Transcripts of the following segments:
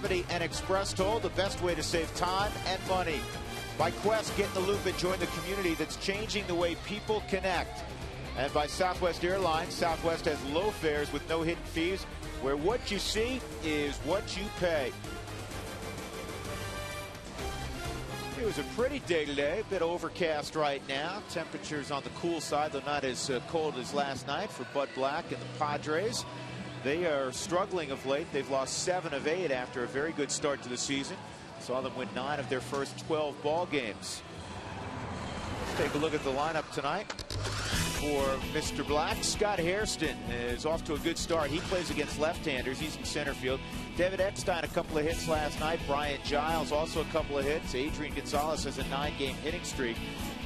Deputy and Express toll, the best way to save time and money. By Quest, get in the loop and join the community that's changing the way people connect. And by Southwest Airlines, Southwest has low fares with no hidden fees, where what you see is what you pay. It was a pretty day today, a bit overcast right now. Temperatures on the cool side, though not as cold as last night for Bud Black and the Padres. They are struggling of late. They've lost 7 of 8 after a very good start to the season. Saw them win 9 of their first 12 ball games. Let's take a look at the lineup tonight. For Mr. Black, Scott Hairston is off to a good start. He plays against left-handers. He's in center field. David Eckstein, a couple of hits last night. Brian Giles, also a couple of hits. Adrian Gonzalez has a 9-game hitting streak.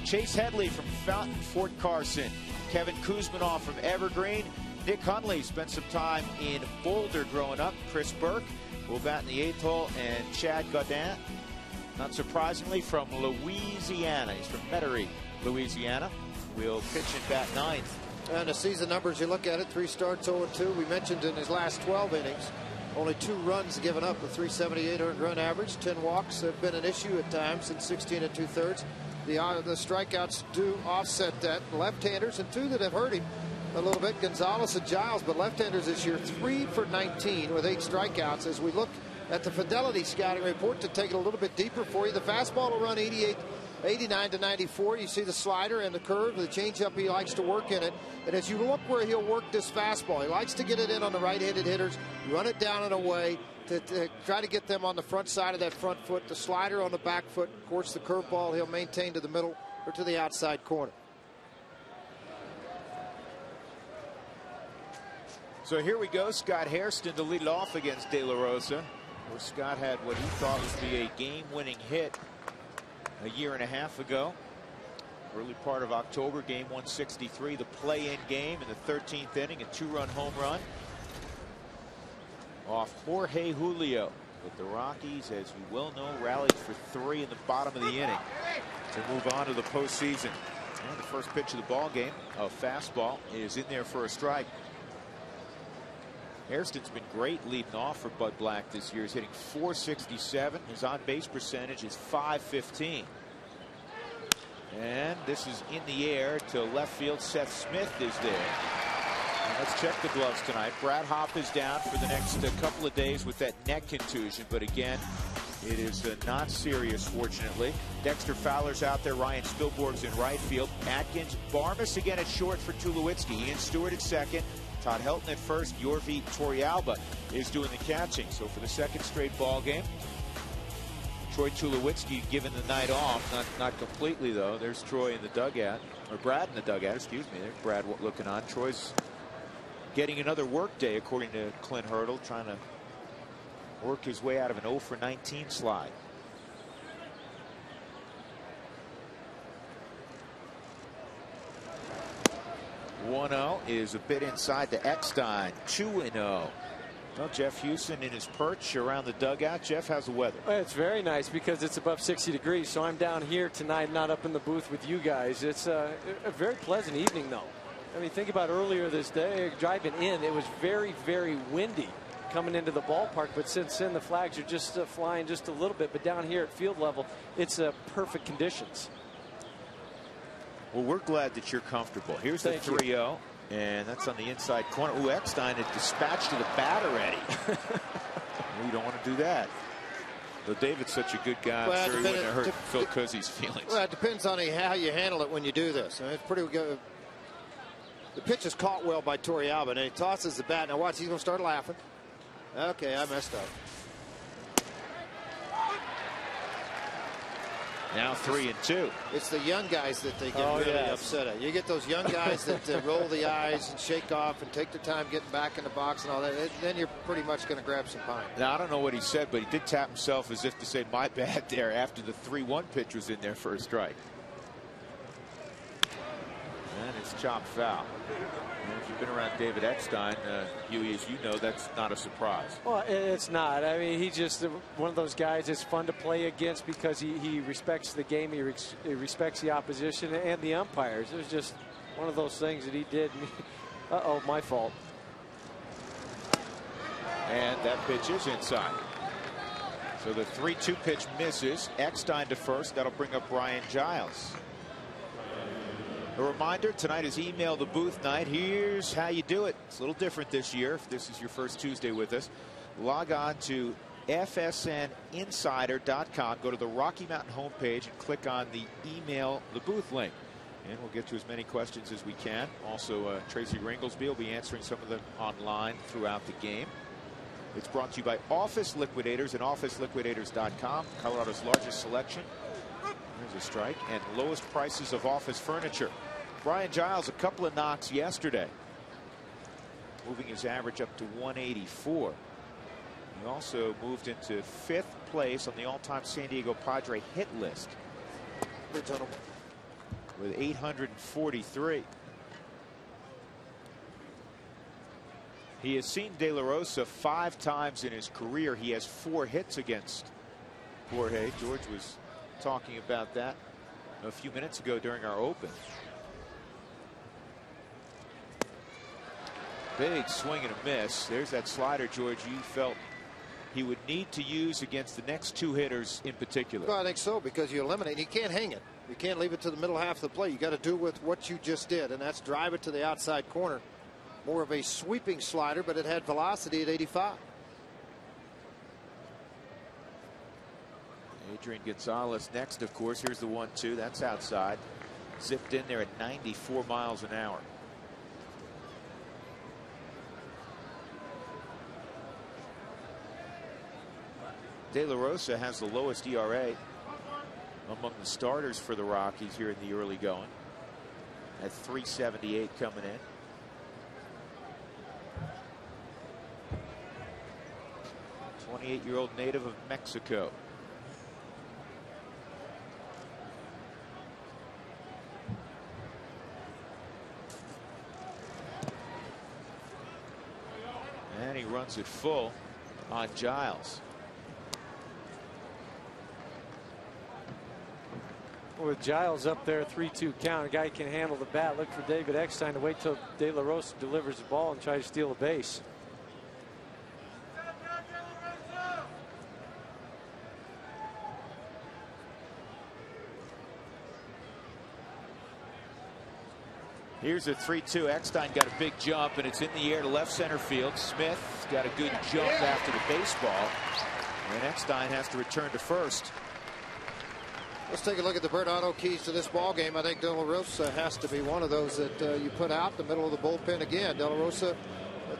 Chase Headley from Fountain, Fort Carson. Kevin Kuzminoff from Evergreen. Nick Hundley spent some time in Boulder growing up. Chris Burke will bat in the 8th hole. And Chad Godin, not surprisingly, from Louisiana. He's from Metairie, Louisiana. Will pitch and bat 9th. And the season numbers, you look at it, 3 starts, 0-2. We mentioned in his last 12 innings, only 2 runs given up, a 378 earned run average. 10 walks have been an issue at times in 16 2/3. The strikeouts do offset that. Left-handers, and 2 that have hurt him a little bit, Gonzalez and Giles, but left-handers this year 3 for 19 with 8 strikeouts. As we look at the Fidelity scouting report to take it a little bit deeper for you, the fastball will run 89 to 94. You see the slider and the curve, the changeup, he likes to work in it. And as you look where he'll work this fastball, he likes to get it in on the right-handed hitters, run it down and away to try to get them on the front side of that front foot. The slider on the back foot, of course, the curveball he'll maintain to the middle or to the outside corner. So here we go. Scott Hairston to lead it off against De La Rosa, where Scott had what he thought would be a game-winning hit a year and a half ago. Early part of October, game 163, the play-in game in the 13th inning, a 2-run home run off Jorge Julio. But the Rockies, as you well know, rallied for 3 in the bottom of the inning to move on to the postseason. And the first pitch of the ball game, a fastball, is in there for a strike. Hairston's been great leading off for Bud Black this year. He's hitting .467. His on-base percentage is .515. And this is in the air to left field. Seth Smith is there. And let's check the gloves tonight. Brad Hoff is down for the next couple of days with that neck contusion, but again, it is not serious, fortunately. Dexter Fowler's out there. Ryan Spilborg's in right field. Atkins, Barmas again at short for Tulowitzki. Ian Stewart at second. Todd Helton at first. Yorvi Torrealba is doing the catching. So for the second straight ball game, Troy Tulowitzki given the night off. Not completely, though. There's Troy in the dugout, or Brad in the dugout, excuse me. There's Brad looking on. Troy's getting another work day, according to Clint Hurdle, trying to work his way out of an 0 for 19 slide. .1-0 is a bit inside to Eckstein. 2-0. Well, Jeff Houston in his perch around the dugout. Jeff, how's the weather? Well, it's very nice because it's above 60 degrees. So I'm down here tonight, not up in the booth with you guys. It's a very pleasant evening, though. I mean, think about earlier this day, driving in, it was very, very windy coming into the ballpark. But since then, the flags are just flying just a little bit. But down here at field level, it's perfect conditions. Well, we're glad that you're comfortable. Here's the 3-0, and that's on the inside corner. Ooh, Eckstein is dispatched to the bat already. We don't want to do that. Though David's such a good guy, I'm sure he wouldn't have hurt Phil Cuzzi's feelings. Well, it depends on how you handle it when you do this. I mean, it's pretty good. The pitch is caught well by Torrealba, and he tosses the bat. Now watch, he's going to start laughing. Okay, I messed up. Now 3-2. It's the young guys that they get really upset at. You get those young guys that roll the eyes and shake off and take their time getting back in the box and all that. Then you're pretty much going to grab some pine. Now, I don't know what he said, but he did tap himself as if to say, my bad there, after the 3-1 pitch was in there for a strike. And it's chopped foul. And if you've been around David Eckstein, Huey, as you know, that's not a surprise. Well, it's not. I mean, he's just one of those guys that's fun to play against because he respects the game, he respects the opposition and the umpires. It was just one of those things that he did. Uh-oh, my fault. And that pitch is inside. So the 3-2 pitch misses. Eckstein to first. That'll bring up Brian Giles. A reminder, tonight is Email the Booth night. Here's how you do it. It's a little different this year. If this is your first Tuesday with us, log on to FSNinsider.com. Go to the Rocky Mountain homepage and click on the Email the Booth link. And we'll get to as many questions as we can. Also, Tracy Ringlesby will be answering some of them online throughout the game. It's brought to you by Office Liquidators and OfficeLiquidators.com. Colorado's largest selection. There's a strike. And lowest prices of office furniture. Brian Giles, a couple of knocks yesterday, moving his average up to 184. He also moved into 5th place on the all-time San Diego Padre hit list with 843. He has seen De La Rosa 5 times in his career. He has 4 hits against Jorge. George was talking about that a few minutes ago during our open. Big swing and a miss. There's that slider, George, you felt he would need to use against the next 2 hitters in particular. Well, I think so, because you eliminate. You can't hang it. You can't leave it to the middle half of the plate. You got to do with what you just did, and that's drive it to the outside corner. More of a sweeping slider, but it had velocity at 85. Adrian Gonzalez next, of course. Here's the 1-2. That's outside. Zipped in there at 94 miles an hour. De La Rosa has the lowest ERA among the starters for the Rockies here in the early going, at 3.78 coming in. The 28-year-old native of Mexico. And he runs it full on Giles. With Giles up there, 3-2 count, a guy can handle the bat. Look for David Eckstein to wait till De La Rosa delivers the ball and try to steal a base. Here's a 3-2. Eckstein got a big jump, and it's in the air to left center field. Smith got a good jump after the baseball, and Eckstein has to return to first. Let's take a look at the Bernardo keys to this ball game. I think De La Rosa has to be one of those that you put out the middle of the bullpen again. De La Rosa,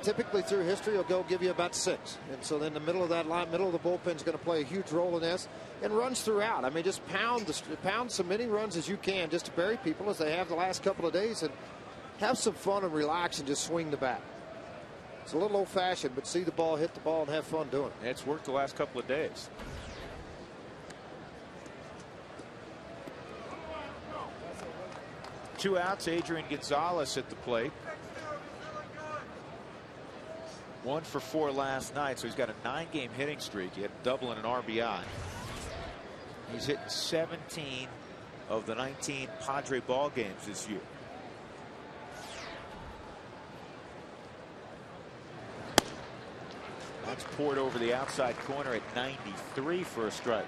typically through history, will go give you about 6, and so then the middle of that line, middle of the bullpen is going to play a huge role in this, and runs throughout. I mean, just pound so many runs as you can, just to bury people as they have the last couple of days, and have some fun and relax and just swing the bat. It's a little old-fashioned, but see the ball, hit the ball, and have fun doing it. It's worked the last couple of days. Two outs. Adrian Gonzalez at the plate. 1 for 4 last night, so he's got a 9-game hitting streak. He had a double and an RBI. He's hit 17 of the 19 Padre ball games this year. That's poured over the outside corner at 93 for a strike.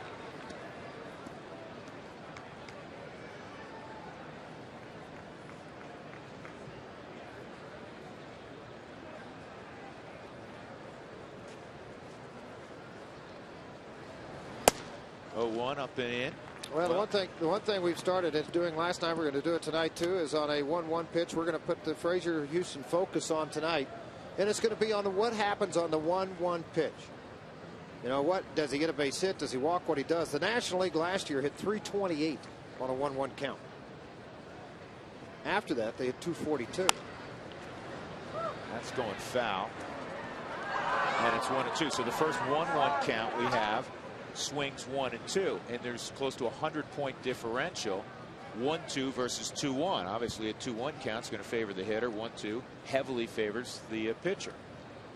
One up and in. Well, the one thing we've started doing last night, we're going to do it tonight too, is on a 1-1 pitch. We're going to put the Frazier Houston focus on tonight, and it's going to be on what happens on the 1-1 pitch. You know, what does he get a base hit? Does he walk? What he does? The National League last year hit 328 on a 1-1 count. After that, they hit 242. That's going foul, and it's 1-2. So the first 1-1 count we have. Swings 1 and 2, and there's close to a 100-point differential. 1-2 versus 2-1. Obviously, a 2-1 count is going to favor the hitter. 1-2 heavily favors the pitcher.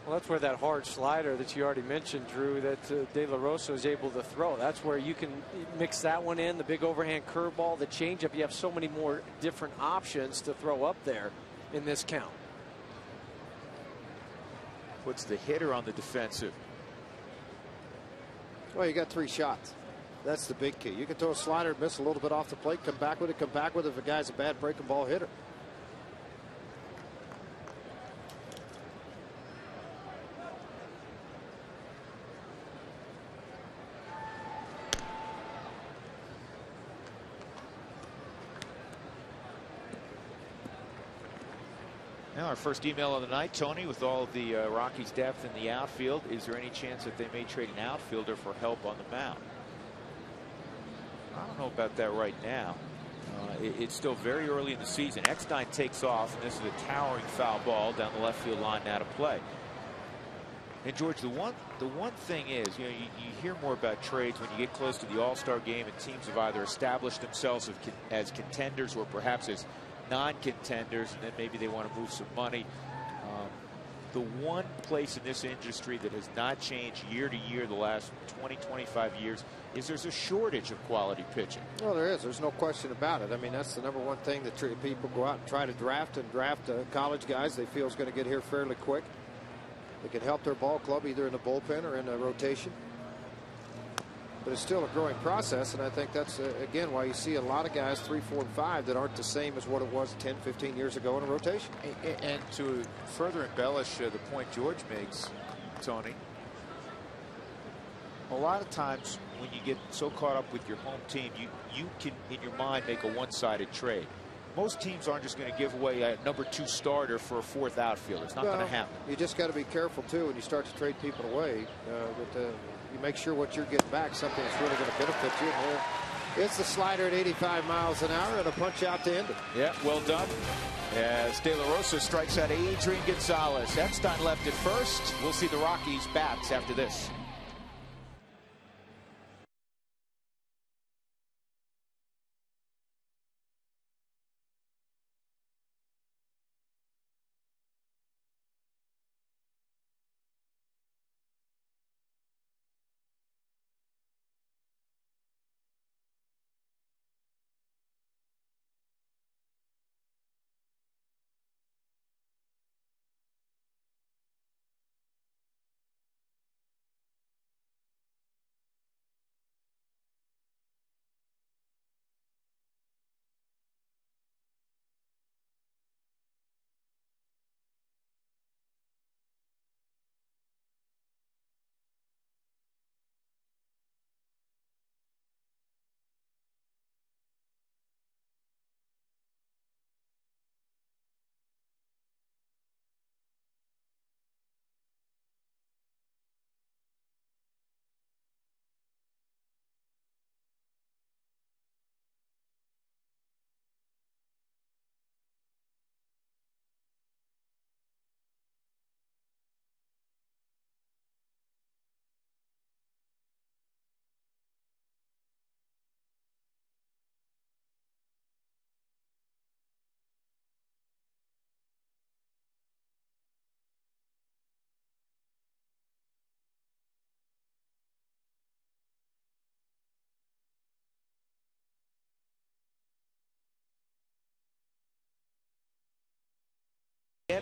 Well, that's where that hard slider that you already mentioned, Drew, that De La Rosa is able to throw. That's where you can mix that one in. The big overhand curveball, the changeup. You have so many more different options to throw up there in this count. Puts the hitter on the defensive. Well, you got 3 shots. That's the big key. You can throw a slider, miss a little bit off the plate, come back with it if a guy's a bad breaking ball hitter. Now our first email of the night, Tony, with all of the Rockies' depth in the outfield, is there any chance that they may trade an outfielder for help on the mound? I don't know about that right now. It's still very early in the season. Eckstein takes off, and this is a towering foul ball down the left field line out of play. And George, the one thing is, you hear more about trades when you get close to the All-Star game, and teams have either established themselves as contenders or perhaps as non-contenders, and then maybe they want to move some money. The one place in this industry that has not changed year to year the last 20-25 years is there's a shortage of quality pitching. Well, there is. There's no question about it. I mean, that's the #1 thing that people go out and try to draft college guys they feel is going to get here fairly quick. They can help their ball club either in the bullpen or in the rotation. But it's still a growing process, and I think that's, again, why you see a lot of guys 3, 4, and 5 that aren't the same as what it was 10, 15 years ago in a rotation. And to further embellish the point George makes, Tony, a lot of times when you get so caught up with your home team, you can, in your mind, make a one-sided trade. Most teams aren't just going to give away a #2 starter for a 4th outfielder. It's not going to happen. You just got to be careful, too, when you start to trade people away. You make sure what you're getting back, something that's really going to benefit you. It's the slider at 85 miles an hour and a punch out to end it. Yeah, well done. As De La Rosa strikes out Adrian Gonzalez. Eckstein left at first. We'll see the Rockies bats after this.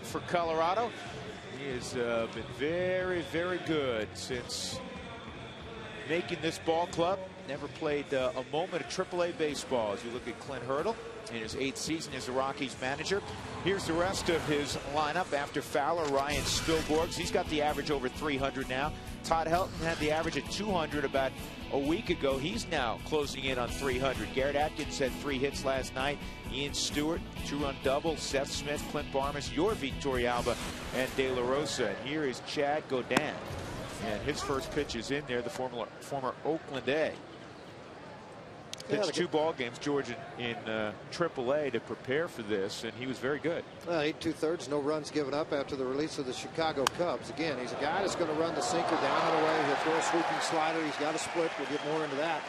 For Colorado, he has been very, very good since making this ball club. Never played a moment of AAA baseball. As you look at Clint Hurdle in his 8th season as the Rockies manager. Here's the rest of his lineup after Fowler. Ryan Spilborghs, he's got the average over 300 now. Todd Helton had the average at 200 about a week ago. He's now closing in on 300. Garrett Atkins had 3 hits last night. Ian Stewart, 2-run double. Seth Smith, Clint Barmas, your Victorialba, and De La Rosa. And here is Chad Godin. And his first pitch is in there, the former Oakland A. Pitched 2 ball games, George, in AAA to prepare for this, and he was very good. 8 2/3, no runs given up after the release of the Chicago Cubs. Again, he's a guy that's going to run the sinker down and away. He'll throw a sweeping slider. He's got a split. We'll get more into that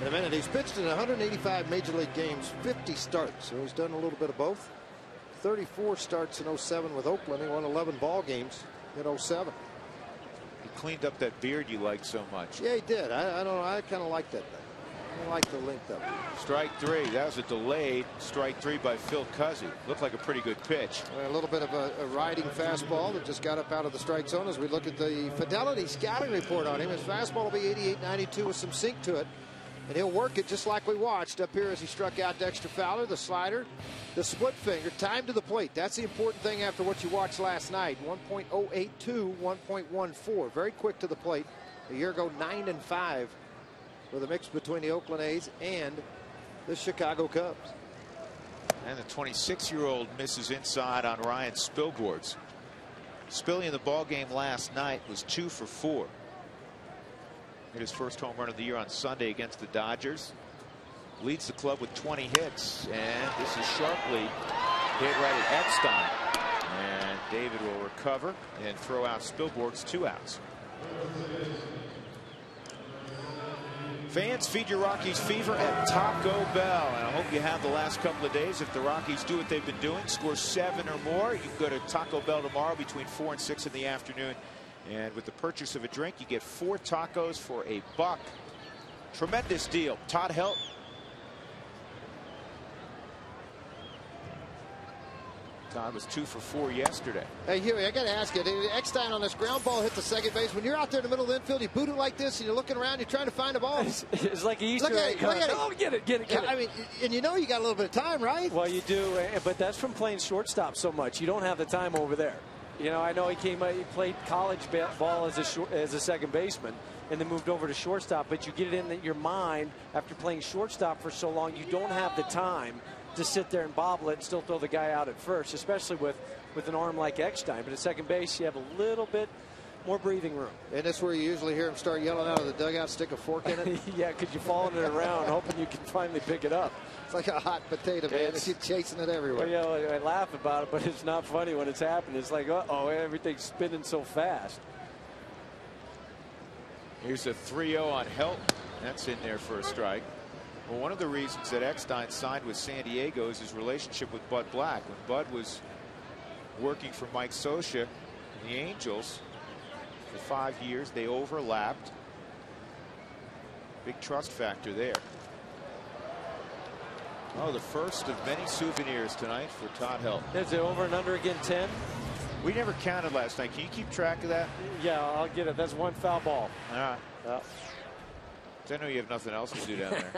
in a minute. He's pitched in 185 major league games, 50 starts. So he's done a little bit of both. 34 starts in 07 with Oakland. He won 11 ball games in 07. He cleaned up that beard you like so much. Yeah, he did. I don't know. I kind of like that thing. I like the length of it. Strike three. That was a delayed strike three by Phil Cuzzy. Looked like a pretty good pitch. A little bit of a riding fastball that just got up out of the strike zone. As we look at the Fidelity scouting report on him, his fastball will be 88-92 with some sink to it. And he'll work it just like we watched up here as he struck out Dexter Fowler. The slider, the split finger, time to the plate. That's the important thing after what you watched last night. 1.082, 1.14. Very quick to the plate. A year ago, 9-5 with a mix between the Oakland A's and the Chicago Cubs. And the 26-year-old misses inside on Ryan Spilborghs. Spilly in the ball game last night was 2 for 4. Hit his first home run of the year on Sunday against the Dodgers. Leads the club with 20 hits. And this is sharply hit right at Eckstein. And David will recover and throw out Spilborghs, 2 outs. Fans, feed your Rockies fever at Taco Bell. And I hope you have the last couple of days. If the Rockies do what they've been doing, score 7 or more, you can go to Taco Bell tomorrow between 4 and 6 in the afternoon. And with the purchase of a drink, you get 4 tacos for $1. Tremendous deal. Todd Helton. Todd was 2 for 4 yesterday. Hey, Huey, I got to ask you, Eckstein on this ground ball hit the second base. When you're out there in the middle of the infield, you boot it like this, and you're looking around, you're trying to find a ball. It's like an Easter egg. Oh, get it. I mean, and you know you got a little bit of time, right? Well, you do, but that's from playing shortstop so much. You don't have the time over there. You know, I know he played college ball as a second baseman and then moved over to shortstop, but you get it in your mind after playing shortstop for so long, you don't have the time to sit there and bobble it and still throw the guy out at first, especially with an arm like Eckstein. But at second base, you have a little bit more breathing room. And that's where you usually hear him start yelling out of the dugout, stick a fork in it. Yeah, because you're following it around, hoping you can finally pick it up. It's like a hot potato, man. You're chasing it everywhere. Well, you know, I laugh about it, but it's not funny when it's happening. It's like, uh-oh, everything's spinning so fast. Here's a 3-0 on Helton. That's in there for a strike. Well, one of the reasons that Eckstein signed with San Diego is his relationship with Bud Black. When Bud was working for Mike Scioscia and the Angels for 5 years, they overlapped. Big trust factor there. Oh, the first of many souvenirs tonight for Todd Helton. Is it over and under again, 10? We never counted last night. Can you keep track of that? Yeah, I'll get it. That's 1 foul ball. All right. I know you have nothing else to do down there.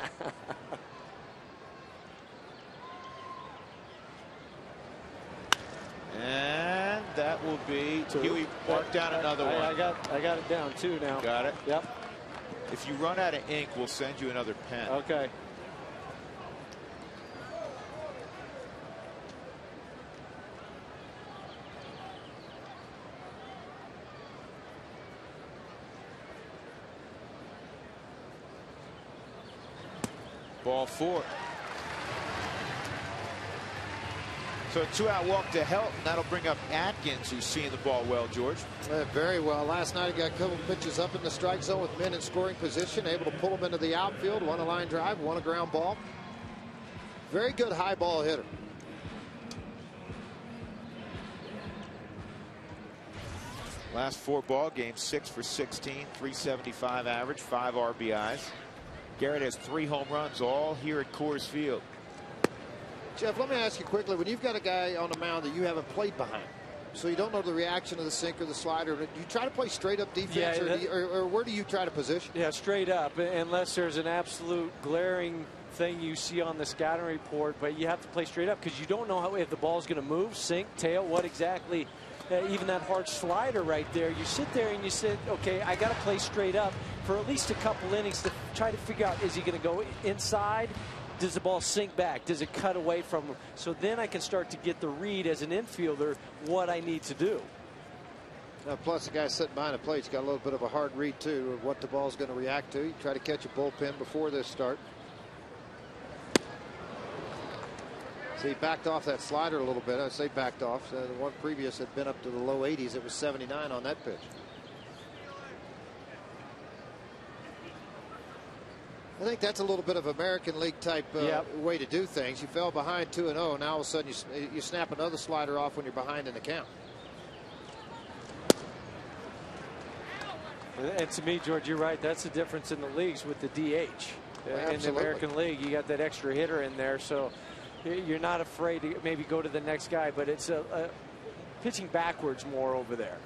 And that will be Huey. Mark down another one. I got it down 2 now. Got it? Yep. If you run out of ink, we'll send you another pen. Okay. Ball 4. So a 2-out walk to Helton. That'll bring up Atkins, who's seeing the ball well, George. Very well. Last night he got a couple pitches up in the strike zone with men in scoring position, able to pull them into the outfield. One a line drive, one a ground ball. Very good high ball hitter. Last 4 ball games, 6 for 16, 375 average, 5 RBIs. Garrett has 3 home runs, all here at Coors Field. Jeff, let me ask you quickly, when you've got a guy on the mound that you haven't played behind, so you don't know the reaction of the sinker, the slider, do you try to play straight up defense, or where do you try to position? Yeah, straight up, unless there's an absolute glaring thing you see on the scouting report, but you have to play straight up because you don't know if the ball's going to move, sink, tail, what exactly. Even that hard slider right there, you sit there and you say, okay, I got to play straight up for at least a couple innings to try to figure out, is he going to go inside? Does the ball sink back? Does it cut away from him? So then I can start to get the read as an infielder what I need to do. Now, plus the guy sitting behind the plate's got a little bit of a hard read too of what the ball's going to react to. You try to catch a bullpen before this start. So he backed off that slider a little bit. I say backed off. So the one previous had been up to the low 80s. It was 79 on that pitch. I think that's a little bit of American League type way to do things. You fell behind 2-0. Now all of a sudden you snap another slider off when you're behind in the count. And to me, George, you're right. That's the difference in the leagues with the DH. in the American League. You got that extra hitter in there, so you're not afraid to maybe go to the next guy. But it's pitching backwards more over there.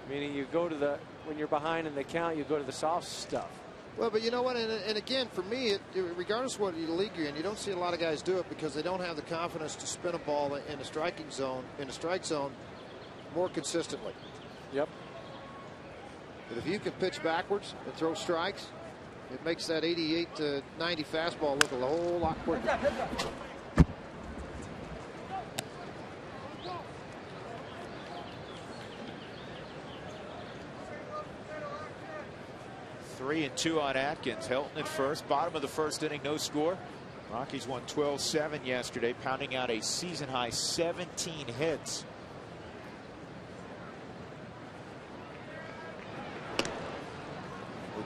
Meaning you go to when you're behind in the count, you go to the soft stuff. Well, but you know what? And again, for me, regardless of what league you're in, you don't see a lot of guys do it because they don't have the confidence to spin a ball in a striking zone, in a strike zone, more consistently. Yep. But if you can pitch backwards and throw strikes, it makes that 88 to 90 fastball look a whole lot quicker. Three and two on Atkins. Helton at first. Bottom of the first inning, no score. Rockies won 12-7 yesterday, pounding out a season-high 17 hits.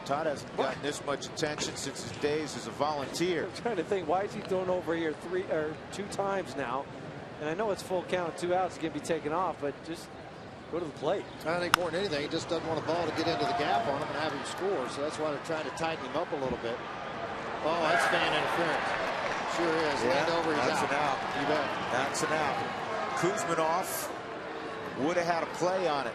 Todd hasn't gotten this much attention since his days as a volunteer. I'm trying to think, why is he thrown over here two times now? And I know it's full count, 2 outs, going to be taken off, but just go to the plate. I think more than anything, he just doesn't want the ball to get into the gap on him and have him score. So that's why they're trying to tighten him up a little bit. Oh, that's fan interference. Sure is. Yeah, Leaned over, he's that's out. an out. You bet. That's an out. Kuzminoff would have had a play on it.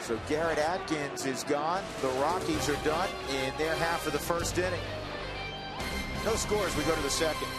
So Garrett Atkins is gone. The Rockies are done in their half of the first inning. No scores. We go to the second.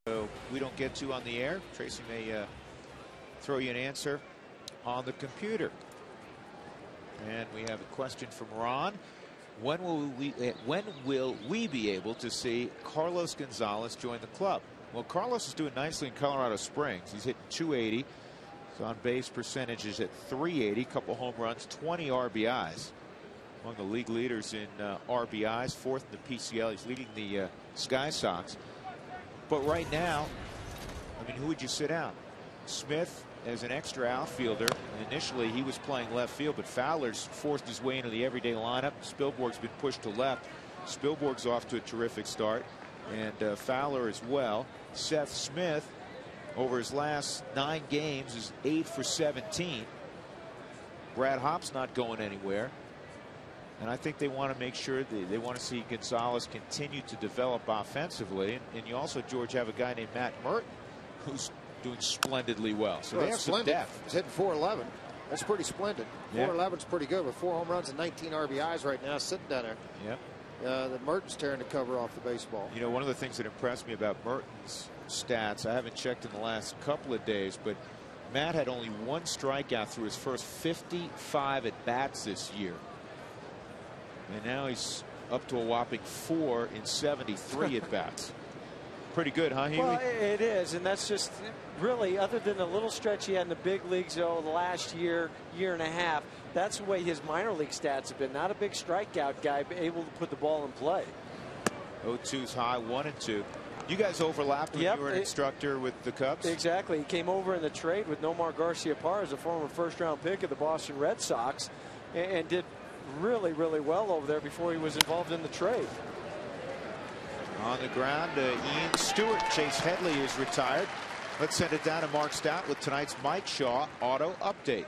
So we don't get to on the air. Tracy may throw you an answer on the computer. And we have a question from Ron. When will we be able to see Carlos Gonzalez join the club? Well, Carlos is doing nicely in Colorado Springs. He's hitting 280. His on base percentage is at 380. Couple home runs, 20 RBIs. Among the league leaders in RBIs, fourth in the PCL. He's leading the Sky Sox. But right now, I mean, who would you sit out? Smith as an extra outfielder. Initially, he was playing left field, but Fowler's forced his way into the everyday lineup. Spilborg's been pushed to left. Spilborg's off to a terrific start, and Fowler as well. Seth Smith, over his last 9 games, is 8 for 17. Brad Hopp's not going anywhere. And I think they want to make sure they want to see Gonzalez continue to develop offensively. And you also, George, have a guy named Matt Merton who's doing splendidly well. So they have some depth. He's hitting 411. That's pretty splendid. 411's pretty good with 4 home runs and 19 RBIs right now sitting down there. Yep. The Merton's tearing the cover off the baseball. You know, one of the things that impressed me about Merton's stats, I haven't checked in the last couple of days, but Matt had only 1 strikeout through his first 55 at bats this year. And now he's up to a whopping 4 in 73 at bats. pretty good, huh, Huey? Well, it is, and that's just really, other than the little stretch he had in the big leagues the last year and a half, that's the way his minor league stats have been. Not a big strikeout guy, but able to put the ball in play. 0-2's high, 1-2. You guys overlapped when you were an instructor with the Cubs? Exactly. He came over in the trade with Nomar Garciaparra, a former first-round pick of the Boston Red Sox, and did really, really well over there before he was involved in the trade. On the ground, Ian Stewart. Chase Headley is retired. Let's send it down to Mark Stout with tonight's Mike Shaw Auto Update.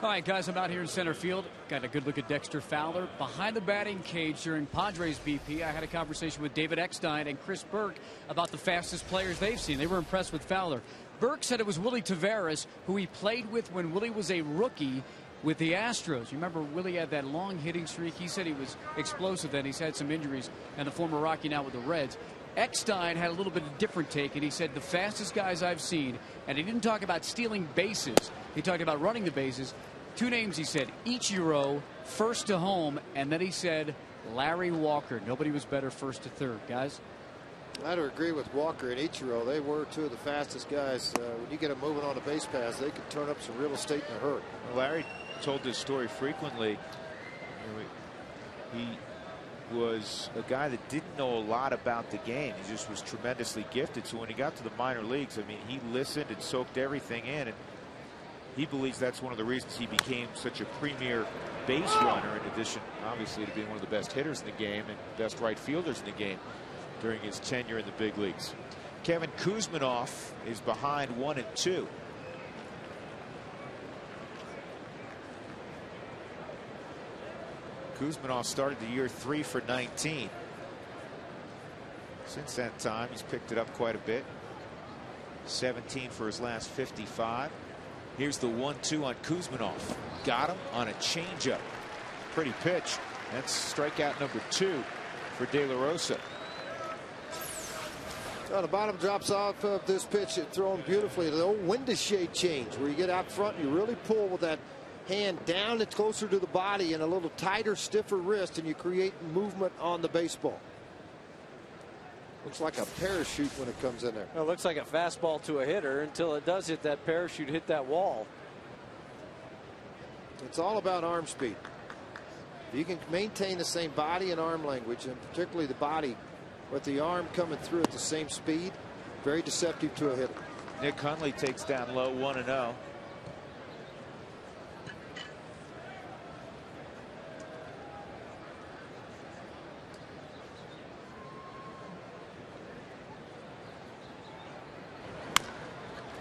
All right, guys, I'm out here in center field. Got a good look at Dexter Fowler. Behind the batting cage during Padres BP, I had a conversation with David Eckstein and Chris Burke about the fastest players they've seen. They were impressed with Fowler. Burke said it was Willie Taveras, who he played with when Willie was a rookie with the Astros. You remember Willie had that long hitting streak. He said he was explosive then. He's had some injuries, and the former Rocky now with the Reds. Eckstein had a little bit of a different take, and he said the fastest guys I've seen, and he didn't talk about stealing bases. He talked about running the bases. Two names, he said, Ichiro, first to home, and then he said Larry Walker. Nobody was better first to third. Guys? I'd agree with Walker and Ichiro. They were two of the fastest guys. When you get them moving on a base pass, they could turn up some real estate in a hurry. Larry told this story frequently. He was a guy that didn't know a lot about the game. He just was tremendously gifted. So when he got to the minor leagues, I mean, he listened and soaked everything in. And he believes that's one of the reasons he became such a premier base runner, in addition, obviously, to being one of the best hitters in the game and best right fielders in the game during his tenure in the big leagues. Kevin Kuzminoff is behind 1-2. Kuzminoff started the year 3 for 19. Since that time, he's picked it up quite a bit. 17 for his last 55. Here's the 1-2 on Kuzminoff. Got him on a changeup. Pretty pitch. That's strikeout number 2 for De La Rosa. So the bottom drops off of this pitch. It's thrown beautifully. The old wind to shade change where you get out front and you really pull with that hand down. It's closer to the body and a little tighter, stiffer wrist, and you create movement on the baseball. Looks like a parachute when it comes in there. Well, it looks like a fastball to a hitter until it does hit that parachute, hit that wall. It's all about arm speed. You can maintain the same body and arm language, and particularly the body, with the arm coming through at the same speed. Very deceptive to a hitter. Nick Hundley takes down low, 1-0.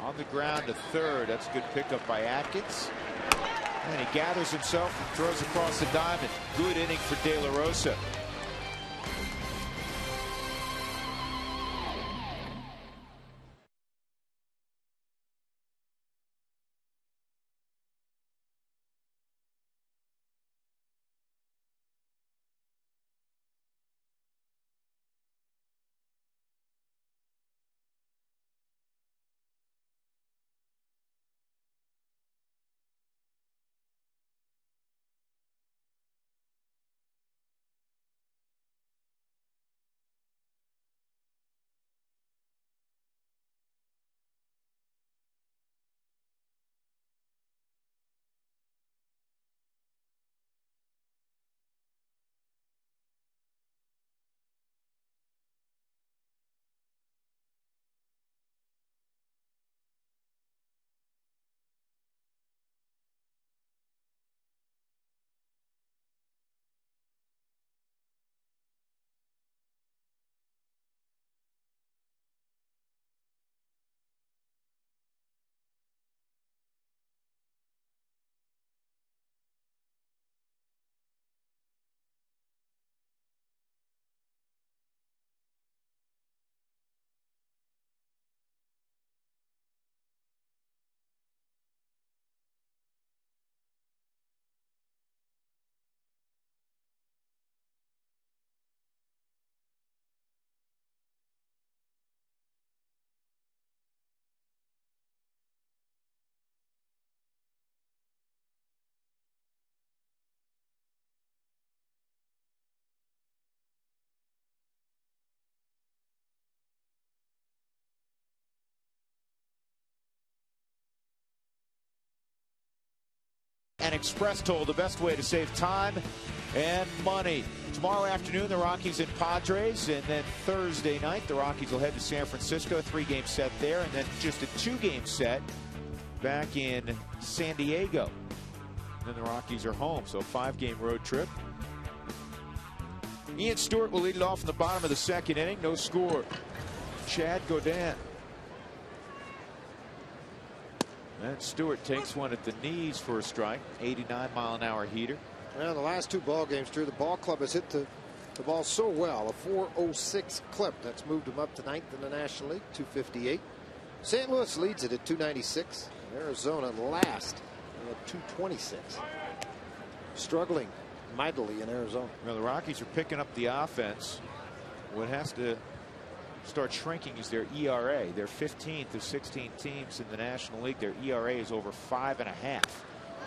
On the ground to third. That's a good pickup by Atkins. And he gathers himself and throws across the diamond. Good inning for De La Rosa. And Express Toll, the best way to save time and money. Tomorrow afternoon, the Rockies and Padres, and then Thursday night, the Rockies will head to San Francisco, 3-game set there, and then just a 2-game set back in San Diego. And then the Rockies are home, so a 5-game road trip. Ian Stewart will lead it off in the bottom of the second inning. No score. Chad Godin. And Stewart takes one at the knees for a strike. 89-mile-an-hour heater. Well, the last 2 ball games, Drew, the ball club has hit the ball so well. A 4.06 clip. That's moved him up to 9th in the National League, 258. St. Louis leads it at 296. Arizona last at 226. Struggling mightily in Arizona. Well, the Rockies are picking up the offense. What has to start shrinking is their ERA. They're 15th of 16 teams in the National League. Their ERA is over 5.5.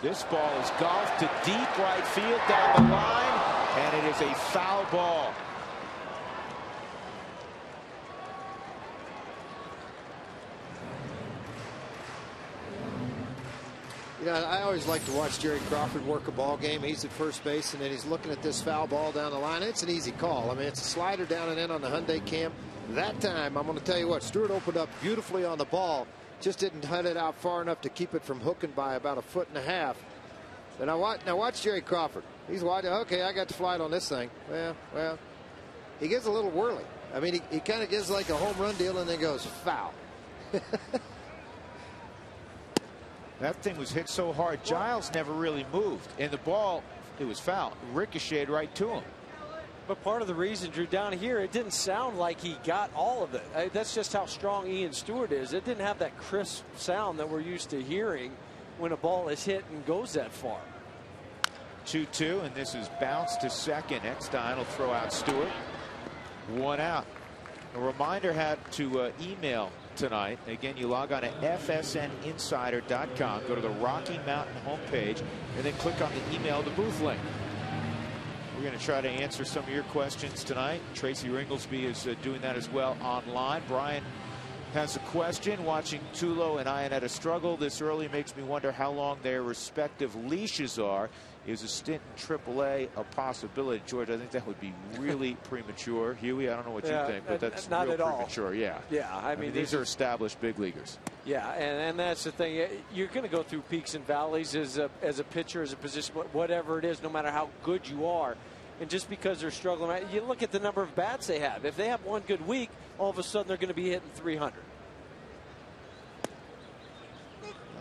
This ball is golfed to deep right field down the line, and it is a foul ball. You know, I always like to watch Jerry Crawford work a ball game. He's at first base, and then he's looking at this foul ball down the line. It's an easy call. I mean, it's a slider down and in on the Hyundai cam. That time, I'm going to tell you what, Stewart opened up beautifully on the ball. Just didn't hunt it out far enough to keep it from hooking by about 1.5 feet. And now watch Jerry Crawford. He's watching. Okay, I got the flight on this thing. Well, he gets a little whirly. I mean, he kind of gives like a home run deal and then goes foul. That thing was hit so hard, Giles never really moved. And the ball, it was foul. Ricocheted right to him. But part of the reason, Drew, down here, it didn't sound like he got all of it. That's just how strong Ian Stewart is. It didn't have that crisp sound that we're used to hearing when a ball is hit and goes that far. 2-2, and this is bounced to second. Eckstein will throw out Stewart. 1 out. A reminder how to email tonight. Again, you log on to fsninsider.com, go to the Rocky Mountain homepage, and then click on the email the booth link. We're going to try to answer some of your questions tonight. Tracy Ringlesby is doing that as well online. Brian has a question. Watching Tulo and Ionetta struggle this early makes me wonder how long their respective leashes are. Is a stint in AAA a possibility? George, I think that would be really premature. Huey, I don't know what you think, but that's not real at all premature. Yeah. I mean these are established big leaguers. Yeah, and that's the thing. You're going to go through peaks and valleys as a pitcher, as a position, whatever it is, no matter how good you are. And just because they're struggling, you look at the number of bats they have. If they have one good week, all of a sudden they're going to be hitting 300.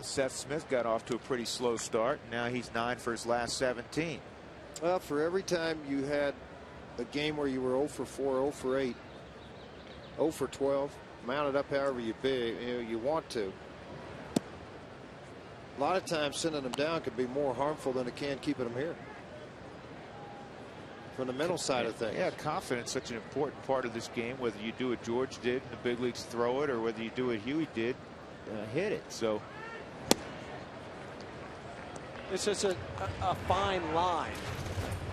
Seth Smith got off to a pretty slow start. Now he's 9 for his last 17. Well, for every time you had a game where you were 0 for 4, 0 for 8, 0 for 12, mount it up however you want to. A lot of times sending them down could be more harmful than it can keeping them here. From the mental side of things. Yeah, confidence such an important part of this game. Whether you do what George did in the big leagues, throw it, or whether you do what Huey did, hit it. So it's just a fine line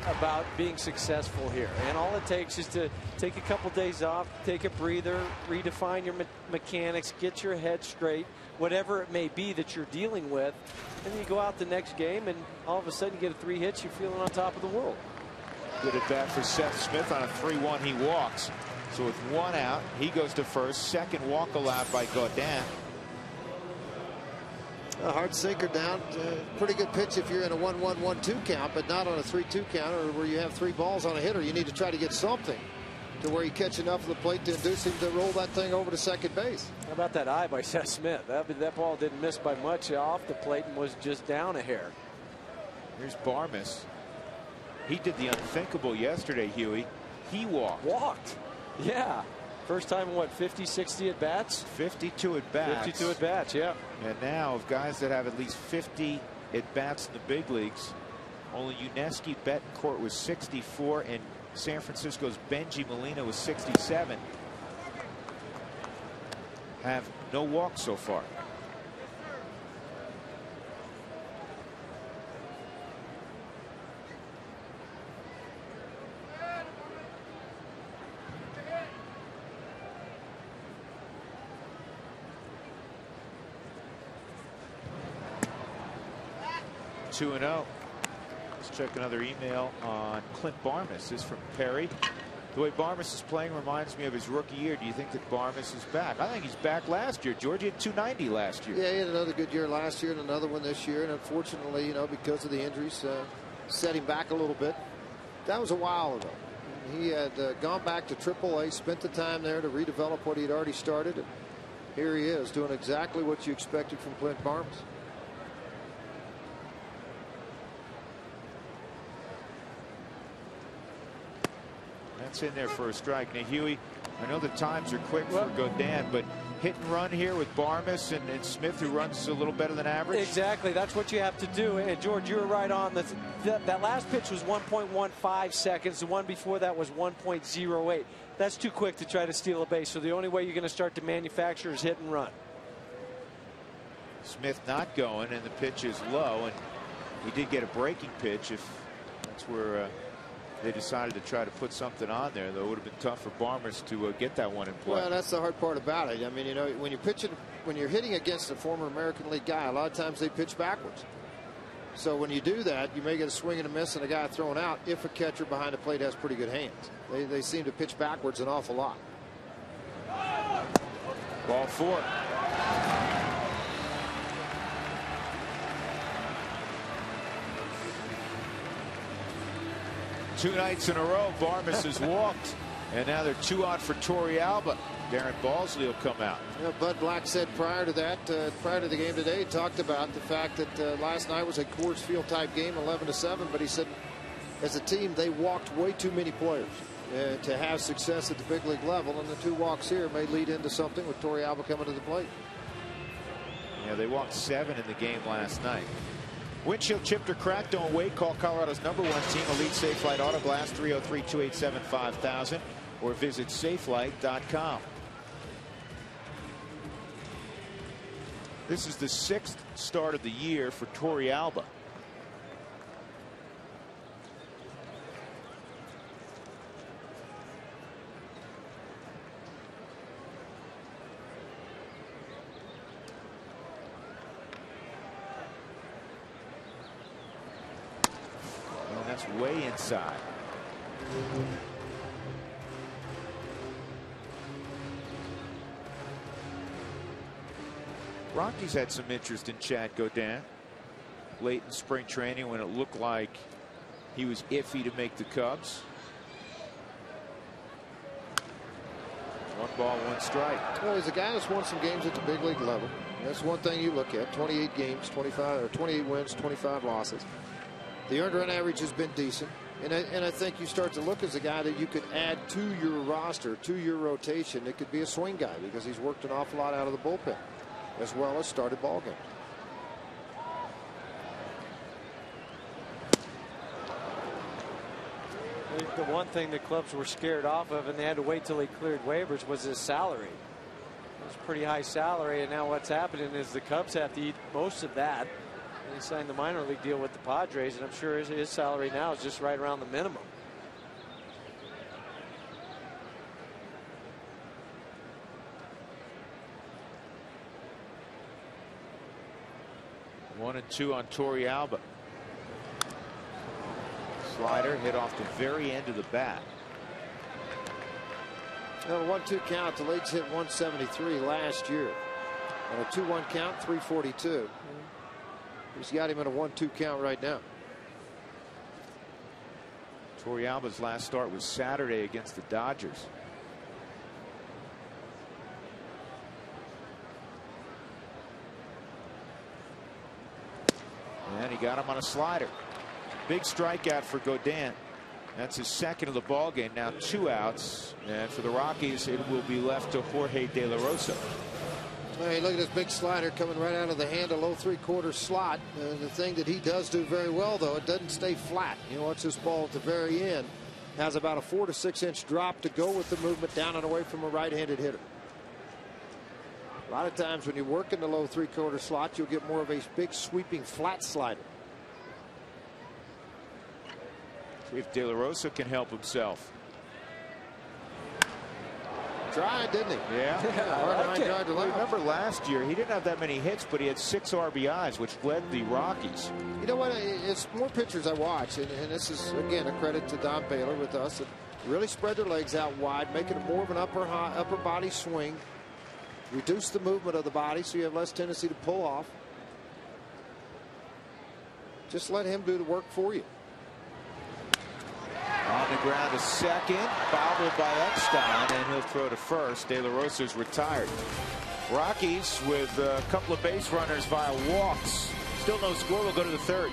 about being successful here, and all it takes is to take a couple days off, take a breather, redefine your mechanics, get your head straight, whatever it may be that you're dealing with, and then you go out the next game and all of a sudden you get 3 hits, you're feeling on top of the world. Good at bat for Seth Smith. On a 3-1 he walks, so with 1 out he goes to first. Second walk allowed by Godin. A hard sinker down. Pretty good pitch if you're in a 1-1, 1-2 count, but not on a 3-2 count, or where you have 3 balls on a hitter. You need to try to get something to where you catch enough of the plate to induce him to roll that thing over to second base. How about that eye by Seth Smith? That ball didn't miss by much off the plate and was just down a hair. Here's Barmes. He did the unthinkable yesterday, Huey. He walked. Yeah. First time in what, 50, 60 at bats? 52 at bats. 52 at bats, yeah. And now of guys that have at least 50 at bats in the big leagues, only Yuneski Betancourt was 64 and San Francisco's Benji Molina was 67. Have no walks so far. 2-0. Let's check another email on Clint Barmas. This is from Perry. The way Barmas is playing reminds me of his rookie year. Do you think that Barmas is back? I think he's back last year. George, he had 290 last year. Yeah, he had another good year last year and another one this year. And unfortunately, because of the injuries, set him back a little bit. That was a while ago. He had gone back to AAA, spent the time there to redevelop what he had already started. And here he is doing exactly what you expected from Clint Barmas. That's in there for a strike. Now, Huey, I know the times are quick for Godin, but hit and run here with Barmas and Smith, who runs a little better than average. Exactly. That's what you have to do. And George, you were right on. That last pitch was 1.15 seconds. The one before that was 1.08. That's too quick to try to steal a base. So the only way you're going to start to manufacture is hit and run. Smith not going, and the pitch is low, and he did get a breaking pitch. If that's where they decided to try to put something on there, though, it would have been tough for Barmas to get that one in play. Well, that's the hard part about it. I mean, when you're pitching, when you're hitting against a former American League guy, a lot of times they pitch backwards. So when you do that, you may get a swing and a miss and a guy thrown out if a catcher behind the plate has pretty good hands. They seem to pitch backwards an awful lot. Ball 4. Two nights in a row, Barmas has walked, and now they're 2 out for Torrealba. Darren Balsley will come out. Bud Black said prior to that, prior to the game today, he talked about the fact that last night was a Coors Field type game, 11-7. But he said, as a team, they walked way too many players to have success at the big league level, and the 2 walks here may lead into something with Torrealba coming to the plate. Yeah, they walked 7 in the game last night. Windshield chipped or cracked, don't wait. Call Colorado's #1 team, Elite Safelite Auto Glass, 303-287-5000, or visit safelite.com. This is the 6th start of the year for Torrealba. That's way inside. Rockies had some interest in Chad Godin late in spring training when it looked like he was iffy to make the Cubs. 1 ball, 1 strike. Well, he's a guy that's won some games at the big league level. That's one thing you look at. 28 games, 28 wins, 25 losses. The earned run average has been decent, and I think you start to look as a guy that you could add to your roster, to your rotation. It could be a swing guy because he's worked an awful lot out of the bullpen, as well as started ball games. The one thing the clubs were scared off of, and they had to wait till he cleared waivers, was his salary. It was a pretty high salary, and now what's happening is the Cubs have to eat most of that. He signed the minor league deal with the Padres, and I'm sure his salary now is just right around the minimum. One and 2 on Torrealba. Slider hit off the very end of the bat. Now, a 1-2 count. The Lakes hit 173 last year. On a 2-1 count, 342. He's got him in a 1-2 count right now. Torrealba's last start was Saturday against the Dodgers. And he got him on a slider. Big strikeout for Godin. That's his 2nd of the ball game. Now 2 outs, and for the Rockies it will be left to Jorge De La Rosa. Hey, look at this big slider coming right out of the hand, a low 3/4 slot. The thing that he does do very well, though, it doesn't stay flat. You watch this ball at the very end. Has about a 4 to 6 inch drop to go with the movement down and away from a right-handed hitter. A lot of times when you work in the low 3/4 slot, you'll get more of a big sweeping flat slider. See if De La Rosa can help himself. tried, didn't he? Yeah. Hard line drive to left. Remember last year, he didn't have that many hits, but he had 6 RBIs, which led the Rockies. You know what? It's more pitchers I watch, and this is, again, a credit to Don Baylor with us. That really spread their legs out wide, making it more of an upper body swing. Reduce the movement of the body so you have less tendency to pull off. Just let him do the work for you. On the ground to second, bobbled by Eckstein, and he'll throw to first. De La Rosa's retired. Rockies with a couple of base runners via walks. Still no score. We'll go to the third.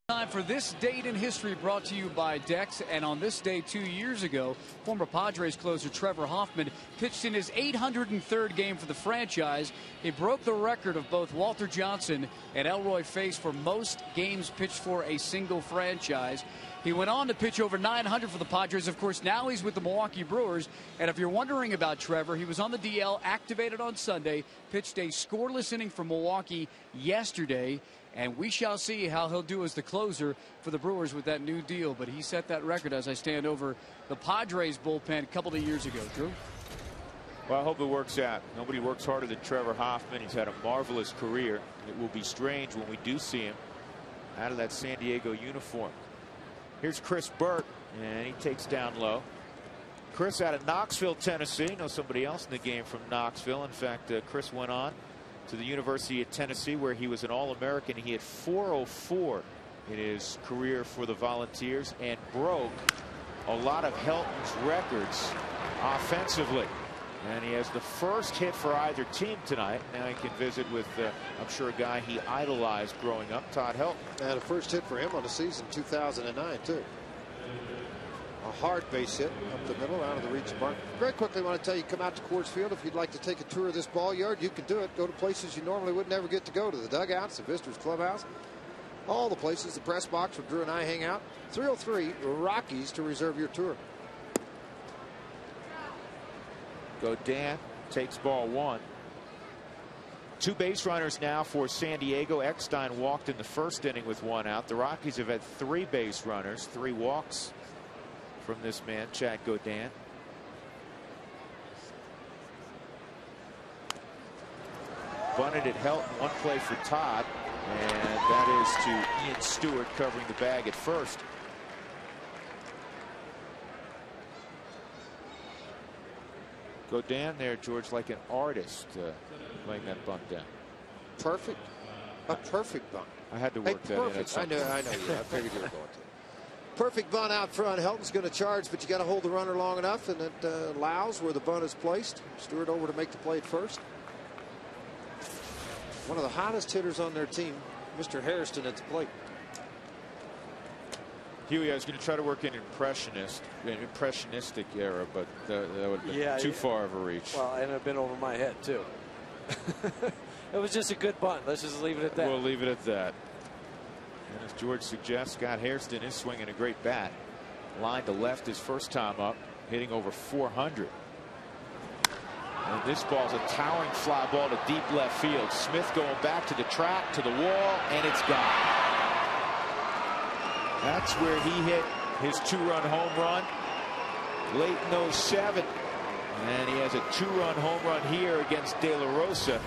Time for this date in history, brought to you by Dex. And on this day 2 years ago, former Padres closer Trevor Hoffman pitched in his 803rd game for the franchise. He broke the record of both Walter Johnson and Elroy Face for most games pitched for a single franchise. He went on to pitch over 900 for the Padres. Of course, now he's with the Milwaukee Brewers. And if you're wondering about Trevor, he was on the DL, activated on Sunday, pitched a scoreless inning for Milwaukee yesterday. And we shall see how he'll do as the closer for the Brewers with that new deal. But he set that record as I stand over the Padres bullpen a couple of years ago. Drew? Well, I hope it works out. Nobody works harder than Trevor Hoffman. He's had a marvelous career. It will be strange when we do see him out of that San Diego uniform. Here's Chris Burke, and he takes down low. Chris out of Knoxville, Tennessee. Know somebody else in the game from Knoxville. In fact, Chris went on to the University of Tennessee, where he was an All-American. He had 404 in his career for the Volunteers and broke a lot of Helton's records offensively. And he has the first hit for either team tonight. Now he can visit with, I'm sure, a guy he idolized growing up, Todd Helton. And a first hit for him on the season, 2009, too. A hard base hit up the middle, out of the reach of mark. Very quickly, I want to tell you, come out to Coors Field. If you'd like to take a tour of this ball yard, you can do it. Go to places you normally would never get to go, to the dugouts, the visitors clubhouse, all the places, the press box where Drew and I hang out. 303 Rockies to reserve your tour. Godin takes ball one. 2 base runners now for San Diego. Eckstein walked in the first inning with 1 out. The Rockies have had 3 base runners, 3 walks from this man, Chad Godin. Bunted at Helton, 1 play for Todd, and that is to Ian Stewart covering the bag at first. Godin there, George, like an artist, laying that bunt down. Perfect. A perfect bunt. I had to work that in. I know. I figured you were going to. Perfect bunt out front. Helton's going to charge, but you got to hold the runner long enough, and it allows where the bunt is placed. Stewart over to make the play at first. One of the hottest hitters on their team, Mr. Hairston, at the plate. Huey, I was going to try to work in impressionistic era, but that would have been too far of a reach. Well, and it'd been over my head too. It was just a good bunt. Let's just leave it at that. We'll leave it at that. And as George suggests, Scott Hairston is swinging a great bat. Line to left his first time up, hitting over 400. And this ball's a towering fly ball to deep left field. Smith going back to the track, to the wall, and it's gone. That's where he hit his 2-run home run late in '07. And he has a 2-run home run here against De La Rosa.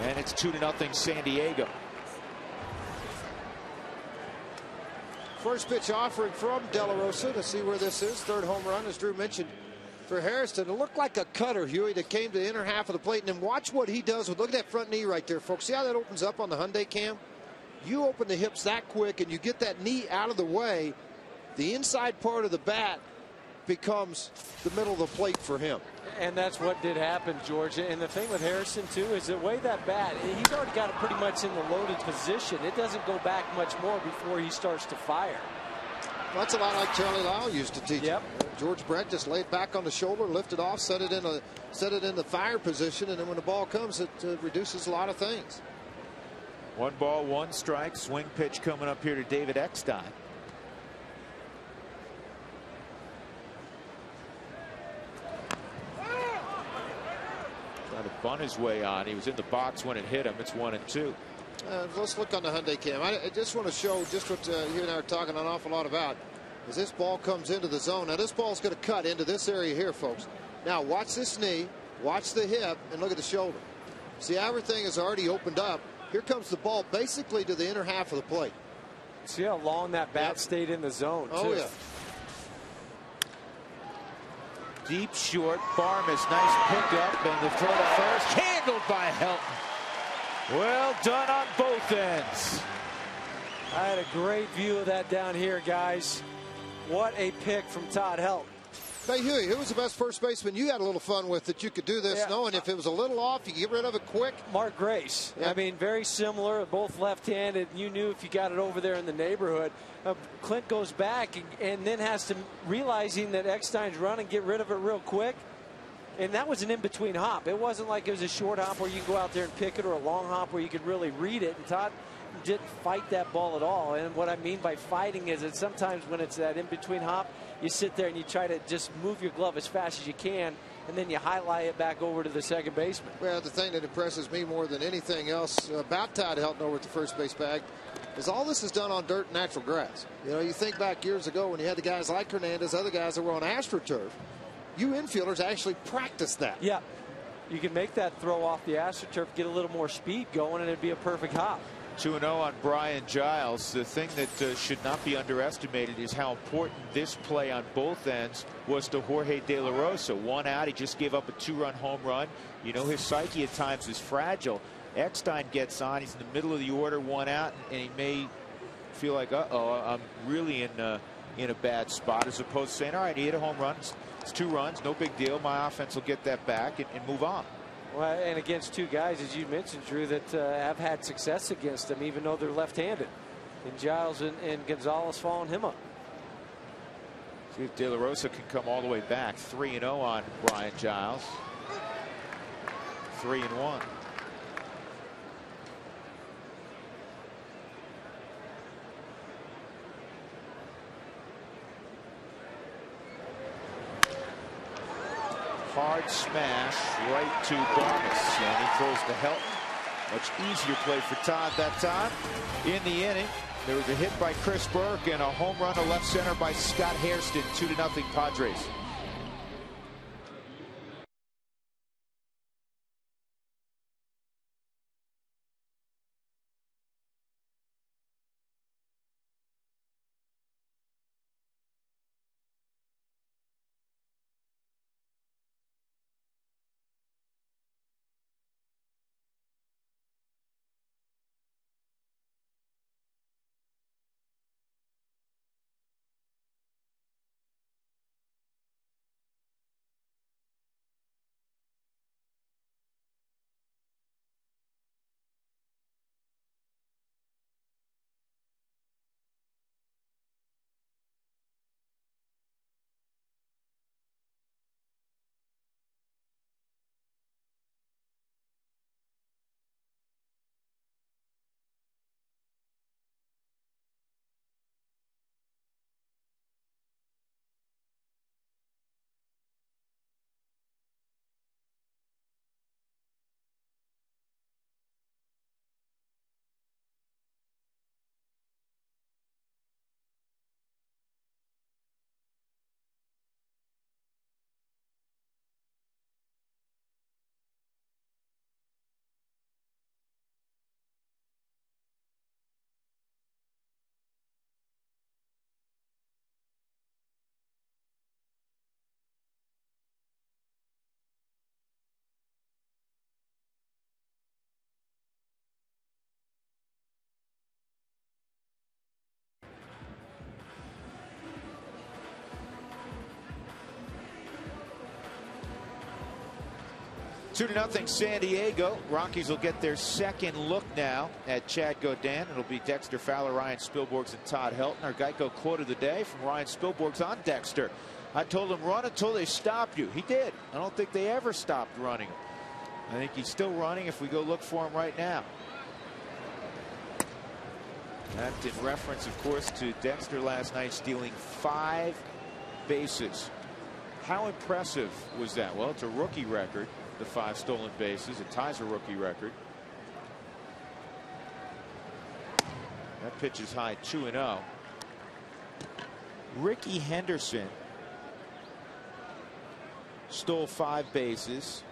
And it's 2-0 San Diego. First pitch offering from De La Rosa to see where this is. Third home run, as Drew mentioned, for Hairston. It looked like a cutter, Huey, that came to the inner half of the plate. And then watch what he does with, look at that front knee right there, folks. See how that opens up on the Hyundai cam? You open the hips that quick and you get that knee out of the way, the inside part of the bat becomes the middle of the plate for him. And that's what did happen, George. And the thing with Harrison, too, is the way that bat, he's already got it pretty much in the loaded position. It doesn't go back much more before he starts to fire. Well, that's a lot like Charlie Lyle used to teach. Yep. George Brett just laid back on the shoulder, lift it off, set it in the fire position, and then when the ball comes, it reduces a lot of things. 1 ball, 1 strike. Swing pitch coming up here to David Eckstein. Trying to bunt his way on. He was in the box when it hit him. It's 1-2. Let's look on the Hyundai cam. I just want to show just what you and I are talking an awful lot about. As this ball comes into the zone. Now this ball's going to cut into this area here, folks. Now watch this knee, watch the hip, and look at the shoulder. See, everything is already opened up. Here comes the ball basically to the inner half of the plate. See how long that bat stayed in the zone, too. Oh, yeah. Deep short. Farmas, nice pickup, and the throw to first. Handled by Helton. Well done on both ends. I had a great view of that down here, guys. What a pick from Todd Helton. Hey, Huey, who was the best first baseman you had a little fun with that you could do this knowing if it was a little off, you could get rid of it quick? Mark Grace. I mean, very similar, both left-handed. You knew if you got it over there in the neighborhood. Clint goes back and then has to, realizing that Eckstein's running, get rid of it real quick. And that was an in-between hop. It wasn't like it was a short hop where you can go out there and pick it, or a long hop where you could really read it. And Todd didn't fight that ball at all. And what I mean by fighting is that sometimes when it's that in-between hop, you sit there and you try to just move your glove as fast as you can, and then you highlight it back over to the second baseman. Well, the thing that impresses me more than anything else about Todd Helton over at the first base bag is all this is done on dirt and natural grass. You know, you think back years ago when you had the guys like Hernandez, other guys that were on AstroTurf. You infielders actually practice that. Yeah. You can make that throw off the AstroTurf, get a little more speed going, and it'd be a perfect hop. 2-0 on Brian Giles. The thing that should not be underestimated is how important this play on both ends was to Jorge De La Rosa. 1 out, he just gave up a 2-run home run. You know, his psyche at times is fragile. Eckstein gets on, he's in the middle of the order, 1 out, and he may feel like, uh-oh, I'm really in a bad spot, as opposed to saying, all right, he hit a home run, it's 2 runs, no big deal, my offense will get that back and move on. Well, and against 2 guys, as you mentioned, Drew, that have had success against them, even though they're left-handed. And Giles and Gonzalez following him up. See if De La Rosa can come all the way back. 3-0 on Brian Giles. 3-1. Hard smash right to Barnes, and he throws to Helton. Much easier play for Todd that time. In the inning, there was a hit by Chris Burke and a home run to left center by Scott Hairston. 2-0 Padres. 2-0 San Diego. Rockies will get their second look now at Chad Godin. It'll be Dexter Fowler, Ryan Spilborghs, and Todd Helton. Our Geico quote of the day from Ryan Spilborghs on Dexter. I told him run until they stop you. He did. I don't think they ever stopped running him. I think he's still running if we go look for him right now. That's in reference, of course, to Dexter last night stealing 5 bases. How impressive was that? Well, it's a rookie record, the 5 stolen bases. It ties a rookie record. That pitch is high, 2-0. Ricky Henderson stole 5 bases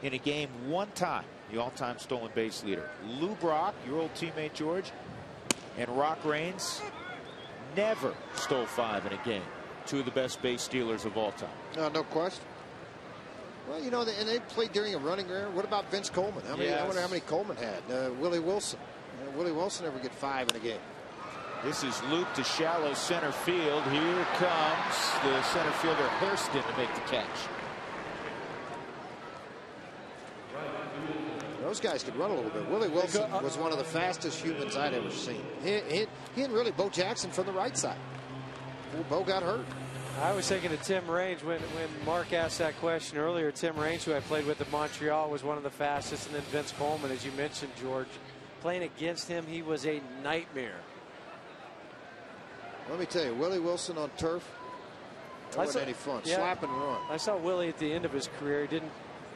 in a game one time. The all-time stolen base leader. Lou Brock, your old teammate George, and Rock Raines never stole 5 in a game. 2 of the best base stealers of all time. No question. Well, you know, and they played during a running era. What about Vince Coleman? I wonder how many Coleman had. Willie Wilson. Willie Wilson never get 5 in a game. This is looped to shallow center field. Here comes the center fielder Hairston to make the catch. Those guys could run a little bit. Willie Wilson was one of the fastest humans I'd ever seen. He and really Bo Jackson from the right side. Bo got hurt. I was thinking of Tim Raines when Mark asked that question earlier. Tim Raines, who I played with in Montreal, was one of the fastest. And then Vince Coleman, as you mentioned, George, playing against him, he was a nightmare. Let me tell you, Willie Wilson on turf, that wasn't any fun. Yeah, slap and run. I saw Willie at the end of his career. He didn't.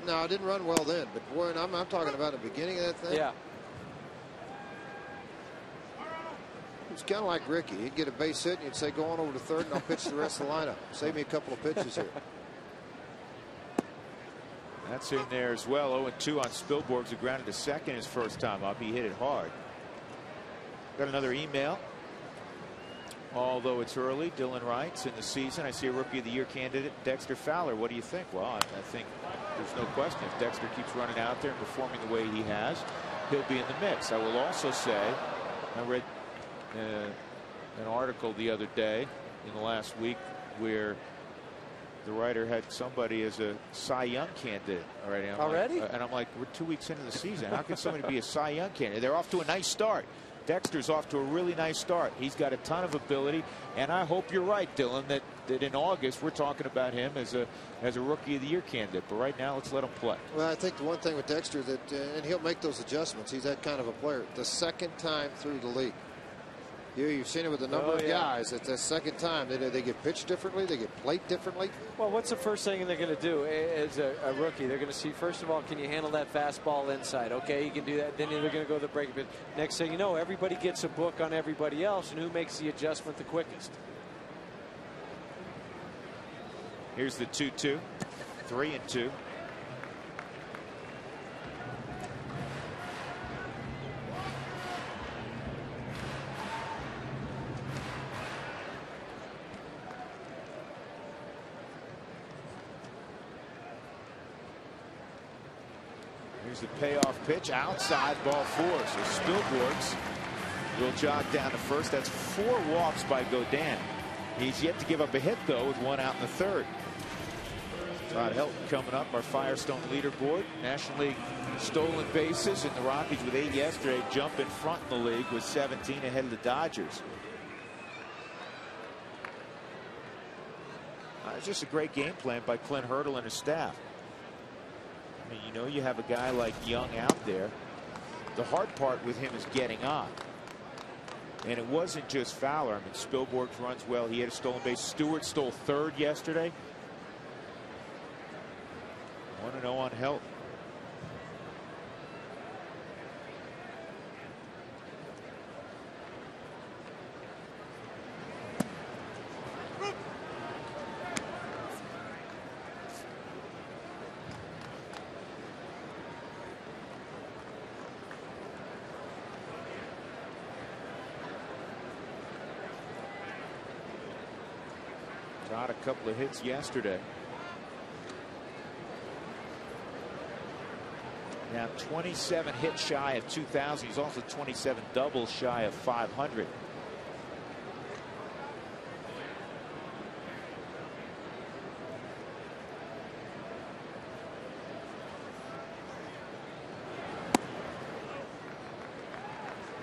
No, it didn't run well then. But boy, I'm talking about the beginning of that thing. Yeah. It's kind of like Ricky. He'd get a base hit and you'd say, go on over to third and I'll pitch the rest of the lineup. Save me a couple of pitches here. That's in there as well. 0-2 on Spilborghs, who grounded to second his first time up. He hit it hard. Got another email. Although it's early, Dylan writes, in the season, I see a Rookie of the Year candidate, Dexter Fowler. What do you think? Well, I think there's no question. If Dexter keeps running out there and performing the way he has, he'll be in the mix. I will also say, I read an article the other day in the last week where the writer had somebody as a Cy Young candidate already. And I'm like, we're 2 weeks into the season. How can somebody be a Cy Young candidate? They're off to a nice start. Dexter's off to a really nice start. He's got a ton of ability, and I hope you're right, Dylan, that in August we're talking about him as a Rookie of the Year candidate. But right now, let's let him play. Well, I think the one thing with Dexter that, and he'll make those adjustments. He's that kind of a player. The second time through the league, you've seen it with a number of guys. It's the second time they get pitched differently, they get played differently. Well, what's the first thing they're going to do as a rookie? They're going to see, first of all, can you handle that fastball inside? Okay, you can do that. Then they're going to go to the break. But next thing you know, everybody gets a book on everybody else, and who makes the adjustment the quickest? Here's the 2-2, 3-2. Here's the payoff pitch outside, ball 4. So Spilborghs will jog down to first. That's 4 walks by Godin. He's yet to give up a hit, though, with 1 out in the 3rd. Todd Helton coming up, our Firestone leaderboard. National League stolen bases, and the Rockies with 8 yesterday jump in front in the league with 17 ahead of the Dodgers. It's just a great game plan by Clint Hurdle and his staff. I mean, you know, you have a guy like Young out there. The hard part with him is getting on. And it wasn't just Fowler. I mean, Spilborghs runs well. He had a stolen base. Stewart stole 3rd yesterday. 1-0 on Helton. Got a couple of hits yesterday. Now 27 hits shy of 2,000. He's also 27 doubles shy of 500.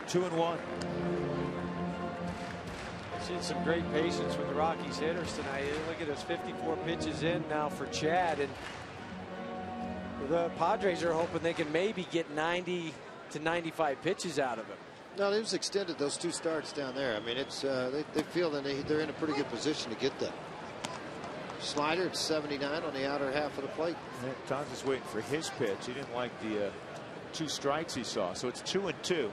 2-1. Seen some great patience with the Rockies hitters tonight. Look at this, 54 pitches in now for Chad, and the Padres are hoping they can maybe get 90 to 95 pitches out of him. No, they've extended those 2 starts down there. I mean, it's they feel that they're in a pretty good position to get that. Slider at 79 on the outer half of the plate. Tom's just waiting for his pitch. He didn't like the 2 strikes he saw, so it's 2-2.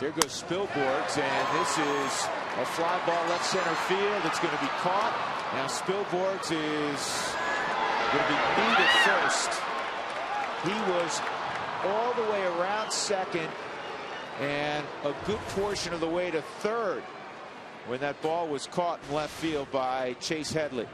There goes Spilborghs, and this is a fly ball left center field. It's going to be caught. Now Spilborghs is going to be beat at first. He was all the way around second and a good portion of the way to third when that ball was caught in left field by Chase Headley.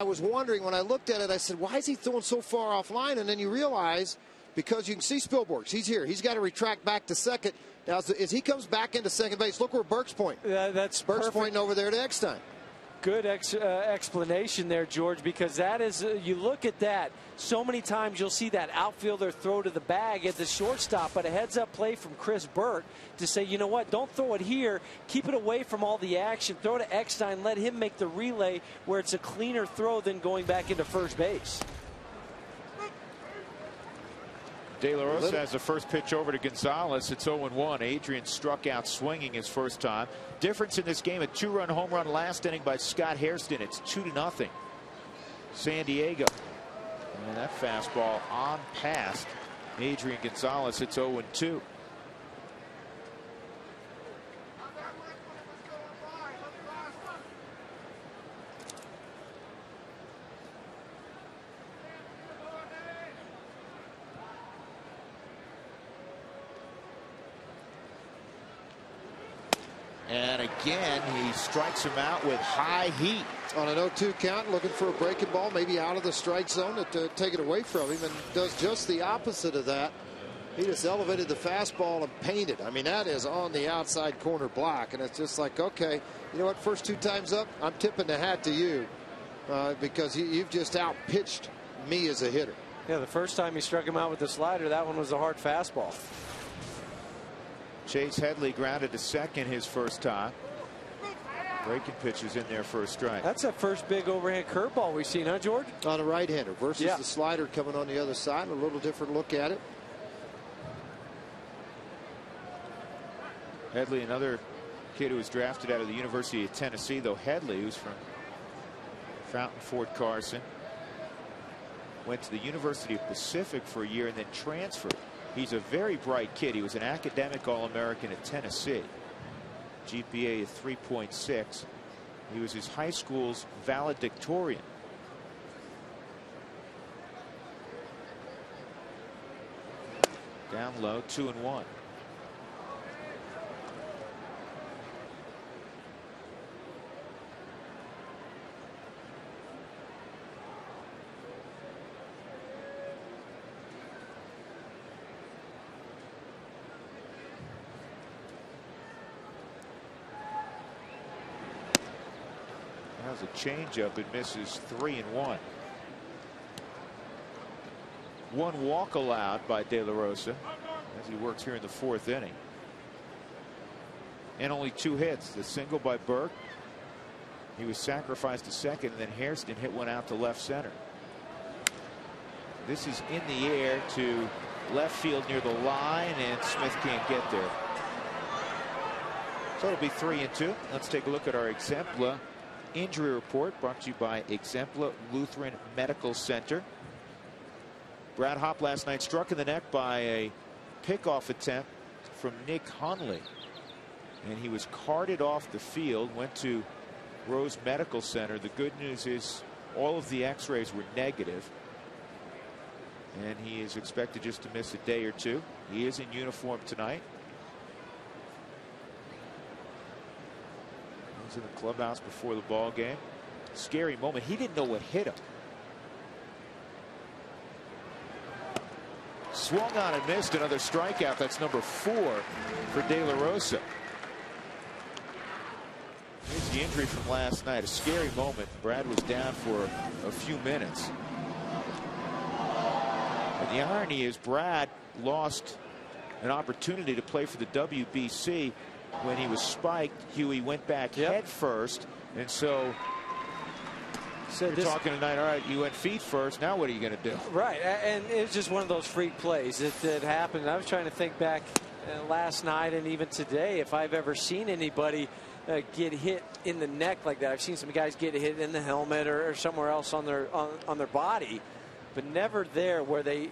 I was wondering when I looked at it, I said, why is he throwing so far offline? And then you realize, because you can see Spilborghs, he's here. He's got to retract back to second. Now, as he comes back into second base, look where Burke's pointing. That's Burke's perfect. pointing over there to Eckstein. Good explanation there, George, because that is, you look at that, so many times you'll see that outfielder throw to the bag at the shortstop, but a heads-up play from Chris Burke to say, you know what, don't throw it here, keep it away from all the action, throw it to Eckstein, let him make the relay where it's a cleaner throw than going back into first base. De La Rosa has the first pitch over to Gonzalez. It's 0-1. Adrian struck out swinging his first time. Difference in this game, a 2-run home run last inning by Scott Hairston. It's 2-0. San Diego. And that fastball on past Adrian Gonzalez. It's 0-2. And again, he strikes him out with high heat. On an 0-2 count, looking for a breaking ball, maybe out of the strike zone to take it away from him, and does just the opposite of that. He just elevated the fastball and painted. I mean, that is on the outside corner block, and it's just like, okay, you know what, first 2 times up, I'm tipping the hat to you because you've just outpitched me as a hitter. Yeah, the first time he struck him out with the slider, that one was a hard fastball. Chase Headley grounded to second his first time. Breaking pitches in there for a strike. That's that first big overhand curveball we've seen, huh, George? On a right-hander versus the slider coming on the other side. A little different look at it. Headley, another kid who was drafted out of the University of Tennessee, though Headley, who's from Fountain Fort Carson, went to the University of Pacific for a year and then transferred. He's a very bright kid. He was an academic All-American at Tennessee. GPA of 3.6. He was his high school's valedictorian. Down low, 2-1. Has a changeup. It misses. 3-1. One walk allowed by De La Rosa as he works here in the 4th inning. And only 2 hits. The single by Burke. He was sacrificed to second, and then Hairston hit one out to left center. This is in the air to left field near the line, and Smith can't get there. So it'll be 3-2. Let's take a look at our Exempla injury report, brought to you by Exempla Lutheran Medical Center. Brad Hopp last night struck in the neck by a pickoff attempt from Nick Hunley, and he was carted off the field, went to Rose Medical Center. The good news is all of the x-rays were negative, and he is expected just to miss a day or two. He is in uniform tonight. He's in the clubhouse before the ball game. Scary moment. He didn't know what hit him. Swung on and missed. Another strikeout. That's number 4 for De La Rosa. Here's the injury from last night. A scary moment. Brad was down for a few minutes. And the irony is Brad lost an opportunity to play for the WBC when he was spiked. Huey went back head first, and so you're talking tonight. All right, you went feet first. Now what are you going to do? Right, and it's just one of those freak plays that happened. I was trying to think back last night and even today if I've ever seen anybody get hit in the neck like that. I've seen some guys get hit in the helmet or somewhere else on their body, but never there where they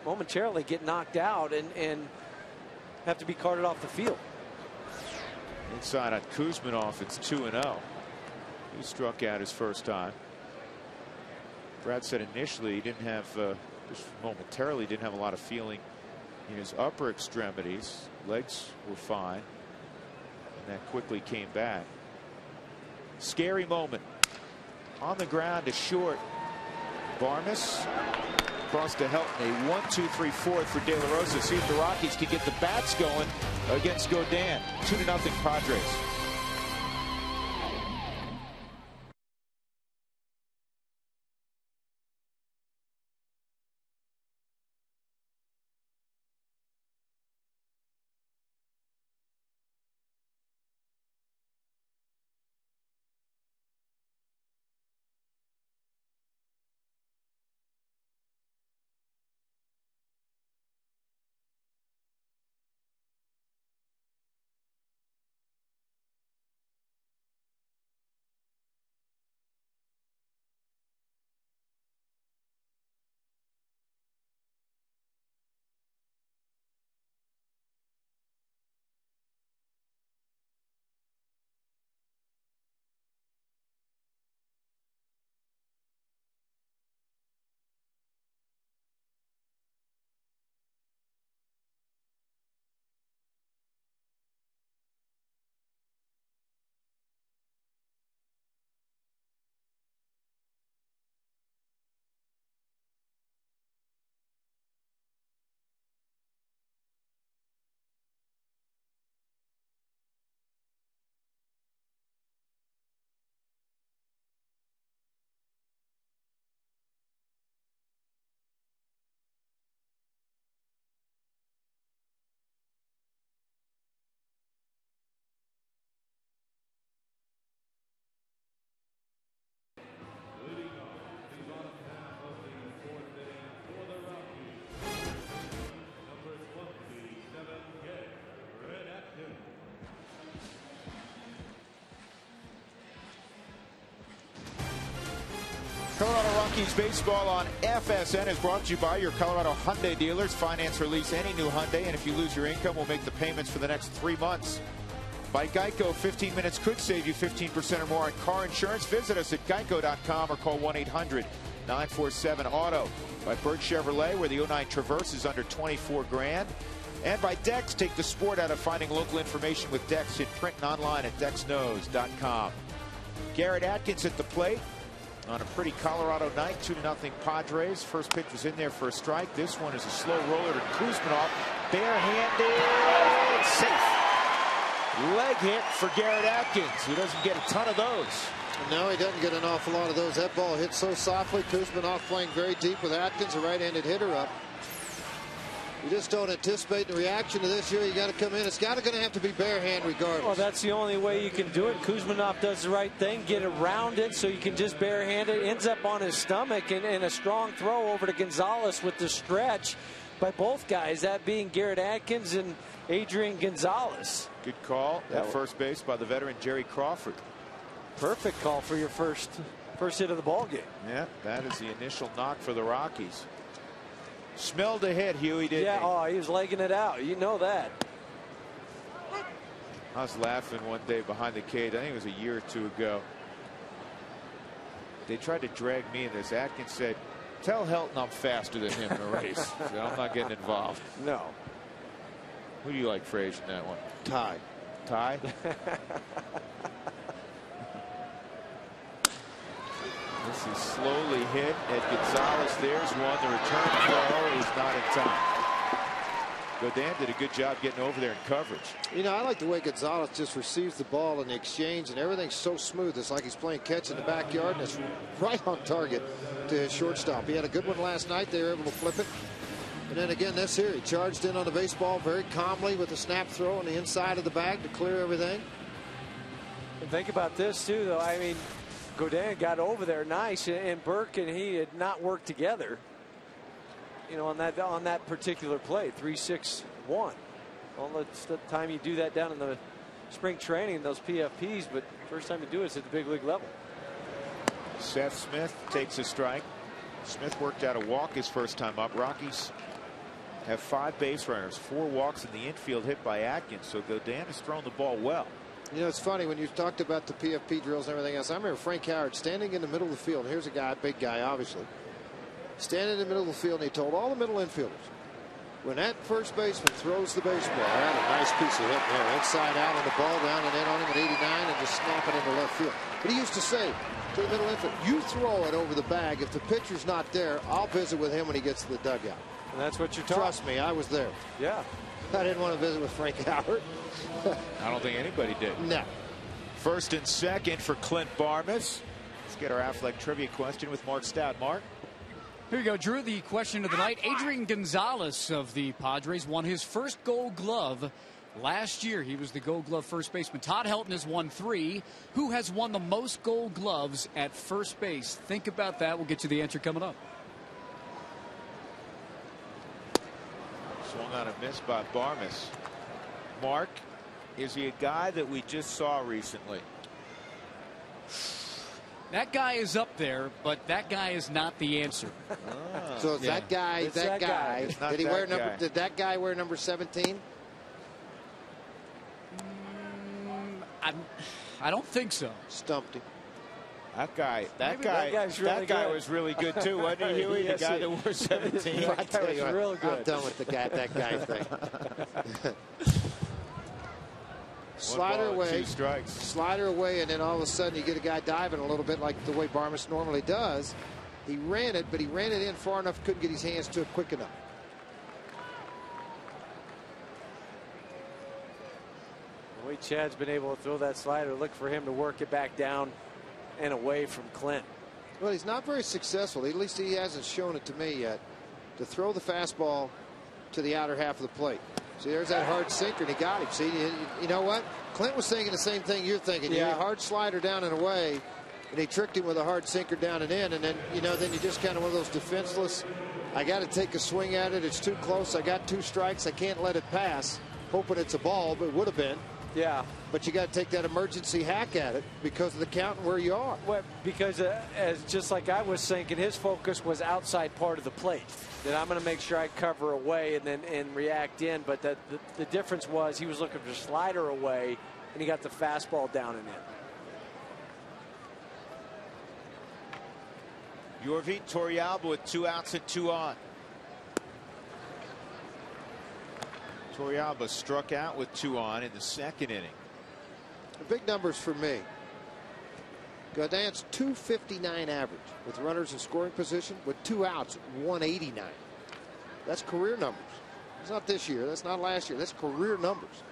momentarily get knocked out and have to be carted off the field. Inside on Kuzminov, it's 2-0. He struck out his first time. Brad said initially he didn't have, just momentarily didn't have a lot of feeling in his upper extremities. Legs were fine, and that quickly came back. Scary moment. On the ground to short. Barmes across to Helton. A 1-2-3-4 for De La Rosa. See if the Rockies can get the bats going against Godin. 2-0 Padres. Colorado Rockies baseball on FSN is brought to you by your Colorado Hyundai dealers. Finance or lease any new Hyundai, and if you lose your income, we'll make the payments for the next 3 months. By Geico, 15 minutes could save you 15% or more on car insurance. Visit us at geico.com or call 1-800-947-AUTO. By Burke Chevrolet, where the 09 Traverse is under 24 grand. And by Dex, take the sport out of finding local information with Dex in print and online at dexknows.com. Garrett Atkins at the plate on a pretty Colorado night, 2-0 Padres. First pitch was in there for a strike. This one is a slow roller to Kuzminov. Barehanded, safe. Leg hit for Garrett Atkins, who doesn't get a ton of those. No, he doesn't get an awful lot of those. That ball hit so softly. Kuzminov playing very deep with Atkins, a right-handed hitter up. You just don't anticipate the reaction to this here. You got to come in. It's going to have to be bare hand regardless. Well, that's the only way you can do it. Kuzminov does the right thing, get around it so you can just barehand it. Ends up on his stomach, and a strong throw over to Gonzalez with the stretch by both guys, that being Garrett Atkins and Adrian Gonzalez. Good call at first base by the veteran Jerry Crawford. Perfect call for your first hit of the ball game. Yeah, that is the initial knock for the Rockies. Smelled a hit, Huey, didn't he? Yeah, oh, he was legging it out. You know that. I was laughing one day behind the cage. I think it was a year or two ago. They tried to drag me in this. Atkins said, "Tell Helton I'm faster than him in a race." So I'm not getting involved. No. Who do you like, Frazier, in that one? Ty. Ty? This is slowly hit at Gonzalez. There's one. The return throw is not in time. Godin did a good job getting over there in coverage. You know, I like the way Gonzalez just receives the ball in the exchange, and everything's so smooth. It's like he's playing catch in the backyard, and it's right on target to his shortstop. He had a good one last night. They were able to flip it. And then again this here, he charged in on the baseball very calmly with a snap throw on the inside of the bag to clear everything. And think about this, too, though. I mean, Godin got over there nice, and Burke and he had not worked together, you know, on that particular play. 3-6-1. Well, it's the time you do that down in the spring training, those PFPs, but first time you do it is at the big league level. Seth Smith takes a strike. Smith worked out a walk his first time up. Rockies have 5 base runners, 4 walks in the infield hit by Atkins, so Godin has thrown the ball well. You know, it's funny when you talked about the PFP drills and everything else. I remember Frank Howard standing in the middle of the field. Here's a guy, big guy, obviously, standing in the middle of the field, and he told all the middle infielders, when that first baseman throws the baseball, that a nice piece of hit there, inside out, and the ball down and in on him at 89, and just snap it into left field. But he used to say to the middle infield, you throw it over the bag. If the pitcher's not there, I'll visit with him when he gets to the dugout. And that's what you're taught. Trust me, I was there. Yeah. I didn't want to visit with Frank Howard. I don't think anybody did. No. First and second for Clint Barmas. Let's get our Affleck trivia question with Mark Stout. Mark? Here you go, Drew. The question of the night. Adrian Gonzalez of the Padres won his first Gold Glove last year. He was the Gold Glove first baseman. Todd Helton has won 3. Who has won the most Gold Gloves at first base? Think about that. We'll get you the answer coming up. Swung on a miss by Barmas. Mark, is he a guy that we just saw recently? That guy is up there, but that guy is not the answer. So it's that guy, It's that guy. It's not Did he that wear guy. number? Did that guy wear number 17? I don't think so. Stumped him. That guy was really good too, wasn't he, Huey? Yes, the guy he- that wore 17. I tell you what, real good. I'm done with that guy thing. Slider One ball and away, 2 strikes. slider away, and then all of a sudden you get a guy diving a little bit like the way Barmas normally does. He ran it, but he ran it in far enough, couldn't get his hands to it quick enough. The way Chad's been able to throw that slider, look for him to work it back down and away from Clint. Well, he's not very successful. At least he hasn't shown it to me yet, to throw the fastball to the outer half of the plate. See, there's that hard sinker, and he got him. See, you know what? Clint was thinking the same thing you're thinking. Yeah. You hard slider down and away, and he tricked him with a hard sinker down and in, and then, you know, then you just kind of one of those defenseless, I got to take a swing at it. It's too close. I got 2 strikes. I can't let it pass, hoping it's a ball, but it would have been. Yeah. But you got to take that emergency hack at it because of the count and where you are. Well, because as just like I was thinking, his focus was outside part of the plate. That I'm going to make sure I cover away and then react in. But the difference was he was looking for slider away and he got the fastball down and in. Yorvin Torrealba with 2 outs and 2 on. Torrealba struck out with 2 on in the 2nd inning. The big numbers for me. Gaudin's .259 average with runners in scoring position with 2 outs, 189. That's career numbers. It's not this year. That's not last year. That's career numbers.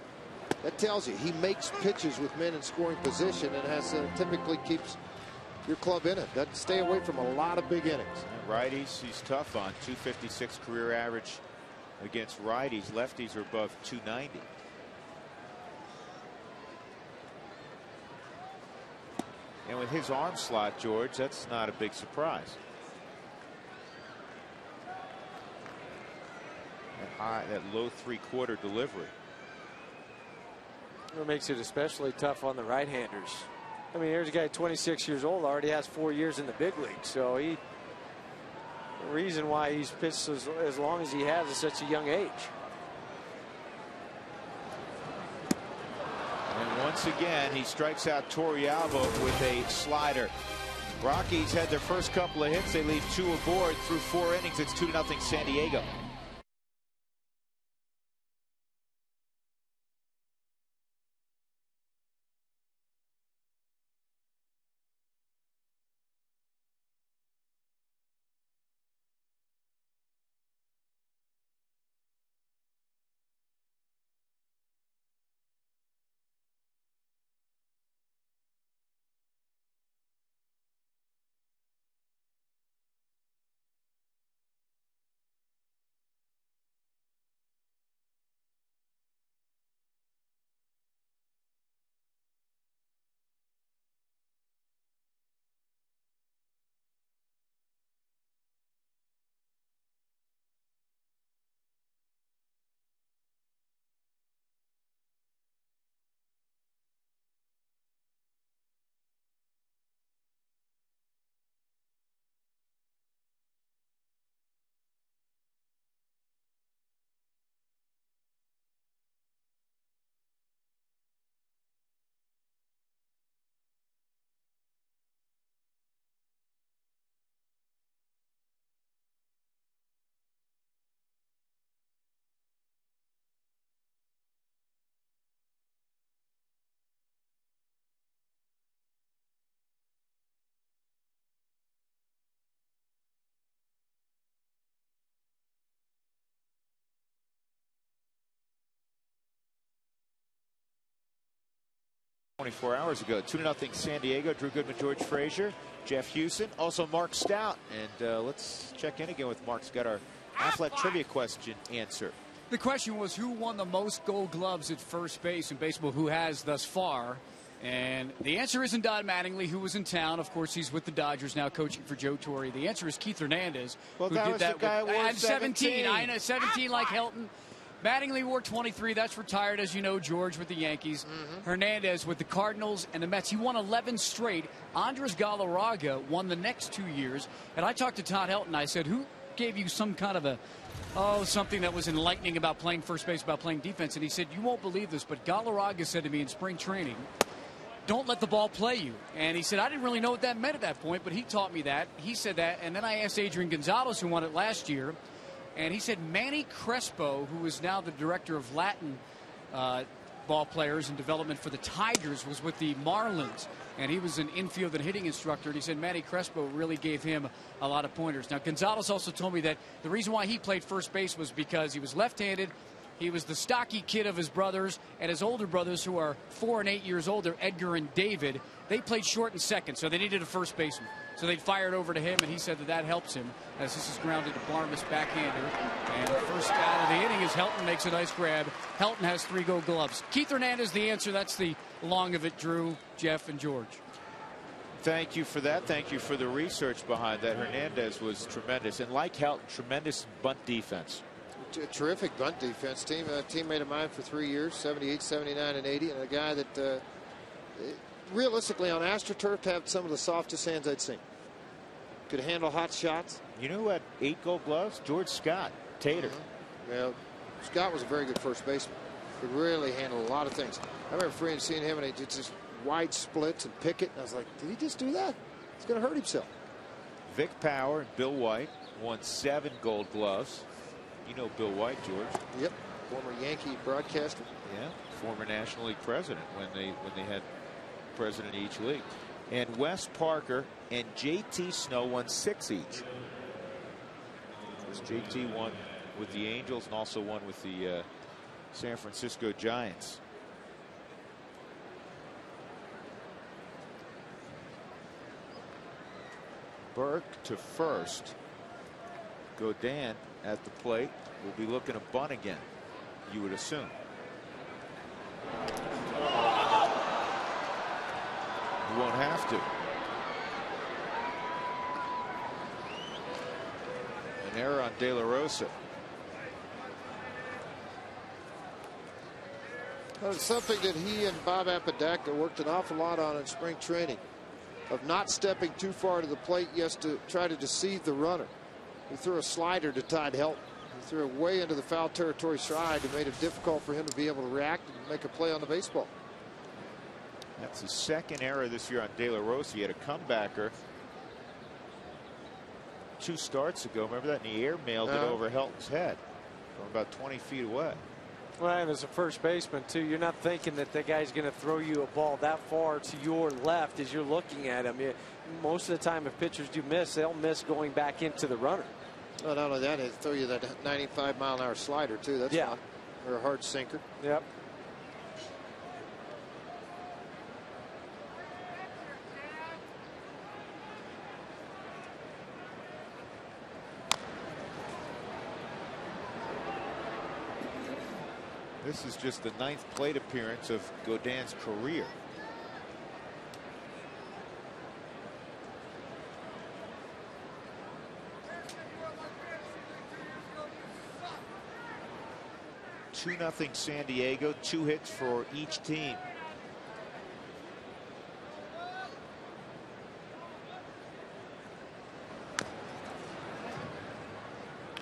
That tells you he makes pitches with men in scoring position and has typically keeps your club in it. Doesn't stay away from a lot of big innings. And righties, he's tough on. .256 career average against righties. Lefties are above .290. And with his arm slot, George, that's not a big surprise. That low 3/4 delivery. It makes it especially tough on the right-handers. I mean, here's a guy 26 years old, already has 4 years in the big league. So the reason why he's pitched as long as he has at such a young age. And once again, he strikes out Torrealba with a slider. Rockies had their first couple of hits. They leave 2 aboard through 4 innings. It's 2-0 San Diego. ...24 hours ago. 2-0 San Diego. Drew Goodman, George Frazier, Jeff Hewson, also Mark Stout. And let's check in again with Mark's got our Affleck trivia question answer. The question was who won the most Gold Gloves at first base in baseball, who has thus far. And the answer isn't Don Mattingly, who was in town. Of course, he's with the Dodgers now, coaching for Joe Torre. The answer is Keith Hernandez, well, who that did was that the guy with 17. I know, 17 like Helton. Mattingly wore 23. That's retired, as you know, George, with the Yankees. Hernandez with the Cardinals and the Mets. He won 11 straight. Andres Galarraga won the next 2 years. And I talked to Todd Helton. I said, who gave you some kind of something that was enlightening about playing first base, about playing defense? And he said, you won't believe this, but Galarraga said to me in spring training, don't let the ball play you. And he said, I didn't really know what that meant at that point, but he taught me that. He said that. And then I asked Adrian Gonzalez, who won it last year. And he said Manny Crespo, who is now the director of Latin ball players and development for the Tigers, was with the Marlins. And he was an infield and hitting instructor. And he said Manny Crespo really gave him a lot of pointers. Now, Gonzalez also told me that the reason why he played first base was because he was left-handed. He was the stocky kid of his brothers, and his older brothers, who are 4 and 8 years older, Edgar and David, they played short and second, so they needed a first baseman. So they fired over to him, and he said that helps him, as this is grounded to Barmas backhander. And the first out of the inning is Helton makes a nice grab. Helton has 3 Gold Gloves. Keith Hernandez, the answer. That's the long of it, Drew, Jeff, and George. Thank you for that. Thank you for the research behind that. Hernandez was tremendous. And like Helton, tremendous bunt defense. Terrific bunt defense. Teammate of mine for 3 years, 78, 79, and 80. And a guy that realistically on AstroTurf had some of the softest hands I'd seen. Could handle hot shots. You know who had 8 Gold Gloves? George Scott, Tater. Well, Scott was a very good first baseman. Could really handle a lot of things. I remember seeing him, and he did just wide splits and pick it. And I was like, did he just do that? He's going to hurt himself. Vic Power and Bill White won 7 Gold Gloves. You know Bill White, George. Yep. Former Yankee broadcaster. Yeah. Former National League president when they had president of each league. And Wes Parker and JT Snow won 6 each. JT won with the Angels and also won with the San Francisco Giants. Burke to first. Godin at the plate will be looking to bunt again, you would assume. He won't have to. An error on De La Rosa. Well, it's something that he and Bob Apodaca worked an awful lot on in spring training, of not stepping too far to the plate, yes, to try to deceive the runner. He threw a slider to Todd Helton. He threw it way into the foul territory side and made it difficult for him to be able to react and make a play on the baseball. That's his second error this year on De La Rosa. He had a comebacker 2 starts ago. Remember that? And he airmailed it over Helton's head from about 20 feet away. Well, and as a first baseman, too, you're not thinking that the guy's going to throw you a ball that far to your left as you're looking at him. Most of the time, if pitchers do miss, they'll miss going back into the runner. Well, not only that, they throw you that 95-mile-an-hour slider, too. That's fine. Or a hard sinker. Yep. This is just the 9th plate appearance of Godin's career. (2-0) San Diego. 2 hits for each team.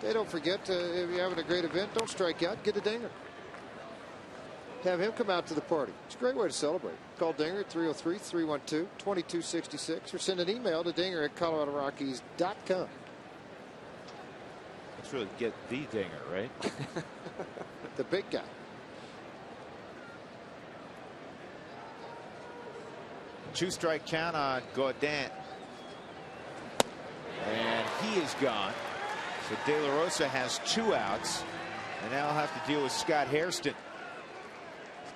Hey, don't forget, if you're having a great event, don't strike out. Get a dinger. Have him come out to the party. It's a great way to celebrate. Call Dinger at 303-312-2266 or send an email to dinger@coloradorockies.com. Let's really get the dinger, right? The big guy. Two-strike count on Godin. And he is gone. So De La Rosa has 2 outs. And now he'll have to deal with Scott Hairston.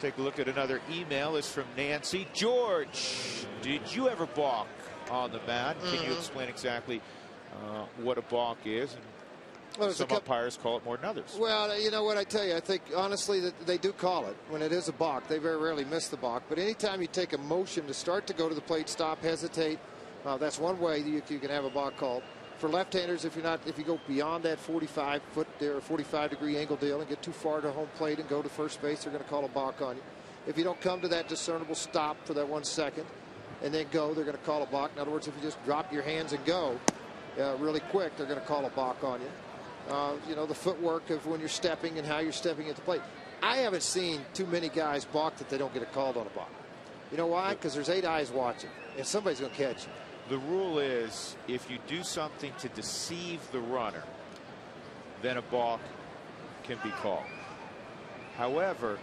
Take a look at another email. It's from Nancy. George, did you ever balk on the mound? Can you explain exactly what a balk is? And well, some umpires call it more than others. Well, you know what I tell you, I think honestly that they do call it when it is a balk. They very rarely miss the balk. But anytime you take a motion to start to go to the plate, stop, hesitate, that's one way you can have a balk called. For left-handers, if you go beyond that 45-foot or 45-degree angle deal and get too far to home plate and go to first base, they're going to call a balk on you. If you don't come to that discernible stop for that 1 second and then go, they're going to call a balk. In other words, if you just drop your hands and go really quick, they're going to call a balk on you. You know, the footwork of when you're stepping and how you're stepping at the plate. I haven't seen too many guys balk that they don't get a called on a balk. You know why? Because there's 8 eyes watching, and somebody's going to catch you. The rule is if you do something to deceive the runner, then a balk can be called. However,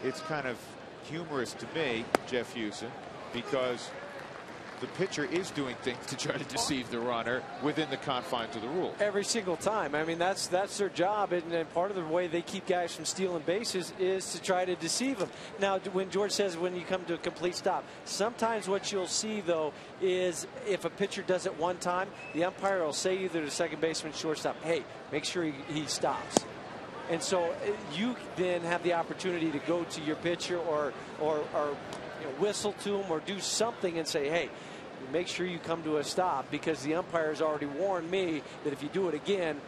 it's kind of humorous to me, Jeff Houston, because the pitcher is doing things to try to deceive the runner within the confines of the rule. Every single time. I mean, that's their job, and part of the way they keep guys from stealing bases is to try to deceive them. Now, when George says when you come to a complete stop, sometimes what you'll see, though, is if a pitcher does it one time, the umpire will say either to second baseman, shortstop, hey, make sure he stops. And so you then have the opportunity to go to your pitcher or whistle to him or do something and say, hey, make sure you come to a stop, because the umpire's already warned me that if you do it again,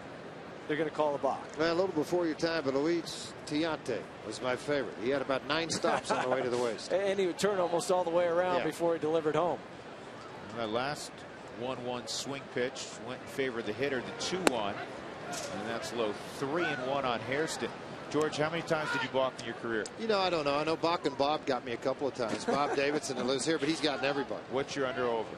they're going to call a balk. Well, a little before your time, but Luis Tiante was my favorite. He had about 9 stops on the way to the waist. And he would turn almost all the way around before he delivered home. That last 1-1 swing pitch went in favor of the hitter, the 2-1. And that's low. 3-1 on Hairston. George, how many times did you balk in your career? You know, I don't know. I know Bach and Bob got me a couple of times. Bob Davidson, that lives here, but he's gotten everybody. What's your under over?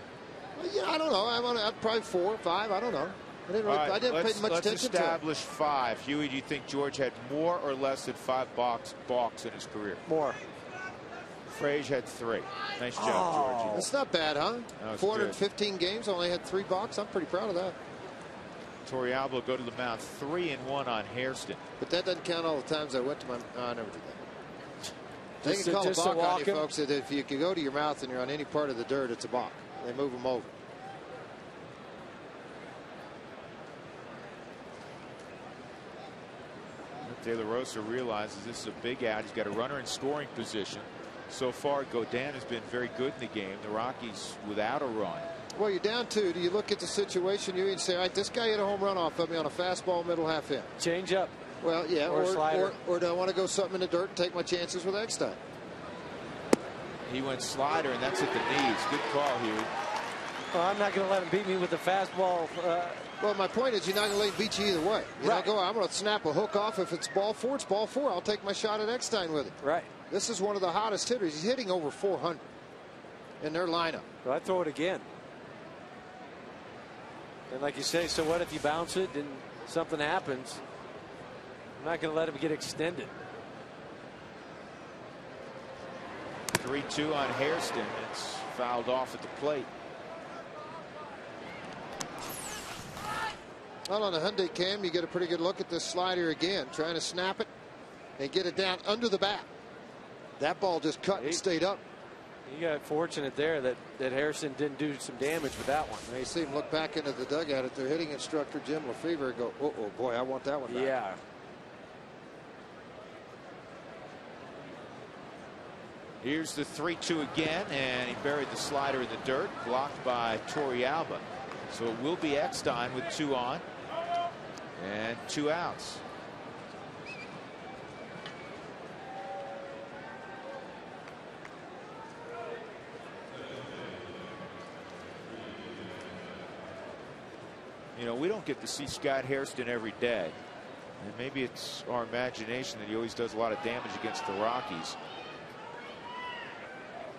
Well, yeah, I don't know. I'm probably 4 or 5. I don't know. I didn't, really, I didn't pay much attention to it. Let's establish 5. Huey, do you think George had more or less than 5 balks in his career? More. Frage had 3. Nice job, George. That's not bad, huh? 415 good. games, only had 3 balks. I'm pretty proud of that. Torrealba will go to the mound. 3-1 on Hairston. But that doesn't count all the times I went to my. I never did that. They can call a balk on you, folks. That if you can go to your mouth and you're on any part of the dirt, it's a balk. They move them over. De La Rosa realizes this is a big out. He's got a runner in scoring position. So far, Godin has been very good in the game. The Rockies without a run. Well, you're down 2. Do you look at the situation you and say, all right, this guy hit a home run off of me on a fastball middle half inch? Change up. Well, yeah, or do I want to go something in the dirt and take my chances with Eckstein? He went slider, and that's at the knees. Good call, Huey. Well, I'm not going to let him beat me with the fastball. Well, my point is, you're not going to let him beat you either way. You don't go, I'm going to snap a hook off. If it's ball 4, it's ball 4. I'll take my shot at Eckstein with it. Right. This is one of the hottest hitters. He's hitting over 400 in their lineup. Well, I throw it again. And like you say, so what if you bounce it and something happens? I'm not going to let him get extended. 3-2 on Hairston. It's fouled off at the plate. Well, on the Hyundai cam, you get a pretty good look at this slider again, trying to snap it and get it down under the bat. That ball just cut and stayed up. You got fortunate there that Hairston didn't do some damage with that one. You see him look back into the dugout at their hitting instructor, Jim Lefevre, go, oh, boy, I want that one back. Yeah. Here's the 3-2 again, and he buried the slider in the dirt, blocked by Torrealba. So it will be Eckstein with 2 on and 2 outs. You know, we don't get to see Scott Hairston every day. And maybe it's our imagination that he always does a lot of damage against the Rockies.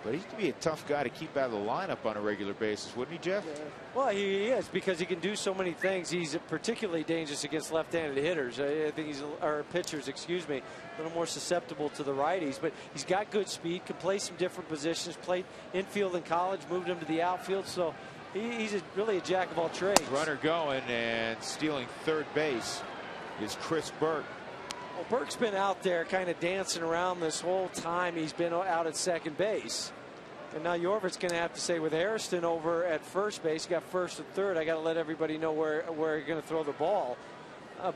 But he could be a tough guy to keep out of the lineup on a regular basis, wouldn't he, Jeff? Yeah. Well, he is, because he can do so many things. He's particularly dangerous against left-handed hitters. I think or pitchers, excuse me, a little more susceptible to the righties. But he's got good speed, can play some different positions, played infield in college, moved him to the outfield. So he's really a jack of all trades. Runner going and stealing third base is Chris Burke. Well, Burke's been out there kind of dancing around this whole time he's been out at second base. And now Yorvert's going to have to say, with Hairston over at first base, he got first and third, I got to let everybody know where you're going to throw the ball.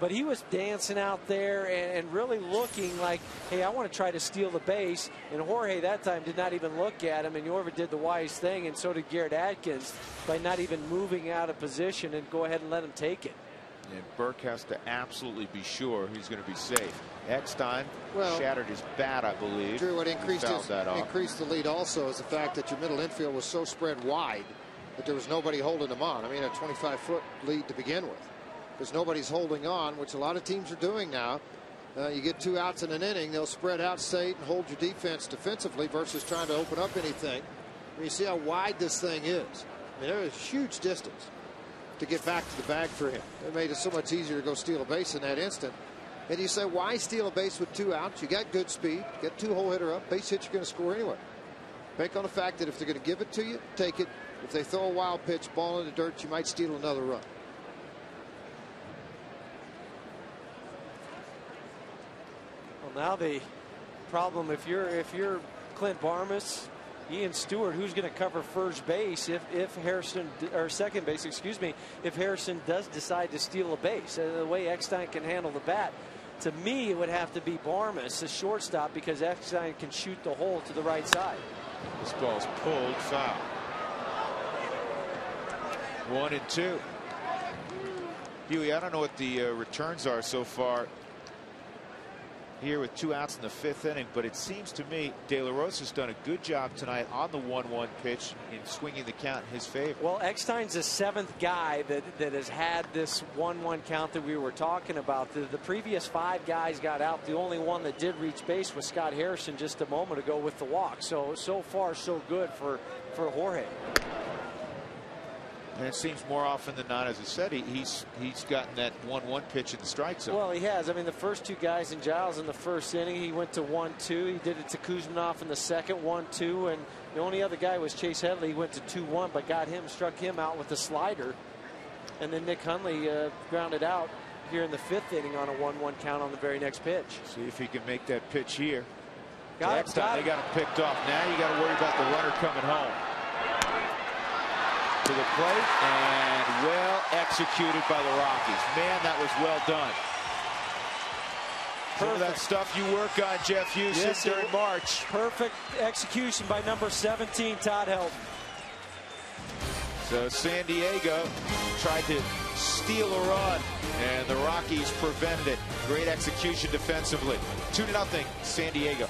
But he was dancing out there and really looking like, hey, I want to try to steal the base. And Jorge that time did not even look at him, and Yorvert did the wise thing, and so did Garrett Atkins, by not even moving out of position and go ahead and let him take it. And Burke has to absolutely be sure he's going to be safe. Eckstein shattered his bat, I believe. Drew, what increased the lead also is the fact that your middle infield was so spread wide that there was nobody holding them on. I mean, a 25-foot lead to begin with. Because nobody's holding on, which a lot of teams are doing now. You get 2 outs in an inning, they'll spread out, stay and hold your defense defensively versus trying to open up anything. I mean, you see how wide this thing is. I mean, there is a huge distance to get back to the bag for him. It made it so much easier to go steal a base in that instant. And you say, why steal a base with 2 outs? You got good speed, get 2-hole hitter up, base hit, you're going to score anyway. Bank on the fact that if they're going to give it to you, take it. If they throw a wild pitch, ball in the dirt, you might steal another run. Well, now the problem, if you're Clint Barmas, Ian Stewart, who's going to cover first base if Hairston, or second base, excuse me, if Hairston does decide to steal a base? The way Eckstein can handle the bat, to me, it would have to be Barmas, the shortstop, because Eckstein can shoot the hole to the right side. This ball's pulled foul. 1-2. Huey, I don't know what the returns are so far here with 2 outs in the 5th inning, but it seems to me De La Rosa's done a good job tonight on the 1-1 pitch in swinging the count in his favor. Well, Eckstein's the 7th guy that has had this 1-1 count that we were talking about. The previous 5 guys got out. The only one that did reach base was Scott Harrison just a moment ago with the walk. So far so good for Jorge. And it seems more often than not, as I said, he's gotten that 1-1 pitch in the strike zone. Well, he has. I mean, the first 2 guys in Giles in the first inning, he went to 1-2. He did it to Kuzminoff in the second, 1-2. And the only other guy was Chase Headley. He went to 2-1, but struck him out with a slider. And then Nick Hundley grounded out here in the 5th inning on a 1-1 count on the very next pitch. See if he can make that pitch here. Got it. They got him picked off. Now you got to worry about the runner coming home. To the plate, and well executed by the Rockies. Man, that was well done. Some of that stuff you work on, Jeff Houston, yes, during March. Perfect execution by number 17, Todd Helton. So San Diego tried to steal a run, and the Rockies prevented it. Great execution defensively. 2-0, San Diego.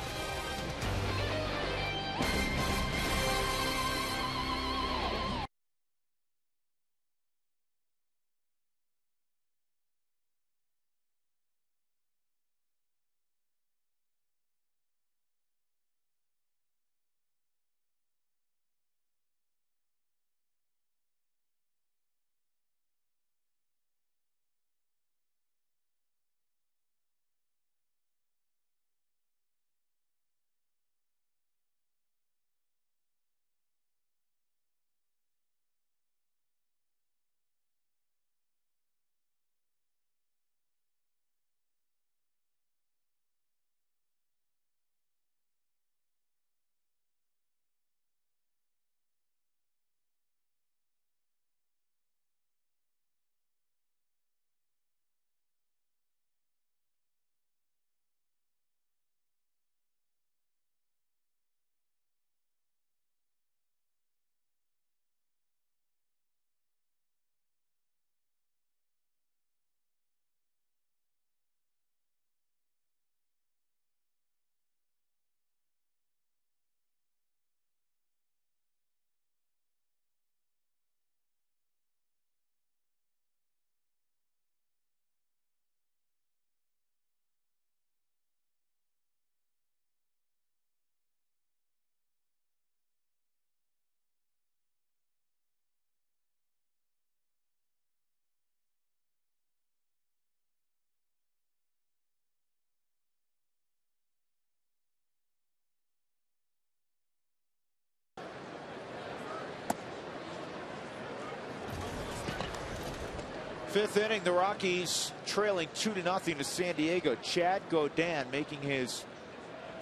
Fifth inning, the Rockies trailing 2-0 to San Diego. Chad Godin making his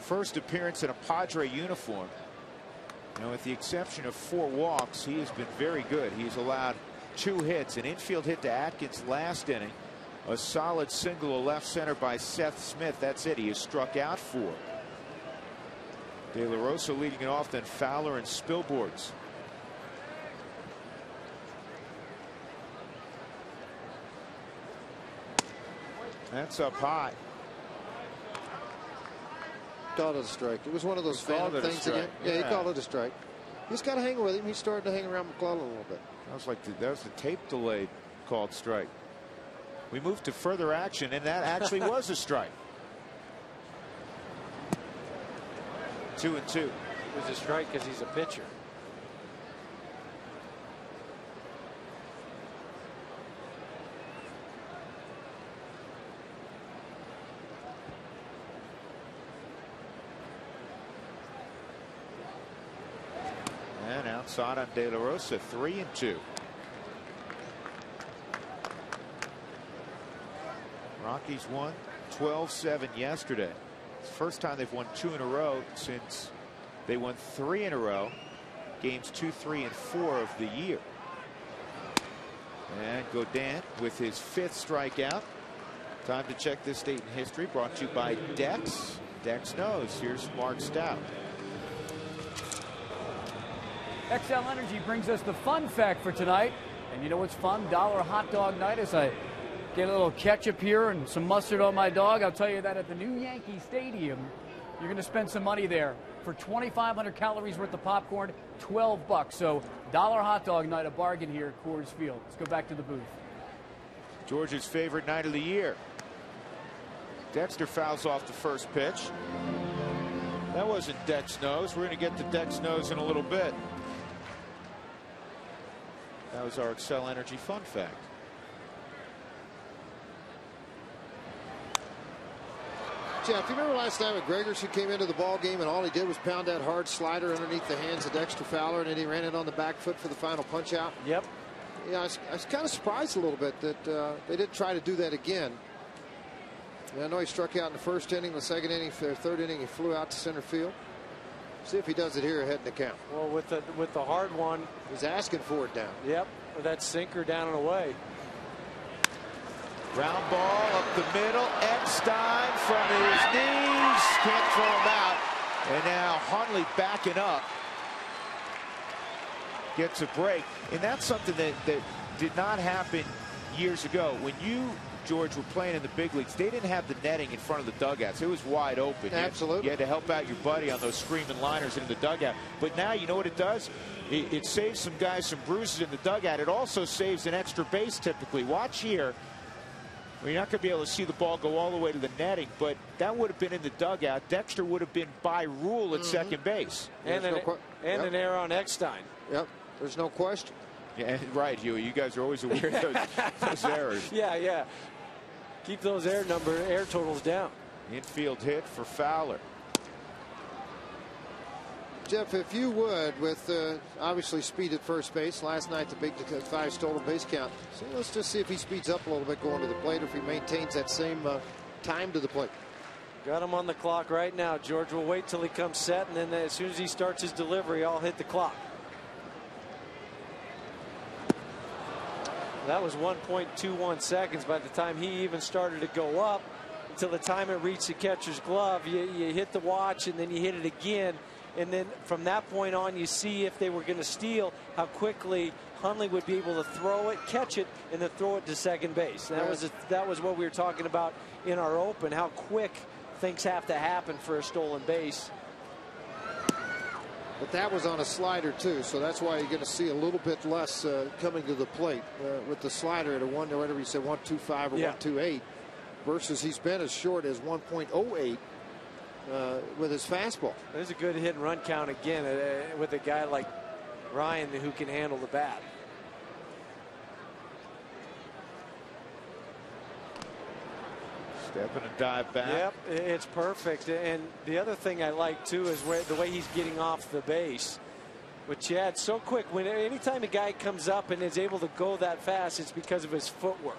first appearance in a Padre uniform. Now, with the exception of 4 walks, he has been very good. He's allowed 2 hits, an infield hit to Atkins last inning, a solid single to left center by Seth Smith. That's it. He has struck out 4. De La Rosa leading it off, then Fowler and Spilborghs. That's up high. Called it a strike. It was one of those phantom things again. Yeah, he called it a strike. He's got to hang with him. He's starting to hang around McClellan a little bit. That was the tape delayed called strike. We moved to further action, and that actually was a strike. 2-2. It was a strike because he's a pitcher. And outside on De La Rosa, 3-2. Rockies won 12-7 yesterday. It's the first time they've won 2 in a row since they won 3 in a row. Games 2, 3, and 4 of the year. And Godin with his 5th strikeout. Time to check this date in history. Brought to you by Dex. Dex knows. Here's Mark Stout. XL Energy brings us the fun fact for tonight. And you know what's fun? Dollar hot dog night. As I Get a little ketchup here and some mustard on my dog. I'll tell you that at the new Yankee Stadium, you're going to spend some money there. For 2,500 calories worth of popcorn, $12. So $1 hot dog night, a bargain here at Coors Field. Let's go back to the booth. Georgia's favorite night of the year. Dexter fouls off the first pitch. That wasn't Dex nose. We're going to get to Dex nose in a little bit. That was our Excel Energy fun fact. Jeff, you remember last time at Gregors, who came into the ball game and all he did was pound that hard slider underneath the hands of Dexter Fowler, and then he ran it on the back foot for the final punch out? Yep. Yeah, I was kind of surprised a little bit that they didn't try to do that again. And I know he struck out in the first inning, the second inning, the third inning he flew out to center field. See if he does it here ahead in the count. Well, with the hard one, he's asking for it down. Yep, with that sinker down and away. Ground ball up the middle. Eckstein from his knees. Can't throw him out. And now Hundley backing up. Gets a break. And that's something that did not happen years ago. When you, George, were playing in the big leagues, they didn't have the netting in front of the dugouts. It was wide open. Absolutely. You had to help out your buddy on those screaming liners in the dugout. But now, you know what it does? It saves some guys some bruises in the dugout. It also saves an extra base typically. Watch here. Well, you're not going to be able to see the ball go all the way to the netting, but that would have been in the dugout. Dexter would have been by rule at second base. And an error on Eckstein. Yep, there's no question. Yeah, right, Huey. You guys are always aware of those errors. Yeah. Keep those air totals down. Infield hit for Fowler. Jeff, if you would, with obviously speed at first base, last night the big 5 stolen base count. So let's just see if he speeds up a little bit going to the plate, or if he maintains that same time to the plate. Got him on the clock right now. George will wait till he comes set, and then as soon as he starts his delivery, I'll hit the clock. That was 1.21 seconds by the time he even started to go up until the time it reached the catcher's glove. You hit the watch, and then you hit it again. And then from that point on, you see if they were going to steal, how quickly Hundley would be able to throw it, catch it, and then throw it to second base. That was what we were talking about in our open, how quick things have to happen for a stolen base. But that was on a slider too, so that's why you're going to see a little bit less coming to the plate with the slider at a whatever you said, 1.25 or 1.28, versus he's been as short as 1.08. With his fastball. There's a good hit and run count again with a guy like Ryan who can handle the bat. Step and a dive back. Yep, it's perfect. And the other thing I like too is the way he's getting off the base. With Chad, so quick. Anytime a guy comes up and is able to go that fast, it's because of his footwork.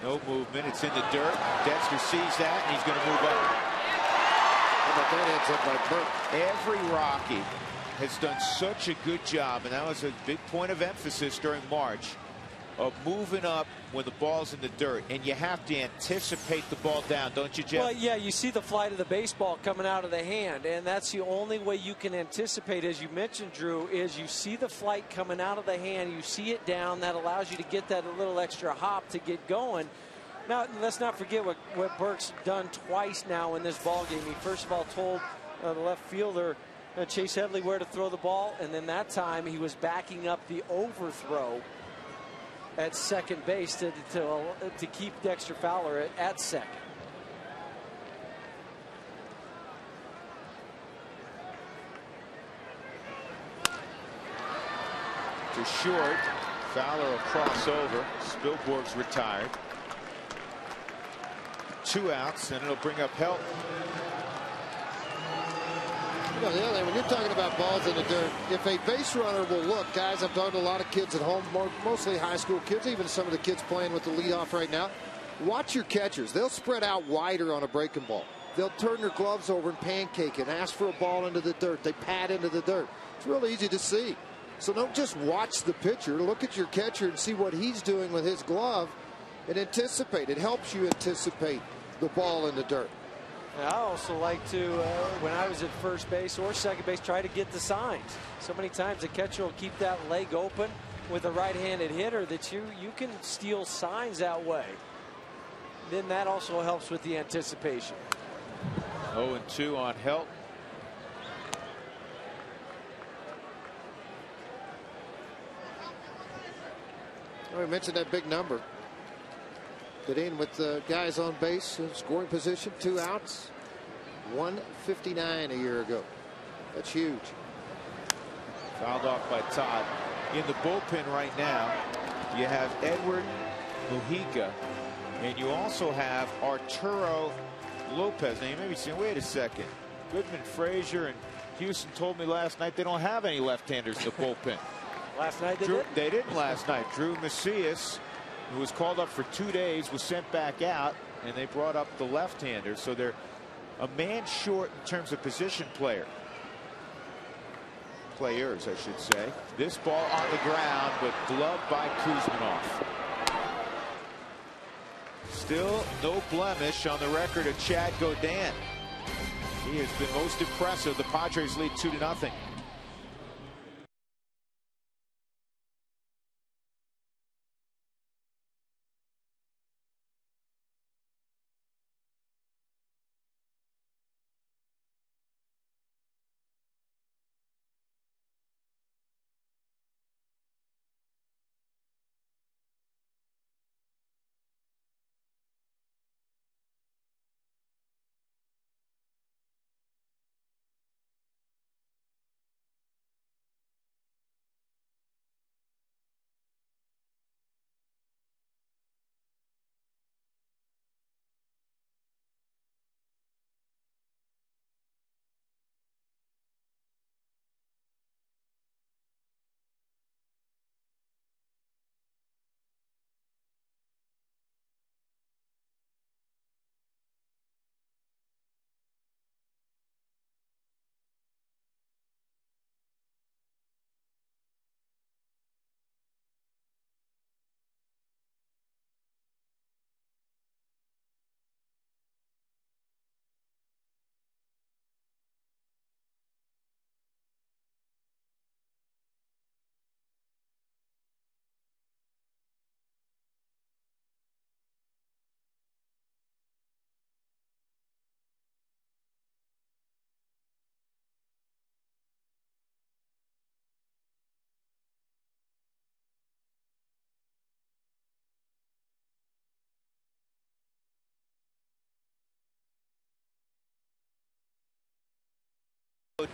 No movement. It's in the dirt. Dexter sees that, and he's going to move up. But that ends up by Burke. Every Rocky has done such a good job, and that was a big point of emphasis during March, of moving up when the ball's in the dirt. And you have to anticipate the ball down, don't you, Jeff? Well, yeah, you see the flight of the baseball coming out of the hand, and that's the only way you can anticipate, as you mentioned, Drew, is you see the flight coming out of the hand, you see it down, that allows you to get that little extra hop to get going. Now, let's not forget what Burke's done twice now in this ball game. He first of all told the left fielder, Chase Headley, where to throw the ball, and then that time he was backing up the overthrow at second base to keep Dexter Fowler at second. To short. Fowler will cross over. Spilborg's retired. 2 outs, and it'll bring up help. You know, the other thing, when you're talking about balls in the dirt, if a base runner will look, guys, I've talked to a lot of kids at home, mostly high school kids, even some of the kids playing with the leadoff right now. Watch your catchers. They'll spread out wider on a breaking ball. They'll turn their gloves over and pancake it, ask for a ball into the dirt. They pat into the dirt. It's really easy to see. So don't just watch the pitcher. Look at your catcher and see what he's doing with his glove and anticipate. It helps you anticipate the ball in the dirt. I also like to, when I was at first base or second base, try to get the signs. So many times the catcher will keep that leg open with a right-handed hitter that you can steal signs that way. Then that also helps with the anticipation. 0-2 on Helton. We mentioned that big number. Getting with the guys on base in scoring position, 2 outs, 159 a year ago. That's huge. Fouled off by Todd. In the bullpen right now, you have Edward Mujica, and you also have Arturo Lopez. Now you may be saying, wait a second. Goodman, Frazier, and Houston told me last night they don't have any left-handers in the bullpen. Last night they didn't last night. Drew Macias, who was called up for 2 days, was sent back out, and they brought up the left-hander. So they're a man short in terms of position players, I should say. This ball on the ground, but gloved by Kuzminoff. Still no blemish on the record of Chad Gaudin. He has been most impressive. The Padres lead 2-0.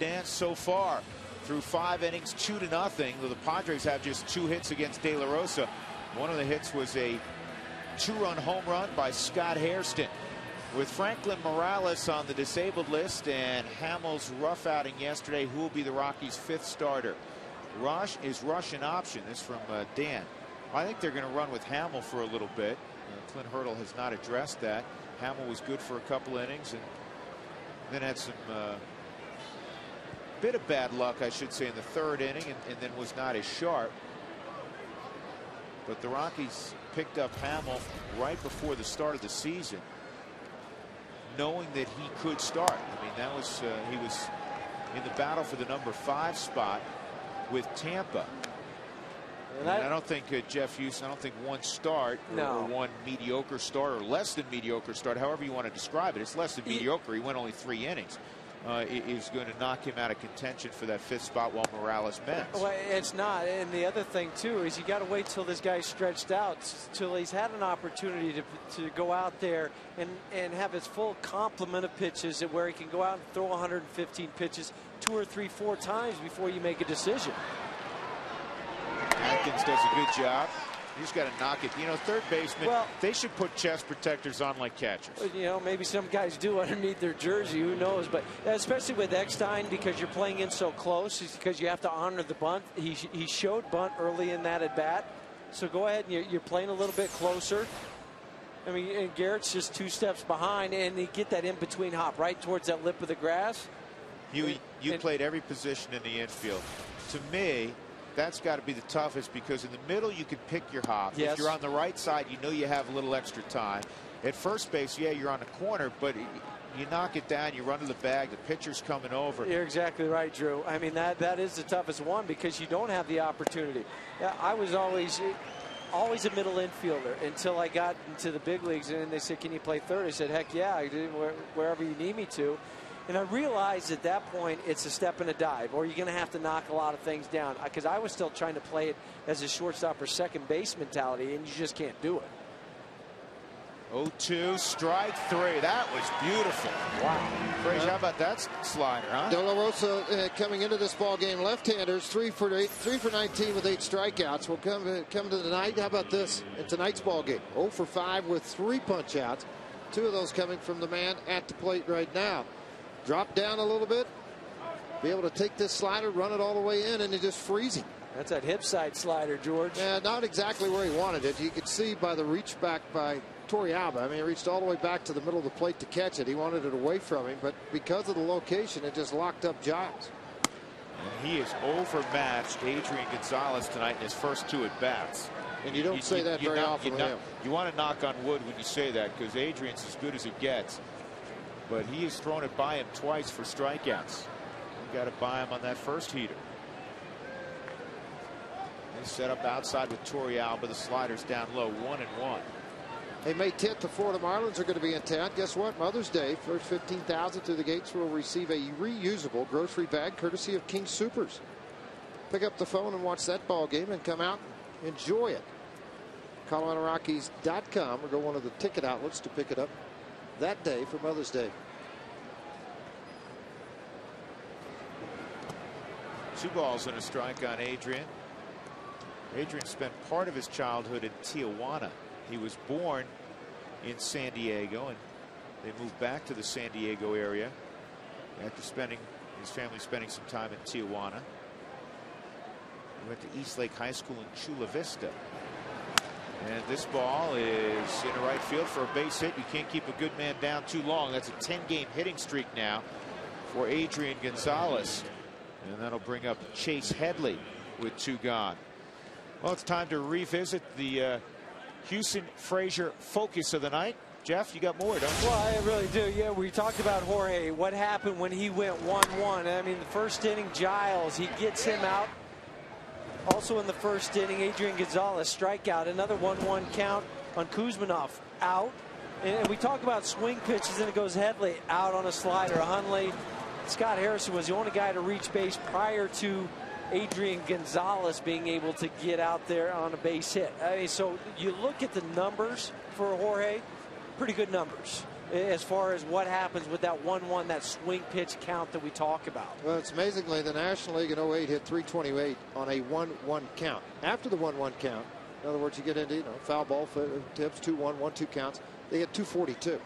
Dance so far through 5 innings, 2-0. The Padres have just 2 hits against De La Rosa. One of the hits was a 2-run home run by Scott Hairston. With Franklin Morales on the disabled list and Hamill's rough outing yesterday, who will be the Rockies' 5th starter? Rush is an option. This from Dan. I think they're going to run with Hamill for a little bit. Clint Hurdle has not addressed that. Hamill was good for a couple innings and then had some bit of bad luck, I should say, in the 3rd inning, and then was not as sharp. But the Rockies picked up Hamill right before the start of the season, knowing that he could start. I mean, that was he was in the battle for the number 5 spot with Tampa. And I don't think Jeff Houston, I don't think one start or one mediocre start or less than mediocre start, however you want to describe it, it's less than mediocre. He went only 3 innings. Is going to knock him out of contention for that 5th spot while Morales bends. Well, it's not. And the other thing, too, is you got to wait till this guy's stretched out, till he's had an opportunity to go out there and have his full complement of pitches where he can go out and throw 115 pitches 2 or 3, 4 times before you make a decision. Atkins does a good job. You just got to knock it. You know, third baseman, they should put chest protectors on like catchers. You know, maybe some guys do underneath their jersey. Who knows? But especially with Eckstein, because you're playing in so close, because you have to honor the bunt. He showed bunt early in that at bat. So go ahead and you're playing a little bit closer. I mean, and Garrett's just 2 steps behind, and you get that in between hop right towards that lip of the grass. You played every position in the infield. To me, that's got to be the toughest, because in the middle you can pick your hop. Yes. If you're on the right side, you know you have a little extra time. At first base, yeah, you're on the corner, but you knock it down, you run to the bag, the pitcher's coming over. You're exactly right, Drew. I mean, that is the toughest one because you don't have the opportunity. I was always a middle infielder until I got into the big leagues, and they said, can you play third? I said, heck yeah, I do, wherever you need me to. And I realized at that point it's a step and a dive, or you're going to have to knock a lot of things down, because I was still trying to play it as a shortstop or second base mentality, and you just can't do it. 0-2, strike 3. That was beautiful. Wow. Frazier, how about that slider, huh? De La Rosa coming into this ball game, left-handers, 3 for 19 with 8 strikeouts. Will come to tonight. How about this in tonight's ball game? 0 for 5 with 3 punch-outs. 2 of those coming from the man at the plate right now. Drop down a little bit, be able to take this slider, run it all the way in, and it just freezing. That's that hip side slider, George. Yeah, not exactly where he wanted it. You could see by the reach back by Torrealba. I mean, he reached all the way back to the middle of the plate to catch it. He wanted it away from him, but because of the location, it just locked up Giles. And he is overmatched Adrian Gonzalez tonight in his first 2 at bats. And you don't say that very often with him. You want to knock on wood when you say that, because Adrian's as good as it gets. But he has thrown it by him twice for strikeouts. You got to buy him on that first heater. They set up outside with Torrealba. The slider's down low, 1-1. Hey, May 10th, the Florida Marlins are going to be in town. Guess what? Mother's Day, first 15,000 through the gates will receive a reusable grocery bag courtesy of King Soopers. Pick up the phone and watch that ball game and come out and enjoy it. ColoradoRockies.com or go one of the ticket outlets to pick it up that day for Mother's Day. 2 balls and a strike on Adrian. Adrian spent part of his childhood in Tijuana. He was born in San Diego, and they moved back to the San Diego area after his family spending some time in Tijuana. He went to East Lake High School in Chula Vista. And this ball is in the right field for a base hit. You can't keep a good man down too long. That's a 10-game hitting streak now for Adrian Gonzalez. And that'll bring up Chase Headley with 2 gone. Well, it's time to revisit the Houston Frazier focus of the night. Jeff, you got more, don't you? Well, I really do. Yeah, we talked about Jorge. What happened when he went 1-1? I mean, the first inning, Giles, he gets him out. Also in the first inning, Adrian Gonzalez strikeout. Another 1-1 count on Kuzminov, out. And we talk about swing pitches, and it goes Headley out on a slider. Hundley, Scott Harrison was the only guy to reach base prior to Adrian Gonzalez being able to get out there on a base hit. I mean, so you look at the numbers for Jorge, pretty good numbers as far as what happens with that 1-1, that swing pitch count that we talk about. Well, it's amazingly the National League in 08 hit 328 on a 1-1 count. After the 1-1 count, in other words, you get into foul ball tips, 2-1, 1-2 counts, they get 242.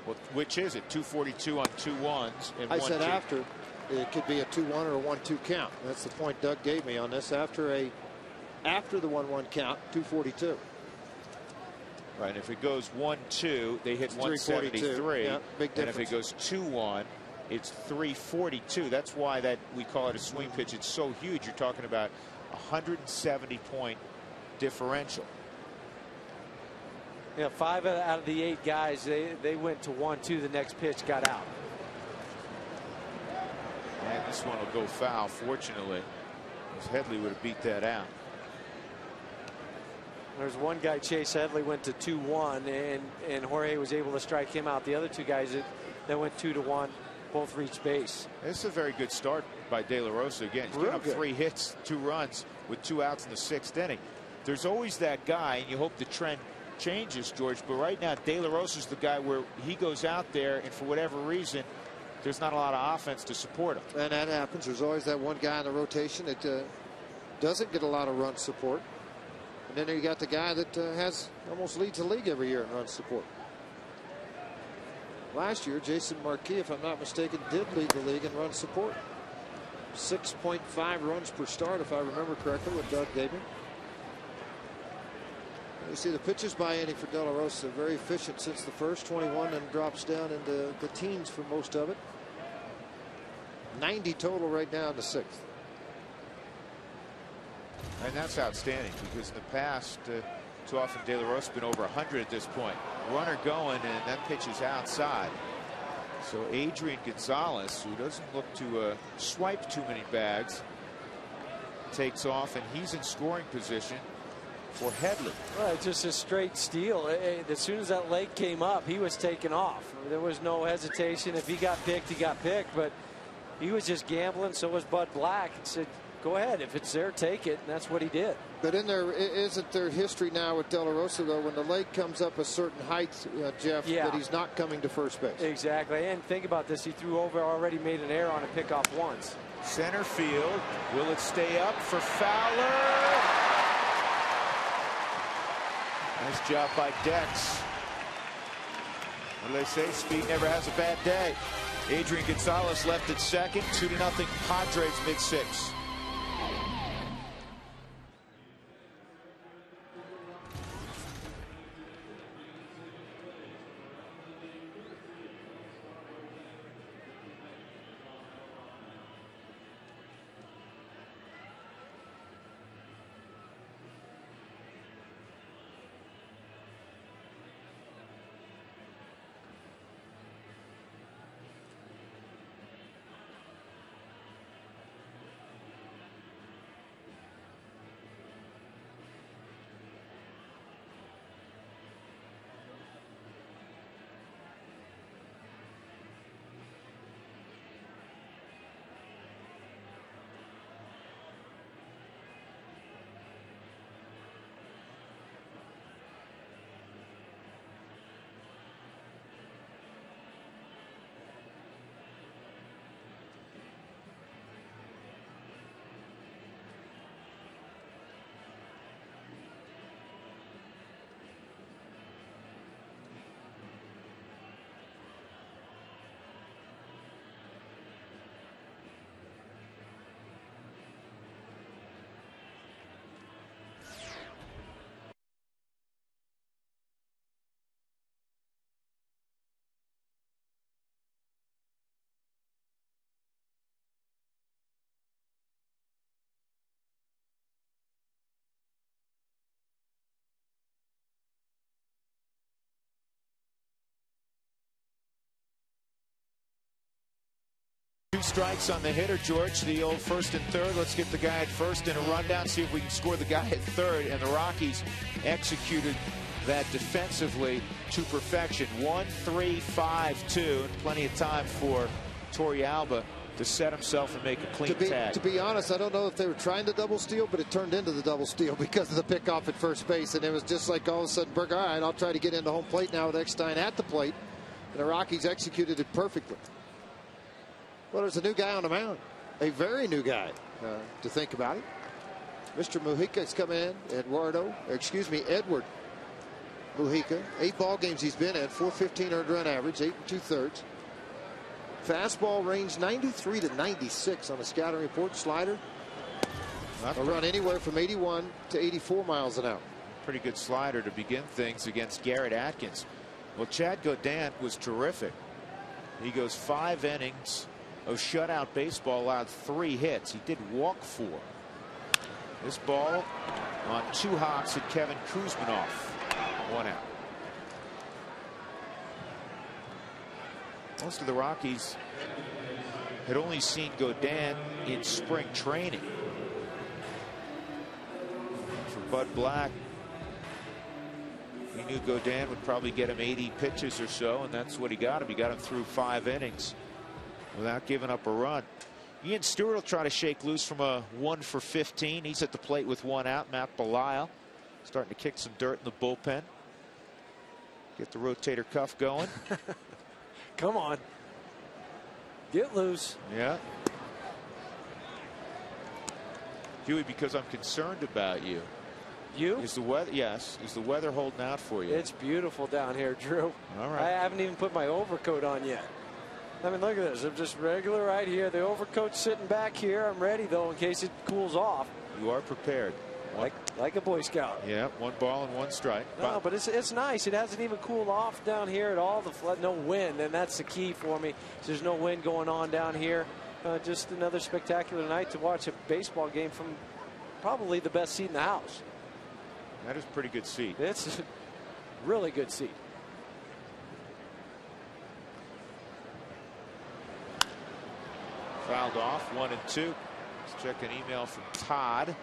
Well, which is it? 242 on 2 1s. And I said after. It could be a 2-1 or a 1-2 count. That's the point Doug gave me on this. After the 1-1 count, 242. Right. And if it goes 1-2, they hit 173. Yeah, big difference. And if it goes 2-1, it's 342. That's why we call it a swing pitch. It's so huge. You're talking about 170-point differential. Yeah, 5 out of the 8 guys, they went to 1-2. The next pitch got out. And this one will go foul, fortunately, because Headley would have beat that out. There's one guy, Chase Headley, went to 2-1, and Jorge was able to strike him out. The other 2 guys that went 2-1 both reached base. This is a very good start by De La Rosa. Again, he's given up 3 hits, 2 runs with 2 outs in the 6th inning. There's always that guy, and you hope the trend changes, George, but right now De La Rosa's the guy where he goes out there, and for whatever reason, there's not a lot of offense to support him. And that happens. There's always that one guy in the rotation that doesn't get a lot of run support. And then you got the guy that almost leads the league every year in run support. Last year, Jason Marquis, if I'm not mistaken, did lead the league in run support. 6.5 runs per start, if I remember correctly, what Doug gave me. You see the pitches by inning for De La Rosa, very efficient since the first, 21, and drops down into the teens for most of it. 90 total right now in the 6th. And that's outstanding, because in the past, too often De La Rosa's been over 100 at this point. Runner going, and that pitch is outside. So Adrian Gonzalez, who doesn't look to swipe too many bags, takes off, and he's in scoring position for Headley. Well, it's just a straight steal. As soon as that leg came up, he was taking off. There was no hesitation. If he got picked, he got picked. But he was just gambling. So was Bud Black. He said, go ahead. If it's there, take it. And that's what he did. But isn't there history now with De La Rosa, though, when the leg comes up a certain height, Jeff, that he's not coming to first base? Exactly. And think about this. He threw over, already made an error on a pickoff once. Center field. Will it stay up for Fowler? Nice job by Dex. What do they say? Speed never has a bad day. Adrian Gonzalez left at second. 2-0 Padres mid-6. Two strikes on the hitter, George. The old first and third. Let's get the guy at first in a rundown, see if we can score the guy at third. And the Rockies executed that defensively to perfection. 1-3-5-2. And plenty of time for Torrealba to set himself and make a clean tag. To be honest, I don't know if they were trying to double steal, but it turned into the double steal because of the pickoff at first base. And it was just like all of a sudden, Berg, all right, I'll try to get into home plate now with Eckstein at the plate. And the Rockies executed it perfectly. Well, there's a new guy on the mound, a very new guy to think about it. Mr. Mujica's come in. Edward Mujica. 8 ball games he's been in, 415 earned run average, 8 2/3. Fastball range 93 to 96 on the scouting report. Slider will run anywhere from 81 to 84 miles an hour. Pretty good slider to begin things against Garrett Atkins. Well, Chad Gaudin was terrific. He goes 5 innings of shutout baseball, allowed 3 hits. He did walk 4. This ball on 2 hops hit Kevin Kuzminoff. 1 out. Most of the Rockies had only seen Gaudin in spring training. For Bud Black, he knew Gaudin would probably get him 80 pitches or so, and that's what he got him. He got him through 5 innings without giving up a run. Ian Stewart will try to shake loose from a 1 for 15. He's at the plate with 1 out. Matt Belisle starting to kick some dirt in the bullpen. Get the rotator cuff going. Come on. Get loose. Yeah. Huey, because I'm concerned about you. You? Is the weather? Yes. Is the weather holding out for you? It's beautiful down here, Drew. All right. I haven't even put my overcoat on yet. I mean, look at this. I'm just regular right here. The overcoat's sitting back here. I'm ready, though, in case it cools off. You are prepared. Like a Boy Scout. Yeah, 1 ball and 1 strike. No, but it's nice. It hasn't even cooled off down here at all. The flood, no wind, and that's the key for me. There's no wind going on down here. Just another spectacular night to watch a baseball game from probably the best seat in the house. That is a pretty good seat. It's a really good seat. Fouled off, 1 and 2. Let's check an email from Todd.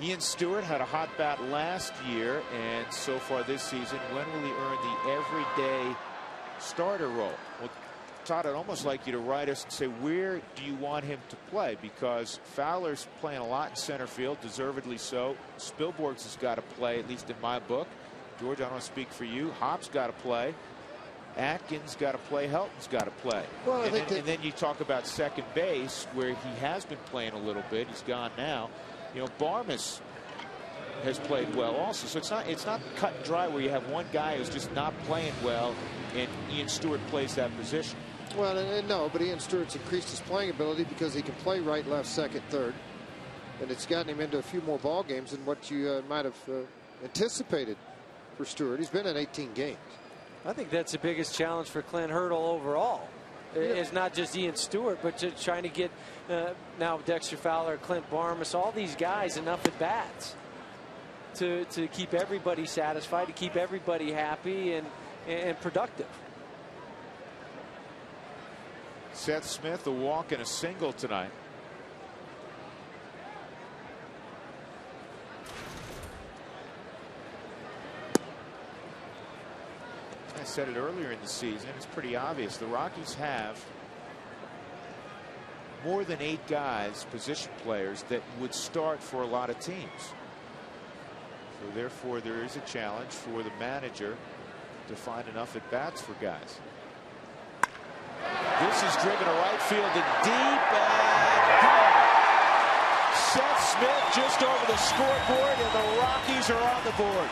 Ian Stewart had a hot bat last year, and so far this season, when will he earn the everyday starter role? Well, Todd, I'd almost like you to write us and say, where do you want him to play? Because Fowler's playing a lot in center field, deservedly so. Spilborghs has got to play, at least in my book. George, I don't want to speak for you. Hopp's got to play. Atkins got to play. Helton's got to play. Well, and then you talk about second base, where he has been playing a little bit. He's gone now. You know, Barmes has played well also. So it's not cut and dry where you have one guy who's just not playing well and Ian Stewart plays that position. Well, no, but Ian Stewart's increased his playing ability because he can play right, left, second, third. And it's gotten him into a few more ball games than what you might have anticipated for Stewart. He's been in 18 games. I think that's the biggest challenge for Clint Hurdle overall. Yeah. It's not just Ian Stewart, but just trying to get now Dexter Fowler, Clint Barmes, all these guys enough at bats to keep everybody satisfied, to keep everybody happy and productive. Seth Smith, a walk and a single tonight. I said it earlier in the season, it's pretty obvious. The Rockies have more than 8 guys, position players, that would start for a lot of teams. So therefore, there is a challenge for the manager to find enough at bats for guys. This is driven to right field and deep and gone. Seth Smith just over the scoreboard, and the Rockies are on the board.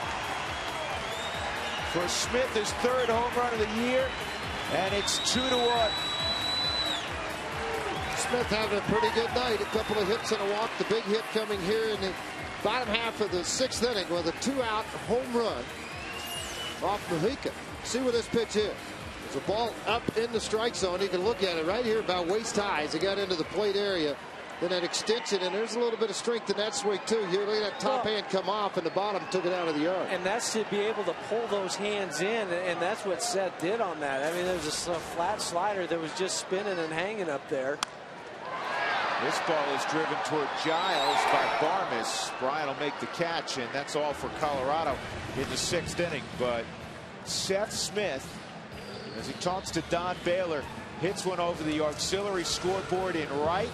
For Smith, his 3rd home run of the year, and it's 2-1. Smith having a pretty good night. A couple of hits and a walk. The big hit coming here in the bottom half of the 6th inning with a 2-out home run off Mujica. See where this pitch is. There's a ball up in the strike zone. You can look at it right here about waist high as it got into the plate area. Then that extension, and there's a little bit of strength in that swing too. You look at that top hand come off, and the bottom took it out of the yard. And that's to be able to pull those hands in, and that's what Seth did on that. I mean, there was a flat slider that was just spinning and hanging up there. This ball is driven toward Giles by Barmes. Bryant will make the catch, and that's all for Colorado in the 6th inning. But Seth Smith, as he talks to Don Baylor, hits one over the auxiliary scoreboard in right,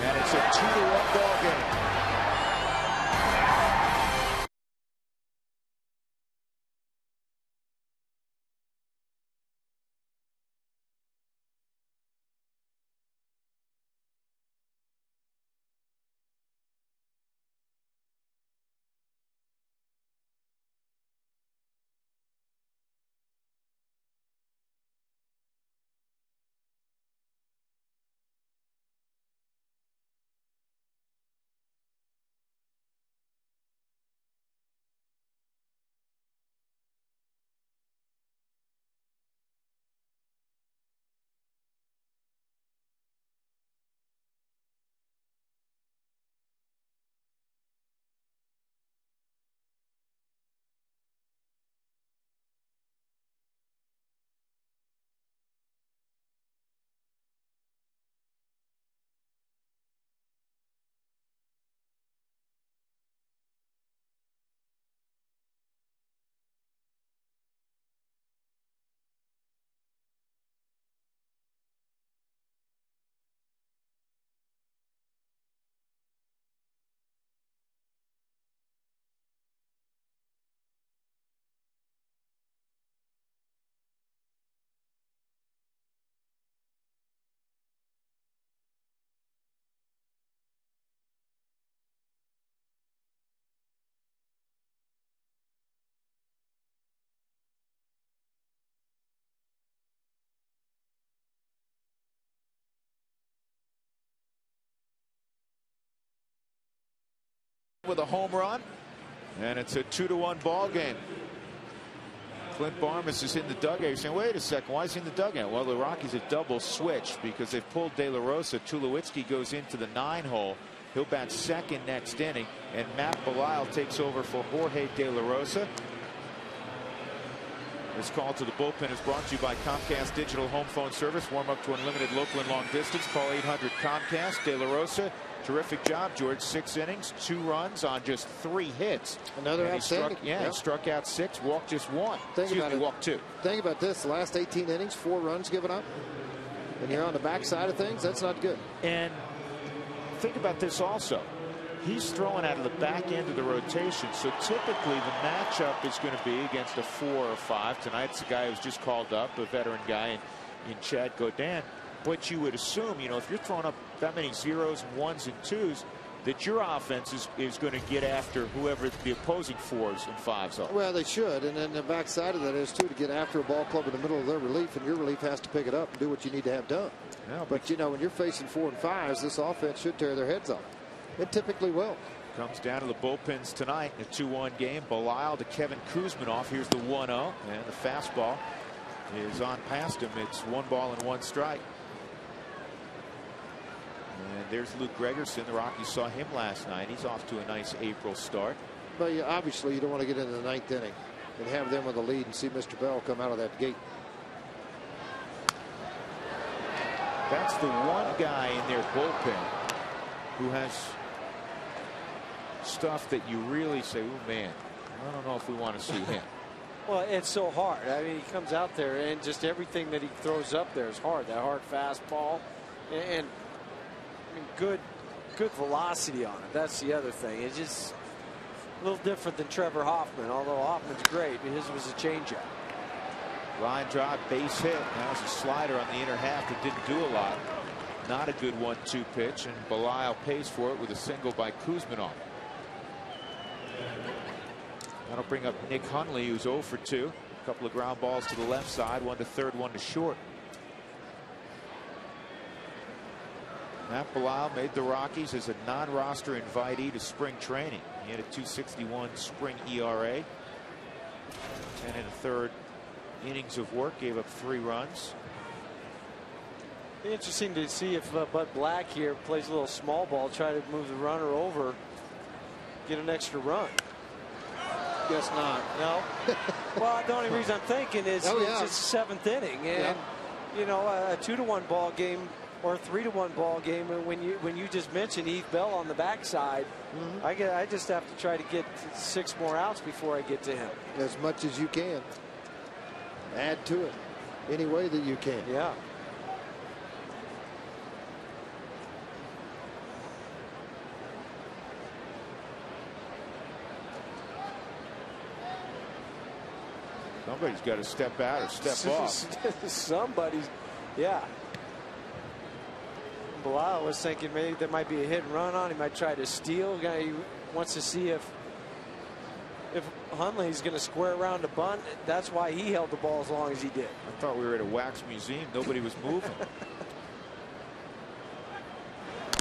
and it's a 2-1 ball game. With a home run, and it's a 2-1 ball game. Clint Barmes is in the dugout. You're saying, wait a second, why is he in the dugout? Well, the Rockies have double switch because they've pulled De La Rosa. Tulowitzki goes into the 9-hole. He'll bat second next inning, and Matt Belisle takes over for Jorge De La Rosa. This call to the bullpen is brought to you by Comcast Digital Home Phone Service. Warm up to unlimited local and long distance. Call 800 Comcast. De La Rosa, terrific job, George. 6 innings, 2 runs on just 3 hits. Another outstanding. He struck out 6, walked just 1. Walked 2. Think about this: the last 18 innings, 4 runs given up. And you're on the backside of things. That's not good. And think about this also. He's throwing out of the back end of the rotation, so typically the matchup is going to be against a 4 or 5. Tonight's a guy who's just called up, a veteran guy in Chad Godin. What you would assume, if you're throwing up that many 0s and 1s and 2s, that your offense is going to get after whoever the opposing 4s and 5s are. Well, they should, and then the backside of that is too to get after a ball club in the middle of their relief, and your relief has to pick it up and do what you need to have done. Yeah, but when you're facing 4 and 5s, this offense should tear their heads off. It typically will. Comes down to the bullpens tonight in a 2-1 game. Belisle to Kevin Kuzminoff. Here's the 1-0, and the fastball is on past him. It's 1 ball and 1 strike. And there's Luke Gregerson. The Rockies saw him last night. He's off to a nice April start. But obviously you don't want to get into the 9th inning and have them with the lead and see Mr. Bell come out of that gate. That's the one guy in their bullpen who has stuff that you really say, oh man, I don't know if we want to see him. Well, it's so hard. I mean, he comes out there and just everything that he throws up there is hard. That hard fastball and I mean, good velocity on it. That's the other thing. It's just a little different than Trevor Hoffman, although Hoffman's great. His was a changeup. Line drive, base hit. That was a slider on the inner half that didn't do a lot. Not a good 1-2 pitch, and Belisle pays for it with a single by Kuzminoff. That'll bring up Nick Hundley, who's 0 for 2. A couple of ground balls to the left side, 1 to third, 1 to short. Matt Belisle made the Rockies as a non-roster invitee to spring training. He had a .261 spring ERA. 10 1/3 innings of work, gave up 3 runs. Be interesting to see if Bud Black here plays a little small ball, try to move the runner over, get an extra run. Guess not. No. Well, the only reason I'm thinking is it's the 7th inning, and a 2-1 ball game or a 3-1 ball game. When you just mentioned Heath Bell on the backside, I just have to try to get 6 more outs before I get to him. As much as you can. Add to it any way that you can. Yeah. Somebody's got to step out or step off. Somebody's, yeah. Belisle was thinking maybe there might be a hit and run on. He might try to steal. He wants to see if Hundley's going to square around a bunt. That's why he held the ball as long as he did. I thought we were at a wax museum. Nobody was moving.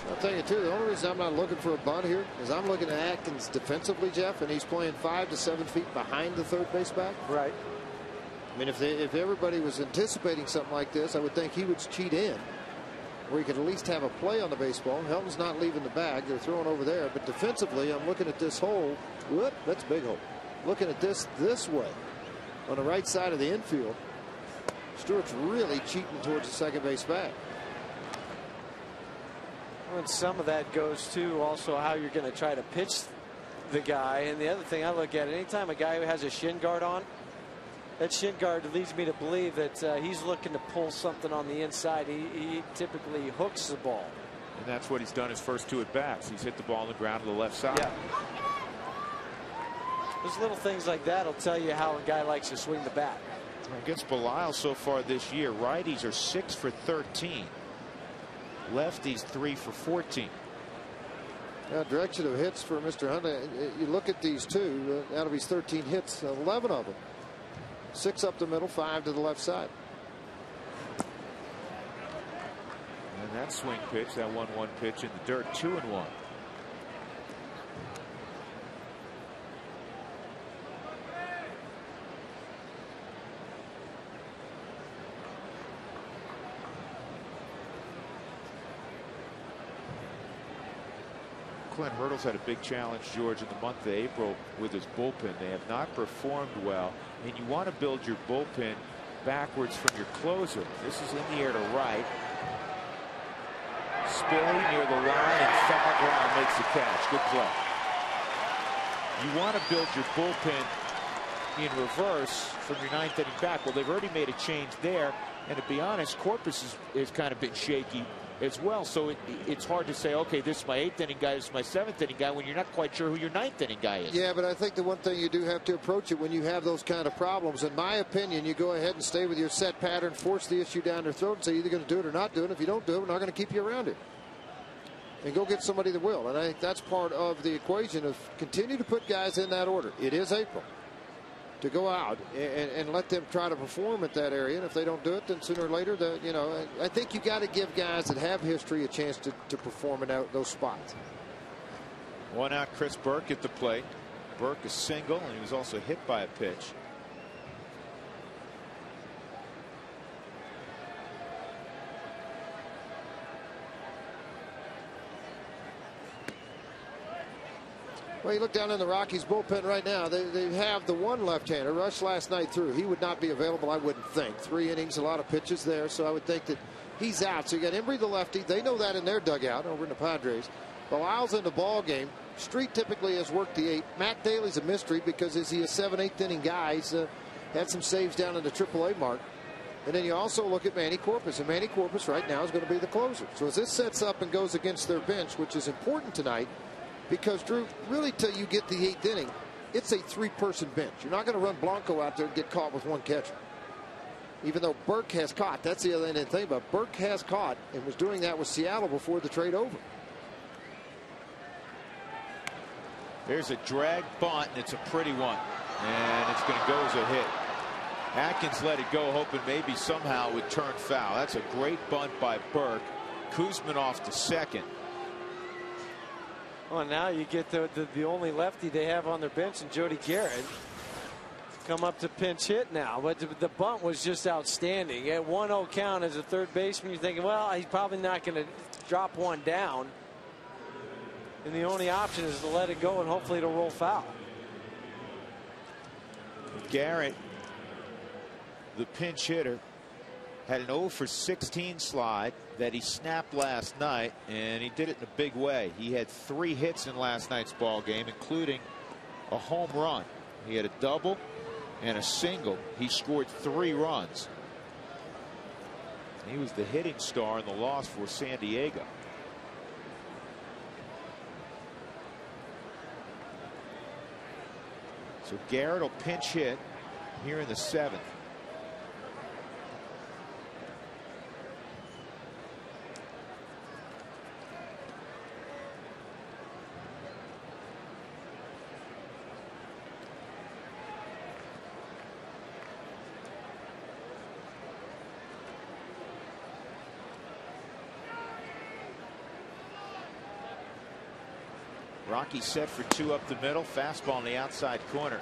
I'll tell you too, the only reason I'm not looking for a bunt here is I'm looking at Atkins defensively, Jeff, and he's playing 5 to 7 feet behind the third base back. Right. I mean, if everybody was anticipating something like this, I would think he would cheat in, where he could at least have a play on the baseball. Helton's not leaving the bag. They're throwing over there. But defensively, I'm looking at this hole. Whoop, that's a big hole. Looking at this way on the right side of the infield. Stewart's really cheating towards the second base back. Well, and some of that goes to also how you're going to try to pitch the guy. And the other thing I look at, anytime a guy who has a shin guard on, that shin guard leads me to believe that he's looking to pull something on the inside. He typically hooks the ball. And that's what he's done his first 2 at bats. He's hit the ball on the ground to the left side. Yeah. There's little things like that will tell you how a guy likes to swing the bat. Against Belisle so far this year, righties are 6 for 13. Lefties 3 for 14. Now, direction of hits for Mr. Hundley. You look at these two. Out of his 13 hits, 11 of them. 6 up the middle, 5 to the left side. And that swing pitch, that 1-1 pitch in the dirt, 2-1. Clint Hurdle's had a big challenge, George, in the month of April with his bullpen. They have not performed well, and you want to build your bullpen backwards from your closer. This is in the air to right. Spilly near the line, and foul ground makes the catch. Good play. You want to build your bullpen in reverse from your ninth inning back. Well, they've already made a change there, and to be honest, Corpus has kind of been shaky as well. So it's hard to say, okay, this is my eighth inning guy, this is my seventh inning guy, when you're not quite sure who your ninth inning guy is. Yeah, but I think the one thing you do have to approach it when you have those kind of problems, in my opinion, you go ahead and stay with your set pattern, force the issue down their throat, and say you're either going to do it or not do it. If you don't do it, we're not going to keep you around here. And go get somebody that will. And I think that's part of the equation of continue to put guys in that order. It is April. To go out and let them try to perform at that area, and if they don't do it, then sooner or later, I think you got to give guys that have history a chance to perform in those spots. One out, Chris Burke at the plate. Burke is single, and he was also hit by a pitch. Well, you look down in the Rockies bullpen right now. They have the one left-hander. Rush last night through. He would not be available, I wouldn't think. 3 innings, a lot of pitches there, so I would think that he's out. So you got Embry, the lefty. They know that in their dugout over in the Padres. Belisle's in the ball game. Street typically has worked the 8. Matt Daly's a mystery because is he a 7-8 inning guy? He's had some saves down in the AAA mark. And then you also look at Manny Corpus, and Manny Corpus right now is going to be the closer. So as this sets up and goes against their bench, which is important tonight, because, Drew, really till you get the 8th inning, it's a 3-person bench. You're not going to run Blanco out there and get caught with one catcher. Even though Burke has caught. That's the other thing about Burke has caught and was doing that with Seattle before the trade over. There's a drag bunt, and it's a pretty one. And it's going to go as a hit. Atkins let it go, hoping maybe somehow it would turn foul. That's a great bunt by Burke. Kuzman off to second. Well, now you get the only lefty they have on their bench, and Jody Garrett come up to pinch hit now. But the bunt was just outstanding. At 1-0 count as a third baseman, you're thinking, well, he's probably not going to drop one down. And the only option is to let it go, and hopefully it'll roll foul. Garrett, the pinch hitter, had an 0 for 16 slide that he snapped last night, and he did it in a big way. He had 3 hits in last night's ball game, including a home run. He had a double and a single. He scored 3 runs. He was the hitting star in the loss for San Diego. So Garrett will pinch hit here in the 7th. Rocky set for 2 up the middle. Fastball on the outside corner.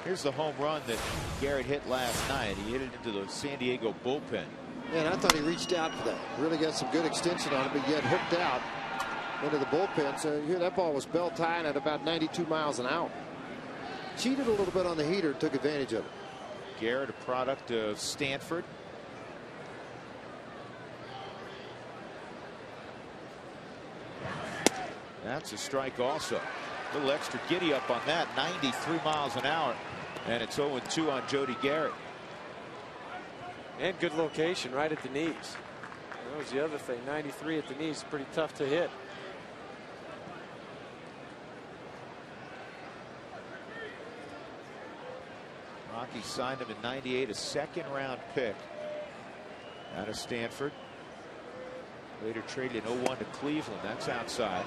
Here's the home run that Garrett hit last night. He hit it into the San Diego bullpen. And I thought he reached out for that. Really got some good extension on it, but yet hooked out into the bullpen. So here that ball was belt tied at about 92 miles an hour. Cheated a little bit on the heater and took advantage of it. Garrett, a product of Stanford. That's a strike also. A little extra giddy up on that. 93 miles an hour. And it's 0-2 on Jody Garrett. And good location right at the knees. That was the other thing. 93 at the knees. Pretty tough to hit. Rocky signed him in '98, a 2nd-round pick out of Stanford. Later traded in 01 to Cleveland. That's outside.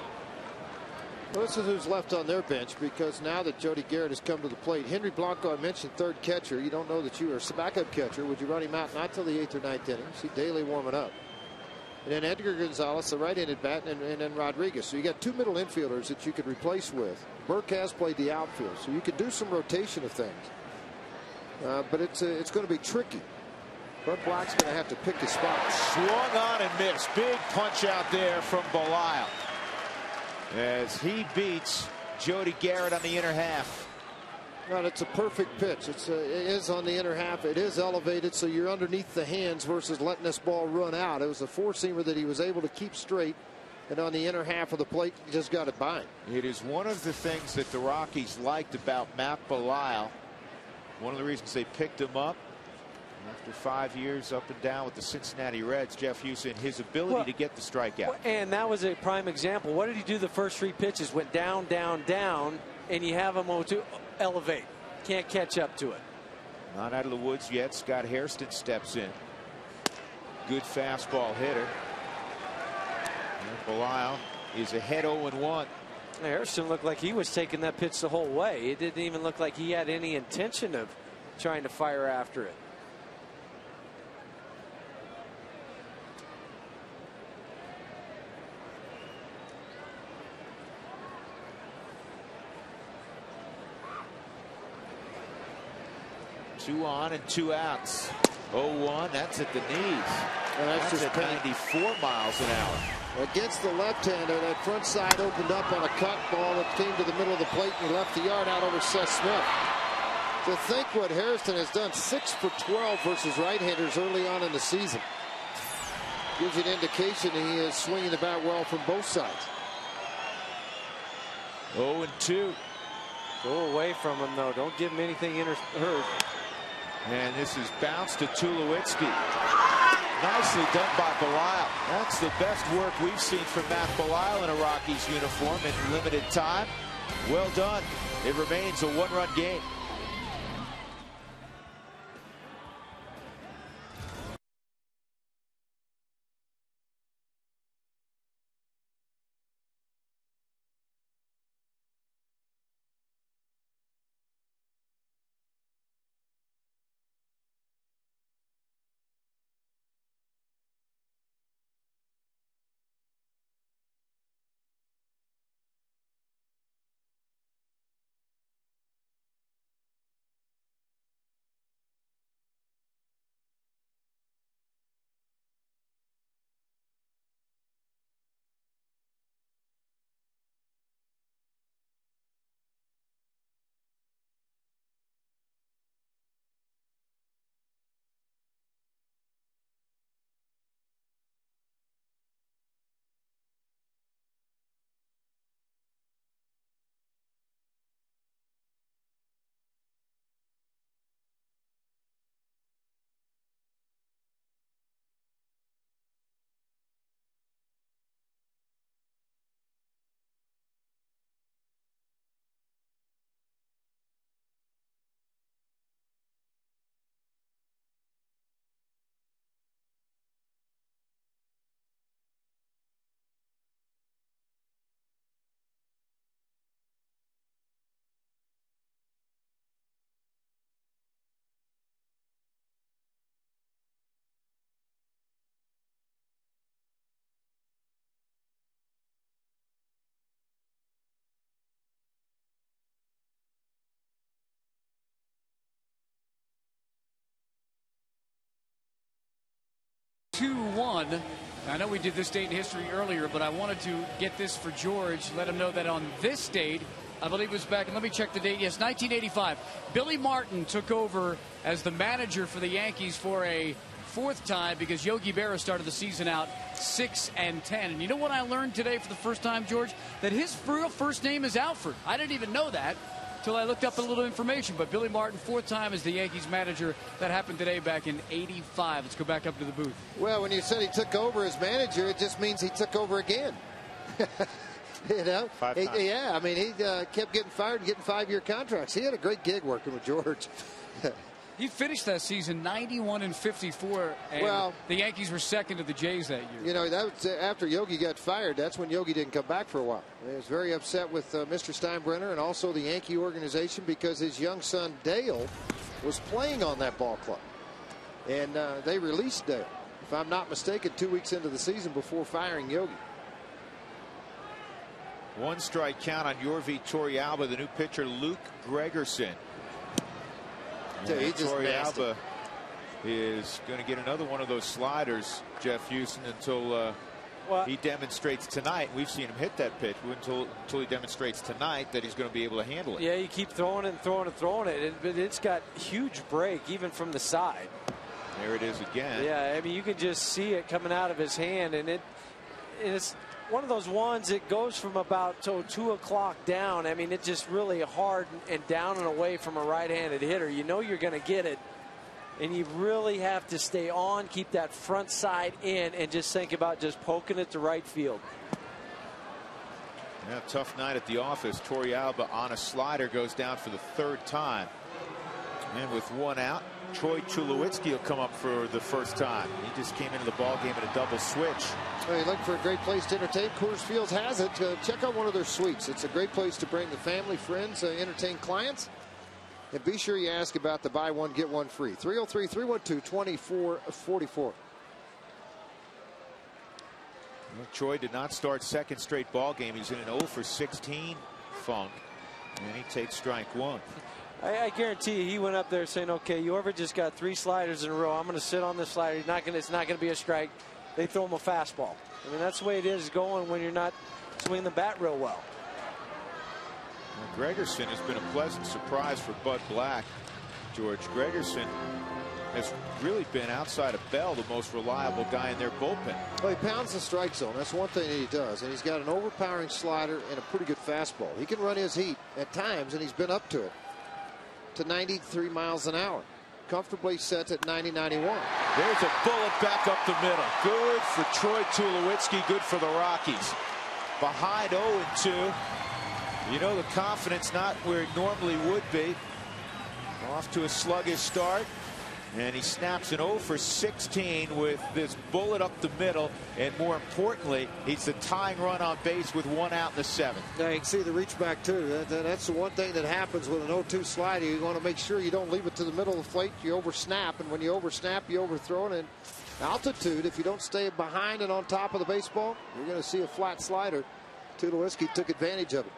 Well, this is who's left on their bench, because now that Jody Garrett has come to the plate, Henry Blanco, I mentioned, 3rd catcher. You don't know that you are a backup catcher. Would you run him out not till the 8th or 9th inning? See Daly warming up. And then Edgar Gonzalez, the right-handed bat, and then Rodriguez. So you got 2 middle infielders that you could replace with. Burke has played the outfield, so you could do some rotation of things. But it's going to be tricky. Bud Black's going to have to pick his spot. Swung on and missed. Big punch out there from Belisle. as he beats Jody Garrett on the inner half. Well, it's a perfect pitch. It is on the inner half. It is elevated, so you're underneath the hands versus letting this ball run out. It was a four-seamer that he was able to keep straight, and on the inner half of the plate, he just got it by him. It is one of the things that the Rockies liked about Matt Belisle. One of the reasons they picked him up after 5 years up and down with the Cincinnati Reds, Jeff Houston, his ability to get the strikeout. And that was a prime example. What did he do the first 3 pitches? Went down, down, down, and you have him to elevate. Can't catch up to it. Not out of the woods yet. Scott Hairston steps in. Good fastball hitter. And Belisle is ahead 0-1. Hairston looked like he was taking that pitch the whole way. It didn't even look like he had any intention of trying to fire after it. Two on and 2 outs. 0-1. That's at the knees. And that's just at 94 miles an hour. Against the left-hander, that front side opened up on a cut ball that came to the middle of the plate, and he left the yard out over Seth Smith. To think what Hairston has done, 6 for 12 versus right-handers early on in the season, gives you an indication he is swinging the bat well from both sides. 0-2. Go away from him, though. Don't give him anything hurt. And this is bounced to Tulowitzki. Nicely done by Belisle. That's the best work we've seen from Matt Belisle in a Rockies uniform in limited time. Well done. It remains a 1-run game. I know we did this date in history earlier, but I wanted to get this for George. Let him know that on this date, I believe it was back, and let me check the date. Yes, 1985. Billy Martin took over as the manager for the Yankees for a 4th time because Yogi Berra started the season out 6-10. And you know what I learned today for the first time, George? That his real first name is Alfred. I didn't even know that until I looked up a little information. But Billy Martin, 4th time as the Yankees manager. That happened today back in '85. Let's go back up to the booth. Well, when you said he took over as manager, it just means he took over again. You know? 5 times. Yeah, I mean, he kept getting fired and getting 5-year contracts. He had a great gig working with George. He finished that season 91-54, and the Yankees were second to the Jays that year. You know, that was after Yogi got fired. That's when Yogi didn't come back for a while. He was very upset with Mr. Steinbrenner and also the Yankee organization because his young son Dale was playing on that ball club, and they released Dale, if I'm not mistaken, 2 weeks into the season before firing Yogi. 1 strike count on Yorvi Torrealba, the new pitcher Luke Gregerson. Torrealba is going to get another one of those sliders, Jeff Houston, until Well, he demonstrates tonight. We've seen him hit that pitch until he demonstrates tonight that he's going to be able to handle it. Yeah, you keep throwing it and throwing it and throwing it. But it's got huge break even from the side. There it is again. Yeah, I mean, you can just see it coming out of his hand, and it's one of those ones that goes from about 2 o'clock down. I mean, it's just really hard and down and away from a right-handed hitter. You know you're going to get it, and you really have to stay on, keep that front side in, and just think about just poking it to right field. Yeah, tough night at the office. Torrealba on a slider goes down for the 3rd time. And with 1 out, Troy Tulowitzki will come up for the first time. He just came into the ball game at a double switch. Well, you're looking for a great place to entertain. Coors Field has it. Check out one of their suites. It's a great place to bring the family, friends, entertain clients. And be sure you ask about the buy one, get one free. 303-312-2444. Well, Troy did not start 2nd straight ball game. He's in an 0 for 16 funk. And he takes strike 1. I guarantee you he went up there saying, okay, you ever just got 3 sliders in a row. I'm going to sit on this slider. It's not going to be a strike. They throw him a fastball. I mean, that's the way it is going when you're not swinging the bat real well. Gregerson has been a pleasant surprise for Bud Black. George Gregerson has really been, outside of Bell, the most reliable guy in their bullpen. Well, he pounds the strike zone. That's one thing that he does. And he's got an overpowering slider and a pretty good fastball. He can run his heat at times, and he's been up to it. To 93 miles an hour. Comfortably set at 90-91. There's a bullet back up the middle. Good for Troy Tulowitzki. Good for the Rockies. Behind 0-2. You know, the confidence not where it normally would be. Off to a sluggish start. And he snaps an 0 for 16 with this bullet up the middle. And more importantly, he's the tying run on base with 1 out in the 7th. Yeah, you can see the reach back too. That's the one thing that happens with an 0-2 slider. You want to make sure you don't leave it to the middle of the plate. You oversnap, and when you oversnap, you overthrow it. And altitude, if you don't stay behind and on top of the baseball, you're going to see a flat slider. Tulowitzki took advantage of it.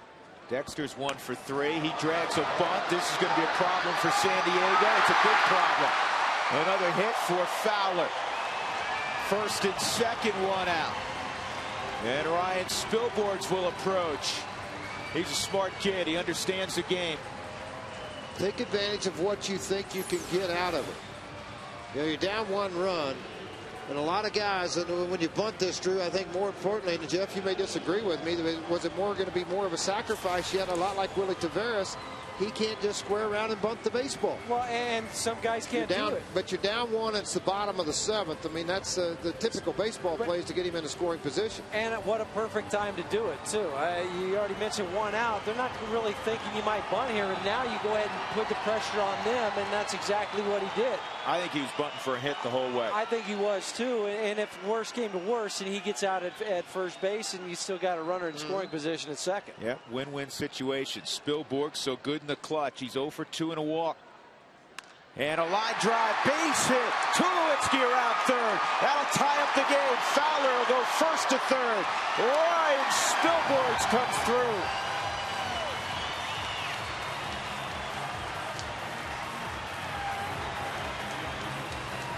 Dexter's 1 for 3. He drags a bunt. This is going to be a problem for San Diego. It's a big problem. Another hit for Fowler. 1st and 2nd, 1 out. And Ryan Spilborghs will approach. He's a smart kid. He understands the game. Take advantage of what you think you can get out of it. You know, you're down 1 run. And a lot of guys, and when you bunt this, Drew, I think more importantly, and Jeff, you may disagree with me, was it going to be more of a sacrifice yet? A lot like Willie Taveras. He can't just square around and bunt the baseball. Well, and some guys can't do it. But you're down 1. It's the bottom of the 7th. I mean, that's the typical baseball plays to get him in a scoring position. And what a perfect time to do it, too. You already mentioned 1 out. They're not really thinking you might bunt here, and now you go ahead and put the pressure on them, and that's exactly what he did. I think he was bunting for a hit the whole way. I think he was, too. And if worse came to worse, and he gets out at first base, and you still got a runner in scoring position at 2nd. Yeah, win-win situation. Spilborghs so good in the clutch. He's 0 for 2 and a walk. And a line drive, base hit. Tulowitzki around 3rd. That'll tie up the game. Fowler will go 1st to 3rd. Ryan Spilborghs comes through.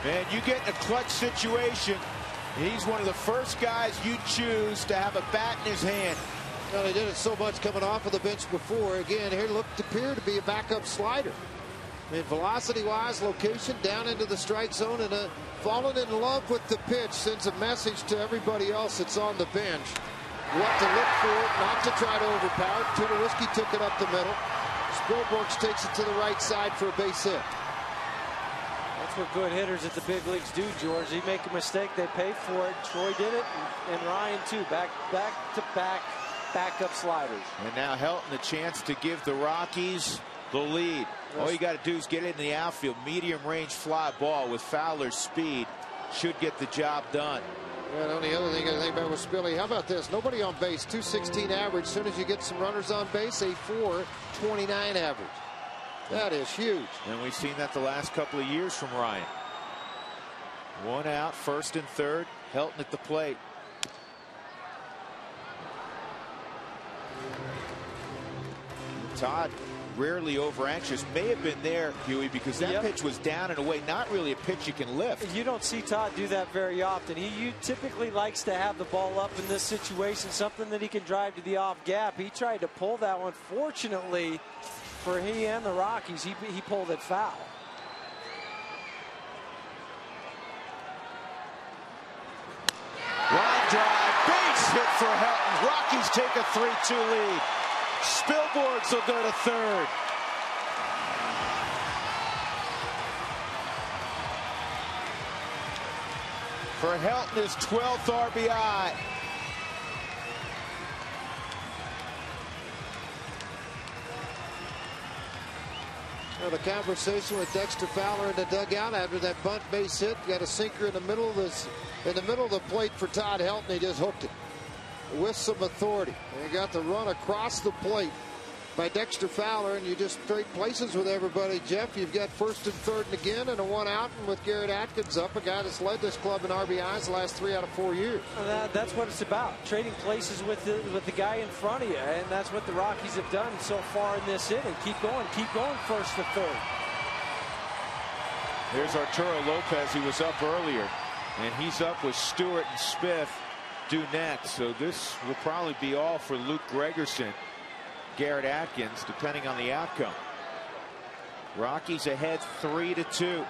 And you get in a clutch situation. He's one of the first guys you choose to have a bat in his hand. Well, they did it so much coming off of the bench before. Again, here appeared to be a backup slider. I mean, velocity-wise, location, down into the strike zone, and falling in love with the pitch sends a message to everybody else that's on the bench. What to look for, not to try to overpower. Tulowitzki took it up the middle. Spilborghs takes it to the right side for a base hit. That's what good hitters at the big leagues do, George. They make a mistake, they pay for it. Troy did it, and Ryan too. Back to back backup sliders. And now Helton a chance to give the Rockies the lead. All you got to do is get it in the outfield. Medium range fly ball with Fowler's speed should get the job done. Yeah, the only other thing I think about was Spilly. How about this? Nobody on base, 216 average. As soon as you get some runners on base, a 429 average. That is huge. And we've seen that the last couple of years from Ryan. 1 out, 1st and 3rd. Helton at the plate. Todd rarely over anxious. May have been there, Huey, because that pitch was down and away. Not really a pitch you can lift. You don't see Todd do that very often. He typically likes to have the ball up in this situation, something that he can drive to the off gap. He tried to pull that one. Fortunately for he and the Rockies, he pulled it foul. Line drive, base hit for Helton. Rockies take a 3-2 lead. Spilborghs will go to third. For Helton, his 12th RBI. Well, the conversation with Dexter Fowler in the dugout after that bunt base hit. Got a sinker in the middle of the plate for Todd Helton. He just hooked it with some authority. And he got the run across the plate by Dexter Fowler, and you just trade places with everybody, Jeff. You've got first and third and again, and a one out, and with Garrett Atkins up, a guy that's led this club in RBIs the last 3 out of 4 years. That's what it's about, trading places with the guy in front of you, and that's what the Rockies have done so far in this inning. Keep going first to third. There's Arturo Lopez. He was up earlier, and he's up with Stewart and Smith due next. So this will probably be all for Luke Gregerson, Garrett Atkins, depending on the outcome. Rockies ahead 3-2.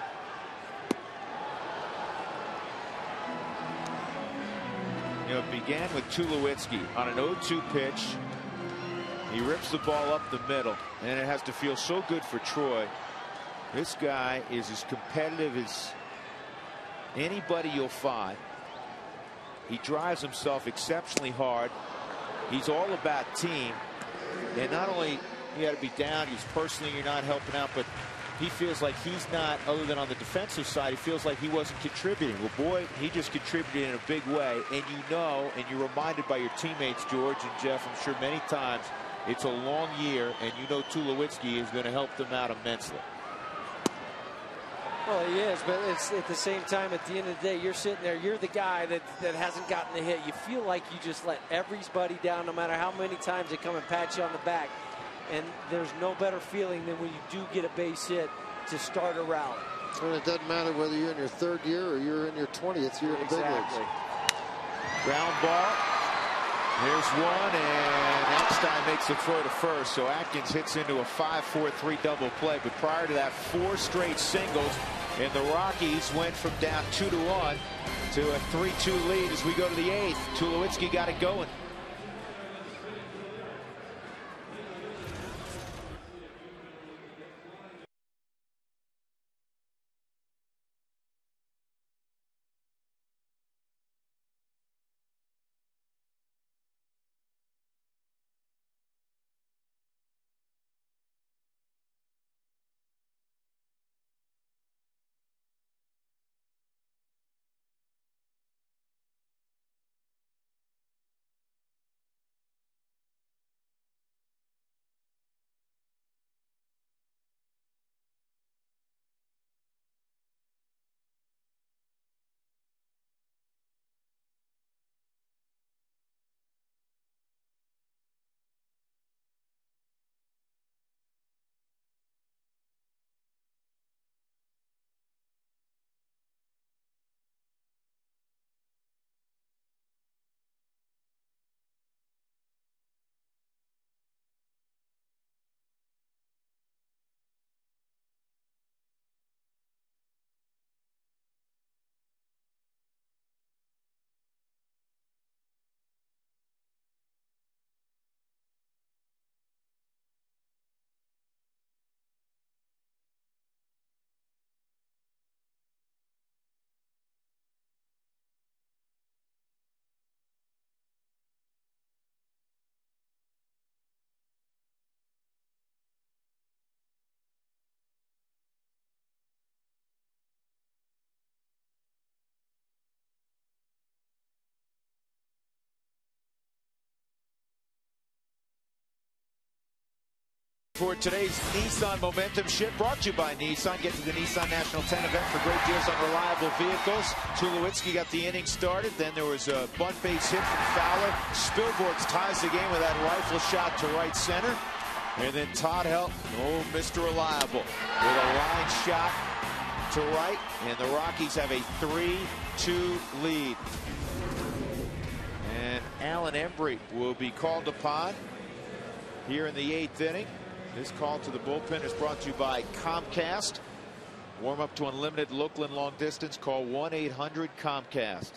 It began with Tulowitzki on an 0-2 pitch. He rips the ball up the middle, and it has to feel so good for Troy. This guy is as competitive as anybody you'll find. He drives himself exceptionally hard. He's all about team. And not only you got to be down, he's personally, you're not helping out, but he feels like he's not, other than on the defensive side, he feels like he wasn't contributing. Well, boy, he just contributed in a big way. And you know, and you're reminded by your teammates, George and Jeff, I'm sure many times, it's a long year, and you know Tulowitzki is going to help them out immensely. Well, he is, but it's at the same time, at the end of the day, you're sitting there, you're the guy that hasn't gotten the hit. You feel like you just let everybody down, no matter how many times they come and pat you on the back. And there's no better feeling than when you do get a base hit to start a rally. And it doesn't matter whether you're in your 3rd year or you're in your 20th year in the big leagues. Ground ball. Here's one, and Eckstein makes the throw to first. So Atkins hits into a 5-4-3 double play. But prior to that, 4 straight singles, and the Rockies went from down 2-1 to a 3-2 lead as we go to the 8th. Tulowitzki got it going. For today's Nissan Momentum Shift, brought to you by Nissan. Get to the Nissan National 10 event for great deals on reliable vehicles. Tulowitzki got the inning started. Then there was a bunt base hit from Fowler. Spilborghs ties the game with that rifle shot to right center. And then Todd Helton, oh, Mr. Reliable, with a line shot to right, and the Rockies have a 3-2 lead. And Alan Embry will be called upon here in the 8th inning. This call to the bullpen is brought to you by Comcast. Warm up to unlimited local and long distance. Call 1-800-COMCAST.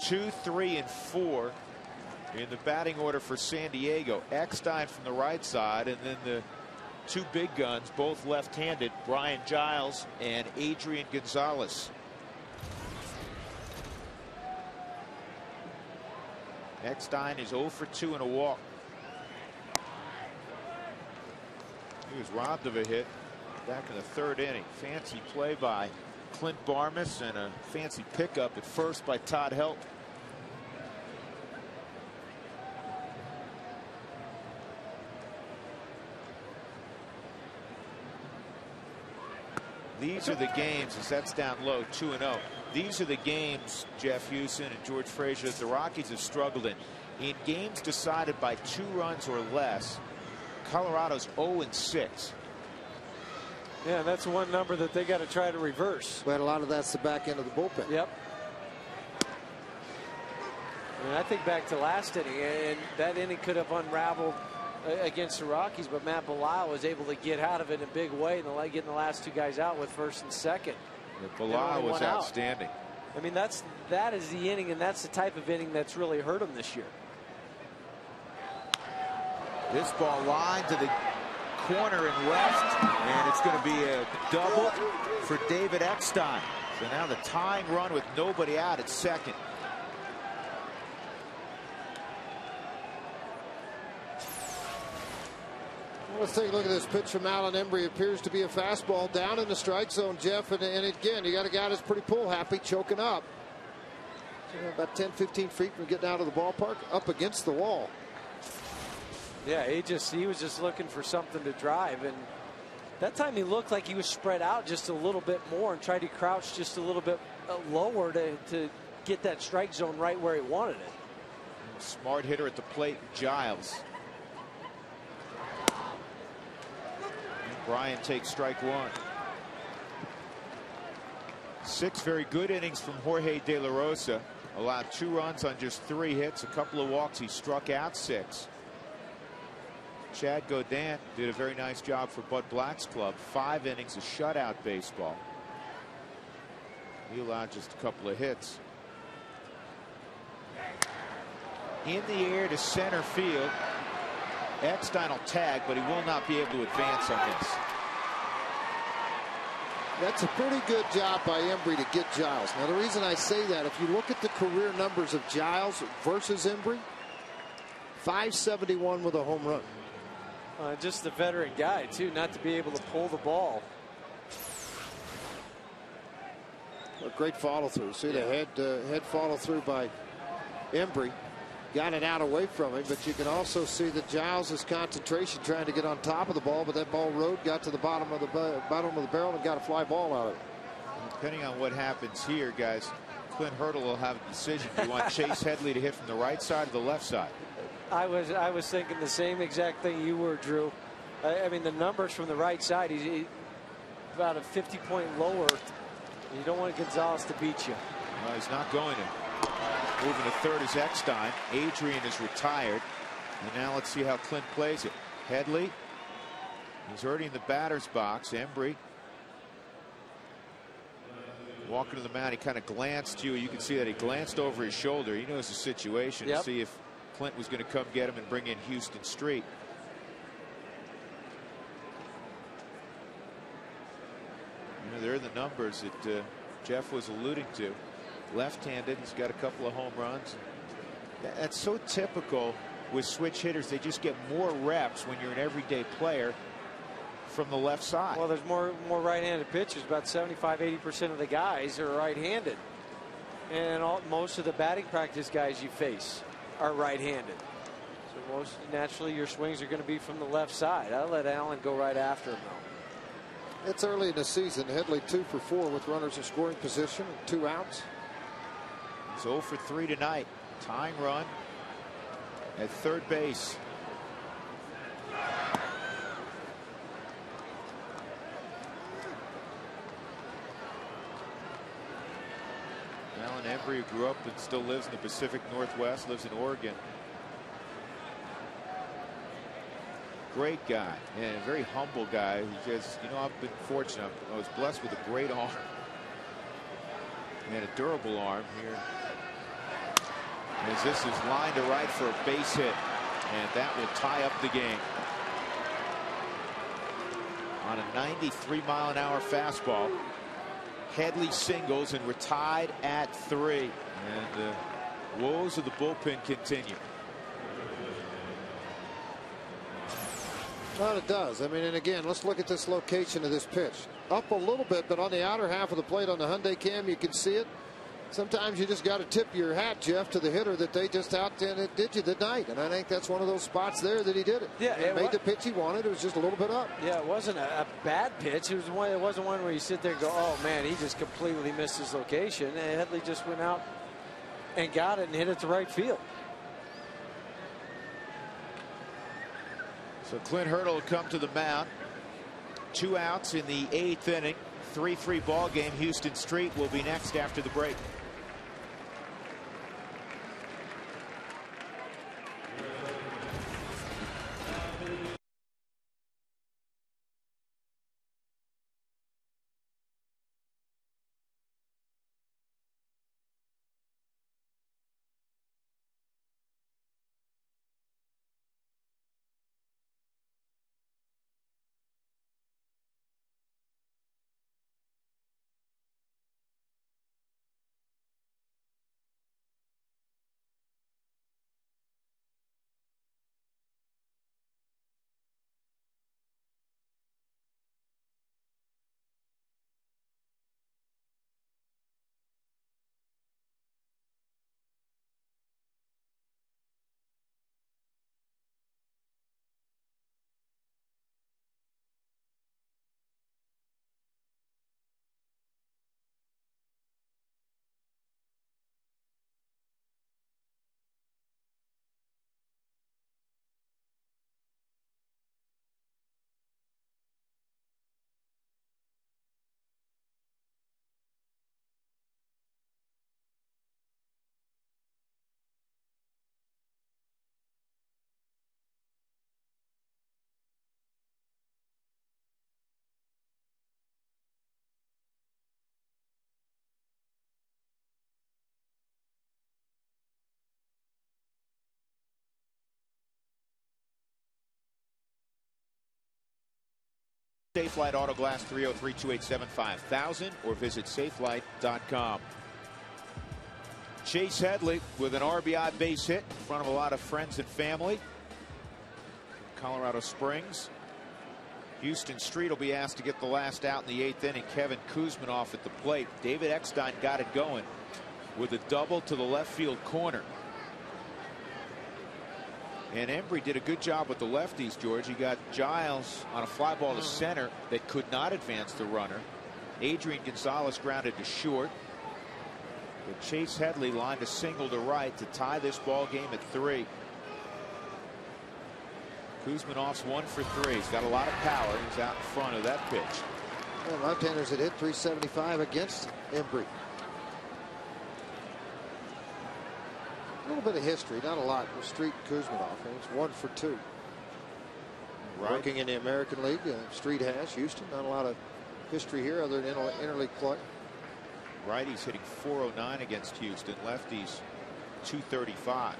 2, 3, and 4 in the batting order for San Diego. Eckstein from the right side, and then the two big guns, both left-handed, Brian Giles and Adrian Gonzalez. Eckstein is 0 for 2 and a walk. He was robbed of a hit back in the 3rd inning. Fancy play by Clint Barmas and a fancy pickup at first by Todd Helton. These are the games, as that's down low, 2-0. These are the games, Jeff Houston and George Frazier, that the Rockies have struggled in. In games decided by 2 runs or less, Colorado's 0-6. Yeah, that's one number that they got to try to reverse. But a lot of that's the back end of the bullpen. Yep. And I think back to last inning, and that inning could have unraveled against the Rockies, but Matt Belisle was able to get out of it in a big way and getting the last 2 guys out with first and second. Belisle was outstanding. I mean, that is the inning, and that's the type of inning that's really hurt them this year. This ball lined to the corner and left, and it's going to be a double for David Eckstein. So now the tying run with nobody out at second. Let's take a look at this pitch from Alan Embry. Appears to be a fastball down in the strike zone, Jeff. And again, you got a guy that's pretty pull happy, choking up. About 10-15 feet from getting out of the ballpark, up against the wall. Yeah, he was just looking for something to drive, and that time he looked like he was spread out just a little bit more and tried to crouch just a little bit lower to get that strike zone right where he wanted it. Smart hitter at the plate, Giles. Brian takes strike 1. 6 very good innings from Jorge De La Rosa. Allowed 2 runs on just 3 hits, a couple of walks. He struck out 6. Chad Gaudin did a very nice job for Bud Black's club. 5 innings of shutout baseball. He allowed just a couple of hits. In the air to center field. Eckstein will tag, but he will not be able to advance on this. That's a pretty good job by Embry to get Giles. Now, the reason I say that, if you look at the career numbers of Giles versus Embry, 571 with a home run. Just the veteran guy, too, not to be able to pull the ball. A great follow through. See the head follow through by Embry. Got it out away from him, but you can also see that Giles' concentration trying to get on top of the ball, but that ball rode, got to the bottom of the barrel and got a fly ball out of it. Depending on what happens here, guys, Clint Hurdle will have a decision. Do you want Chase Headley to hit from the right side or the left side? I was thinking the same exact thing you were, Drew. I mean, the numbers from the right side, he's about a 50-point lower. You don't want Gonzalez to beat you. Well, he's not going to. Moving to third is Eckstein. Adrian is retired. And now let's see how Clint plays it. Headley. He's already in the batter's box. Embry walking to the mound. He kind of glanced you. You can see that he glanced over his shoulder. He knows the situation to see if Clint was going to come get him and bring in Houston Street. You know, there are the numbers that Jeff was alluding to. Left-handed, he's got a couple of home runs. That's so typical with switch hitters. They just get more reps when you're an everyday player from the left side. Well, there's more right-handed pitchers. About 75-80% of the guys are right-handed, and most of the batting practice guys you face are right-handed. So most naturally your swings are going to be from the left side. I'll let Allen go right after him though. It's early in the season. Headley 2 for 4 with runners in scoring position and 2 outs. He's 0 for 3 tonight. Tying run at third base. Alan Embry, who grew up and still lives in the Pacific Northwest, lives in Oregon. Great guy and a very humble guy. He just, you know, I've been fortunate. I was blessed with a great arm and a durable arm here. As this is lined to right for a base hit, and that will tie up the game. On a 93-mile-an-hour fastball, Headley singles, and we're tied at 3. And the woes of the bullpen continue. Well, it does. I mean, and again, let's look at this location of this pitch. Up a little bit, but on the outer half of the plate on the Hyundai cam, you can see it. Sometimes you just got to tip your hat, Jeff, to the hitter that they just out and it did you tonight. And I think that's one of those spots there that he did it. Yeah, it made the pitch he wanted. It was just a little bit up. Yeah, it wasn't a bad pitch. It was one. It wasn't one where you sit there and go, "Oh man, he just completely missed his location." And Headley just went out and got it and hit it to right field. So Clint Hurdle will come to the mound. 2 outs in the 8th inning. 3-3 ball game. Houston Street will be next after the break. Safelite Auto Glass 303-287-5000 or visit safelight.com. Chase Headley with an RBI base hit in front of a lot of friends and family. Colorado Springs. Houston Street will be asked to get the last out in the 8th inning. Kevin Kuzminoff at the plate. David Eckstein got it going with a double to the left field corner. And Embry did a good job with the lefties, George. He got Giles on a fly ball to center that could not advance the runner. Adrian Gonzalez grounded to short. But Chase Headley lined a single to right to tie this ball game at 3. Kuzminoff's 1 for 3. He's got a lot of power. He's out in front of that pitch. Well, left-handers had hit .375 against Embry. A little bit of history, not a lot, with Street Kuzminoff. And it's 1 for 2. Right. Working in the American League, Street has. Houston, not a lot of history here other than interleague play. Righties hitting .409 against Houston. Lefties .235.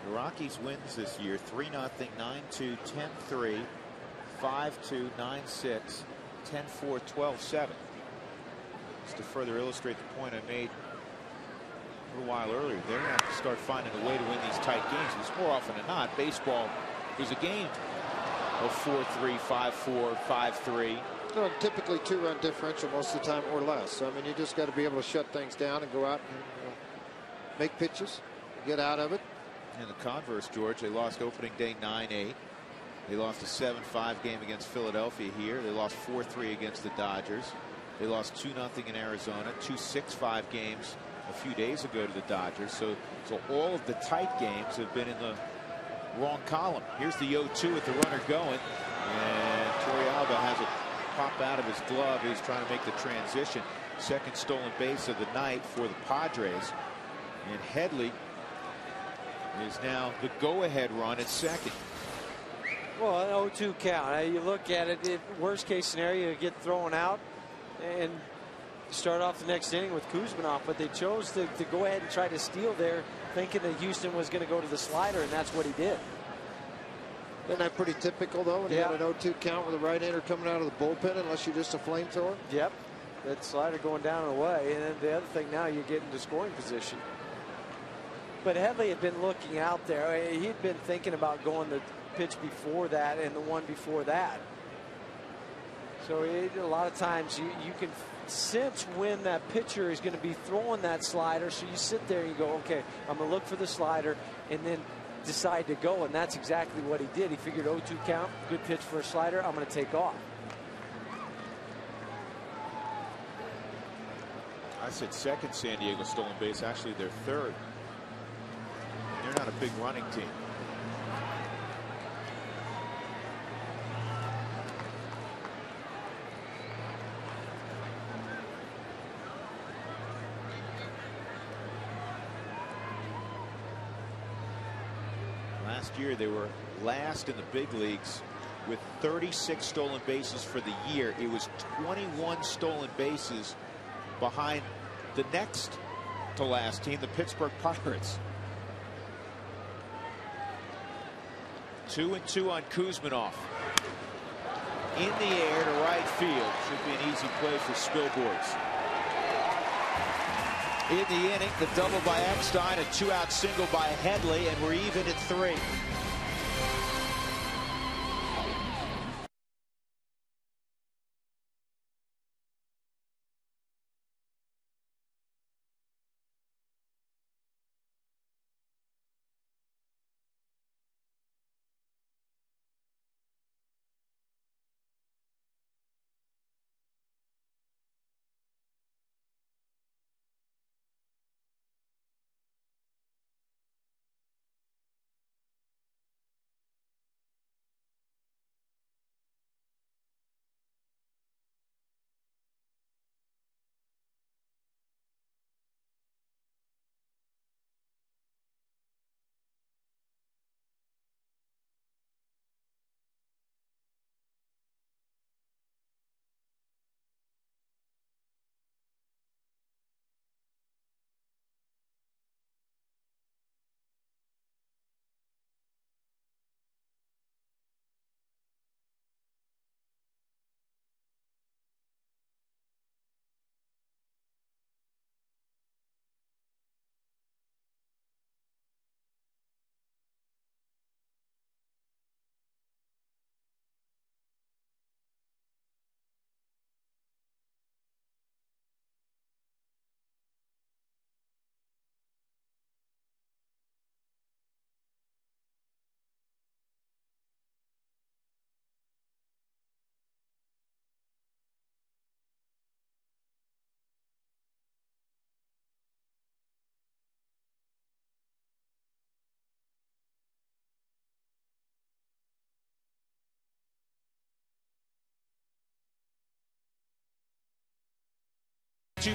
The Rockies wins this year 3-0, 9-2, 10-3. 5-2, 9-6, 10-4, 12-7. Just to further illustrate the point I made a little while earlier, they're going to have to start finding a way to win these tight games. Because more often than not, baseball is a game of 4-3, 5-4, 5-3. No, typically 2-run differential most of the time or less. So, I mean, you just got to be able to shut things down and go out and make pitches, get out of it. And the converse, George, they lost opening day 9-8. They lost a 7-5 game against Philadelphia here. They lost 4-3 against the Dodgers. They lost 2-0 in Arizona, 2 6-5 games a few days ago to the Dodgers. So all of the tight games have been in the wrong column. Here's the 0-2 with the runner going, and Torrealba has it pop out of his glove. He's trying to make the transition. Second stolen base of the night for the Padres, and Headley is now the go-ahead run at second. Well, an 0-2 count. You look at it, worst case scenario, you get thrown out and start off the next inning with Kuzminoff, but they chose to go ahead and try to steal there, thinking that Houston was going to go to the slider, and that's what he did. Isn't that pretty typical, though, when you got an 0-2 count with a right-hander coming out of the bullpen, unless you're just a flamethrower? Yep. That slider going down and away, and then the other thing, now you get into scoring position. But Headley had been looking out there. He'd been thinking about going the pitch before that and the one before that. So a lot of times you can sense when that pitcher is going to be throwing that slider. So you sit there and you go, okay, I'm going to look for the slider and then decide to go. And that's exactly what he did. He figured 0-2 count, good pitch for a slider, I'm going to take off. I said second San Diego stolen base. Actually, they're third. They're not a big running team. Last year, they were last in the big leagues with 36 stolen bases for the year. It was 21 stolen bases behind the next to last team, the Pittsburgh Pirates. 2-2 on Kuzminoff. In the air to right field. Should be an easy play for Spilborghs. In the inning, the double by Eckstein, a 2-out single by Headley, and we're even at 3.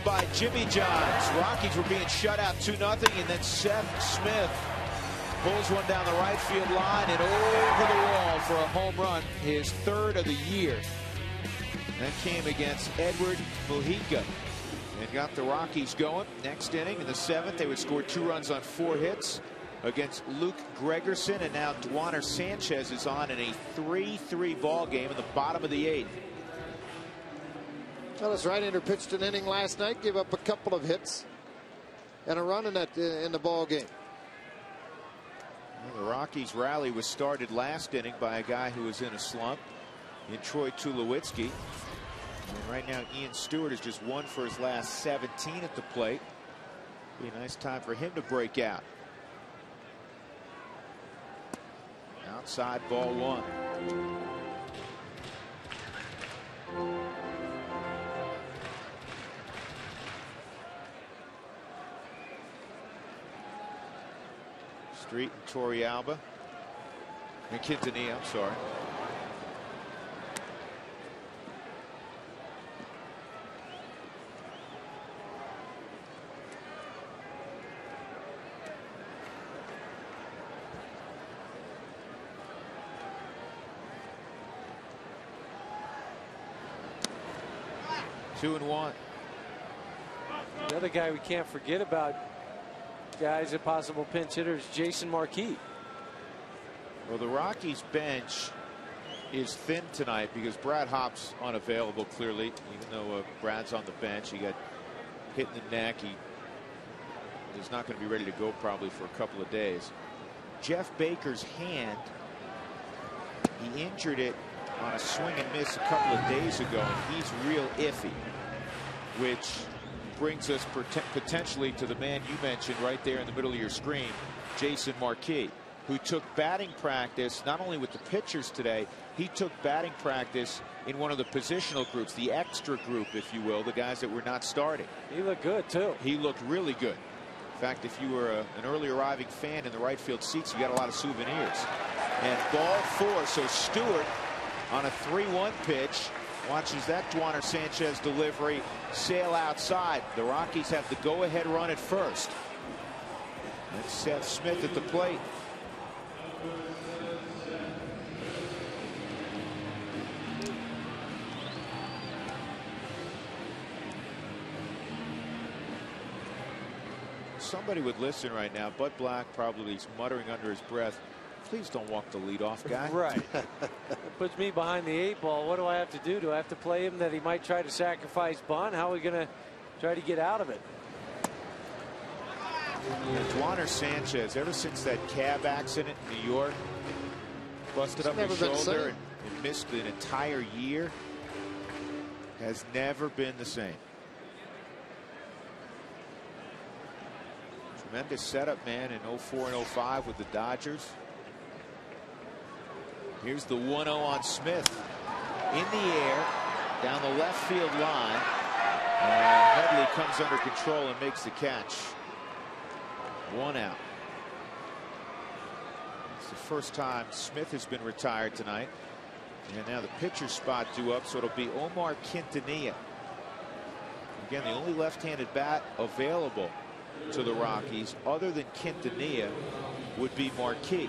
By Jimmy Johns. Rockies were being shut out 2-0, and then Seth Smith pulls one down the right field line and over the wall for a home run, his third of the year. That came against Edward Mujica and got the Rockies going. Next inning in the 7th, they would score 2 runs on 4 hits against Luke Gregerson, and now Duaner Sanchez is on in a 3-3 ball game in the bottom of the 8th. Well, this right-hander pitched an inning last night, gave up a couple of hits and a run in the ball game. Well, the Rockies rally was started last inning by a guy who was in a slump in Troy Tulowitzki. And right now Ian Stewart is just 1 for his last 17 at the plate. Be a nice time for him to break out. Outside, ball 1. Street and Torrealba. And Quintanilla, I'm sorry. Two and one. The other guy we can't forget about, guys, a possible pinch hitter, is Jason Marquis. Well, the Rockies bench is thin tonight because Brad Hopp's unavailable, clearly, even though Brad's on the bench. He got hit in the neck. He is not going to be ready to go probably for a couple of days. Jeff Baker's hand, he injured it on a swing and miss a couple of days ago, and he's real iffy, which brings us potentially to the man you mentioned right there in the middle of your screen, Jason Marquis, who took batting practice not only with the pitchers today, he took batting practice in one of the positional groups, the extra group, if you will, the guys that were not starting. He looked good, too. He looked really good. In fact, if you were an early arriving fan in the right field seats, you got a lot of souvenirs. And ball four, so Stewart on a 3-1 pitch watches that Duaner Sanchez delivery sail outside. The Rockies have the go-ahead run at first. That's Seth Smith at the plate. Somebody would listen right now. Bud Black probably is muttering under his breath, please don't walk the leadoff guy. Right. It puts me behind the 8 ball. What do I have to do? Do I have to play him that he might try to sacrifice bunt? How are we going to try to get out of it? Duaner Sanchez, ever since that cab accident in New York, busted up his shoulder and missed an entire year, has never been the same. Tremendous setup, man, in 04 and 05 with the Dodgers. Here's the 1-0 on Smith. In the air, down the left field line. And Headley comes under control and makes the catch. 1 out. It's the first time Smith has been retired tonight. And now the pitcher's spot due up, so it'll be Omar Quintanilla. Again, the only left-handed bat available to the Rockies other than Quintanilla would be Marquis.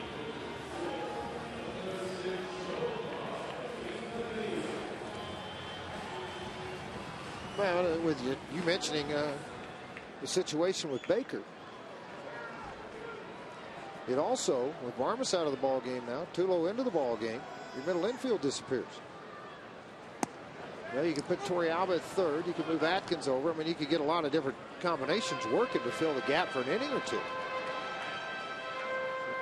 Well, with you mentioning the situation with Baker, it also, with Varmus out of the ball game now, Tulo into the ball game, your middle infield disappears. Well, you can put Torrealba at third. You can move Atkins over. I mean, you could get a lot of different combinations working to fill the gap for an inning or two.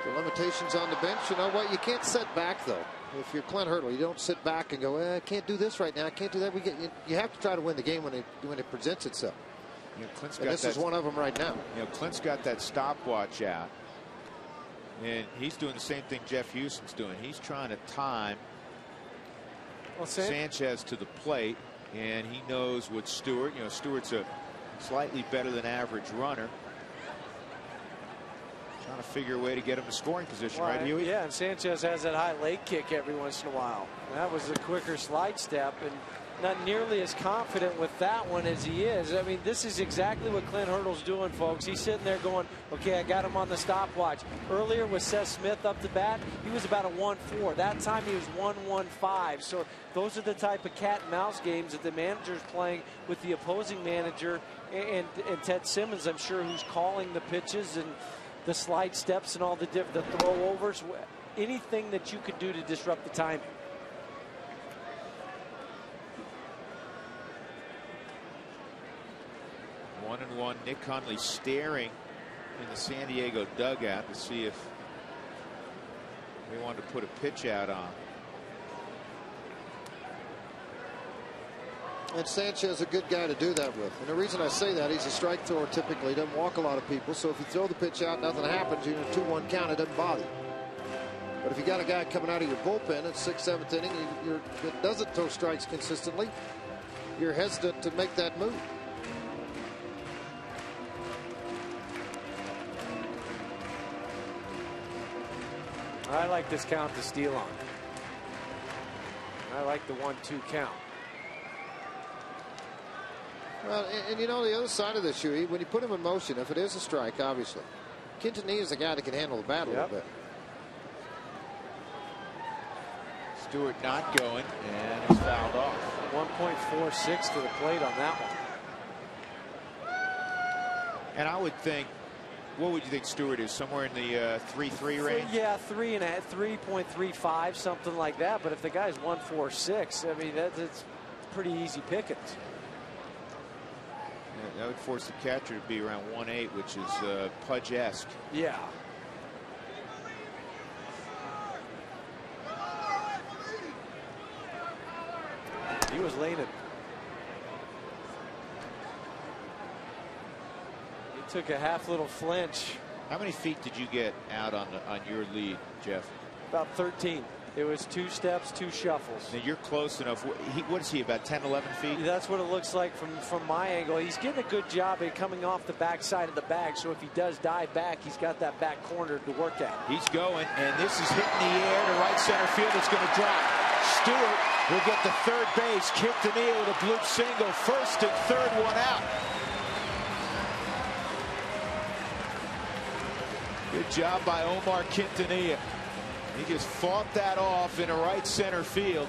The limitations on the bench, you know what? You can't sit back, though. If you're Clint Hurdle, you don't sit back and go, I can't do this right now. I can't do that. You have to try to win the game when it presents itself. You know, and this is one of them right now. You know, Clint's got that stopwatch out, and he's doing the same thing Jeff Houston's doing. He's trying to time Sanchez to the plate, and he knows what Stewart. You know, Stewart's a slightly better than average runner. Trying to figure a way to get him to scoring position, right, Huey? Yeah, and Sanchez has that high leg kick every once in a while. That was a quicker slide step, and not nearly as confident with that one as he is. I mean, this is exactly what Clint Hurdle's doing, folks. He's sitting there going, okay, I got him on the stopwatch. Earlier with Seth Smith up to bat, he was about a 1-4. That time he was 1-1-5. So those are the type of cat and mouse games that the manager's playing with the opposing manager and Ted Simmons, I'm sure, who's calling the pitches and the slide steps and all the throwovers. Anything that you could do to disrupt the timing. 1-1. Nick Hundley staring in the San Diego dugout to see if they wanted to put a pitch out on. And Sanchez is a good guy to do that with. And the reason I say that, he's a strike thrower typically, doesn't walk a lot of people. So if you throw the pitch out, nothing happens, you know, 2-1 count, it doesn't bother you. But if you got a guy coming out of your bullpen at 6th, 7th inning that doesn't throw strikes consistently, you're hesitant to make that move. I like this count to steal on. I like the 1-2 count. Well, and you know the other side of this, Huey, when you put him in motion, if it is a strike, obviously, Quintanilla is the guy that can handle the bat a little bit. Stewart not going, and it's fouled off. 1.46 to the plate on that one. And I would think, what would you think Stewart is? Somewhere in the 3.3 range? Yeah, 3.35, something like that. But if the guy's 1.46, I mean, that's pretty easy pickings. Yeah, that would force the catcher to be around 1.8, which is Pudge-esque. Yeah. He was leaning. He took a half little flinch. How many feet did you get out on your lead, Jeff? About 13. It was 2 steps, 2 shuffles. Now you're close enough. What is he, about 10, 11 feet? That's what it looks like from my angle. He's getting a good job at coming off the backside of the bag, so if he does dive back, he's got that back corner to work at. He's going, and this is hitting the air to right center field. It's going to drop. Stewart will get to third base. Quintanilla with a bloop single. First and third, one out. Good job by Omar Quintanilla. He just fought that off into right center field.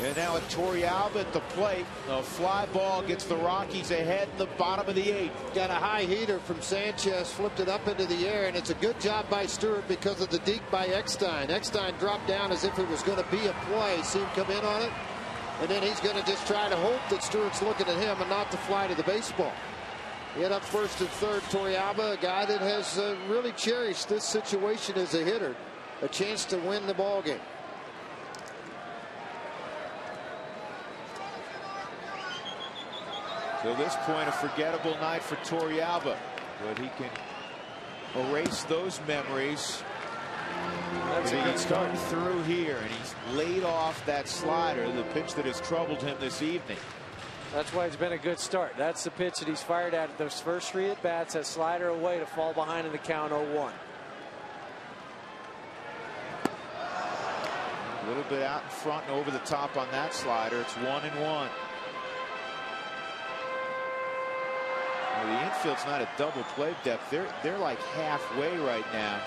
And now with Torrealba at the plate, a fly ball gets the Rockies ahead in the bottom of the 8th. Got a high heater from Sanchez, flipped it up into the air, and it's a good job by Stewart because of the deke by Eckstein. Eckstein dropped down as if it was going to be a play. See him come in on it, and then he's going to just try to hope that Stewart's looking at him and not to fly to the baseball. He had up first and third. Torrealba, a guy that has really cherished this situation as a hitter, a chance to win the ball game. So this point, a forgettable night for Torrealba, but he can erase those memories. That's a good start through here, and he's laid off that slider, the pitch that has troubled him this evening. That's why it's been a good start. That's the pitch that he's fired at those first 3 at bats. That slider away to fall behind in the count 0-1. A little bit out in front and over the top on that slider. It's 1-1. The infield's not a double play depth. They're like halfway right now.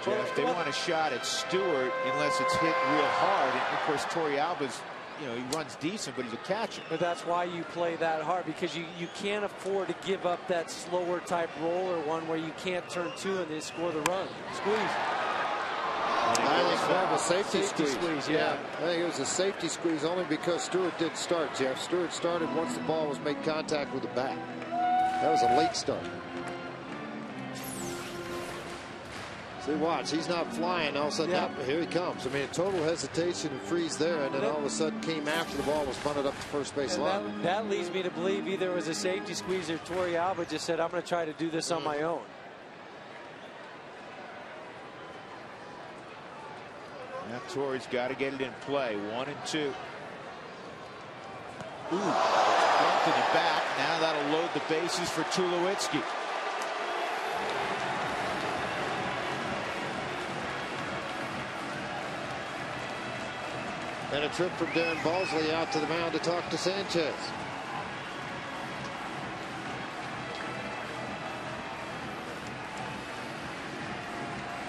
Jeff, they want a shot at Stewart unless it's hit real hard. And of course, Torrealba's, he runs decent, but he's a catcher. But that's why you play that hard, because you can't afford to give up that slower type roller one where you can't turn 2 and then score the run. Squeeze. I think it's more of a safety squeeze. Yeah. I think it was a safety squeeze only because Stewart didn't start, Jeff. Stewart started once the ball was made contact with the bat. That was a late start. See, watch. He's not flying. All of a sudden, here he comes. I mean, a total hesitation and freeze there, and then all of a sudden came after the ball was bunted up the first base line. That leads me to believe either it was a safety squeeze or Torrealba just said, I'm going to try to do this on my own. Now Torre's got to get it in play. 1-2. Ooh, bumped in the back. Now that'll load the bases for Tulowitzki. And a trip from Darren Balsley out to the mound to talk to Sanchez.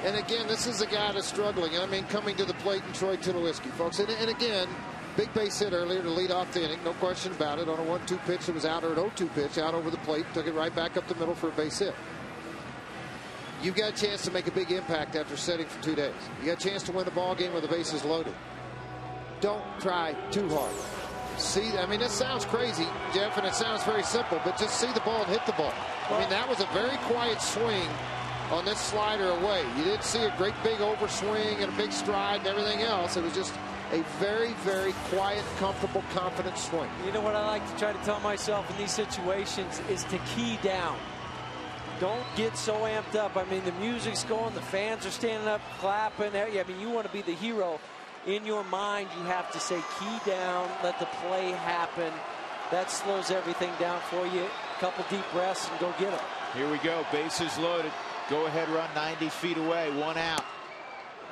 And again, this is a guy that's struggling. I mean, coming to the plate in Troy Tulowitzki, folks. And again, big base hit earlier to lead off the inning, no question about it. On a 1-2 pitch that was out, or an 0-2 pitch out over the plate, took it right back up the middle for a base hit. You've got a chance to make a big impact after setting for 2 days. You got a chance to win the ball game with the bases loaded. Don't try too hard. See, I mean, this sounds crazy, Jeff, and it sounds very simple, but just see the ball and hit the ball. I mean, that was a very quiet swing on this slider away. You didn't see a great big overswing and a big stride and everything else. It was just a very, very quiet, comfortable, confident swing. You know what I like to try to tell myself in these situations is to key down. Don't get so amped up. I mean, the music's going, the fans are standing up, clapping. I mean, you want to be the hero. In your mind, you have to say, key down, let the play happen. That slows everything down for you. A couple deep breaths and go get them. Here we go. Bases loaded. Go ahead run 90 feet away. 1 out.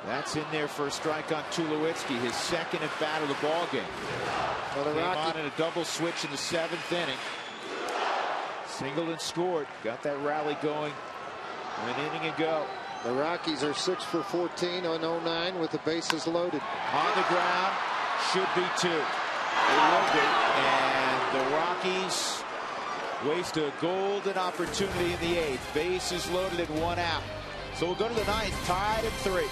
That's in there for a strike on Tulowitzki, his second at bat of the ball game. Well, the Came Rockies on in a double switch in the 7th inning. Singled and scored. Got that rally going. An inning ago. The Rockies are 6 for 14 on 09 with the bases loaded. On the ground, should be 2. It will be. And the Rockies waste a golden opportunity in the 8th. Bases loaded and 1 out. So we'll go to the 9th, tied at 3.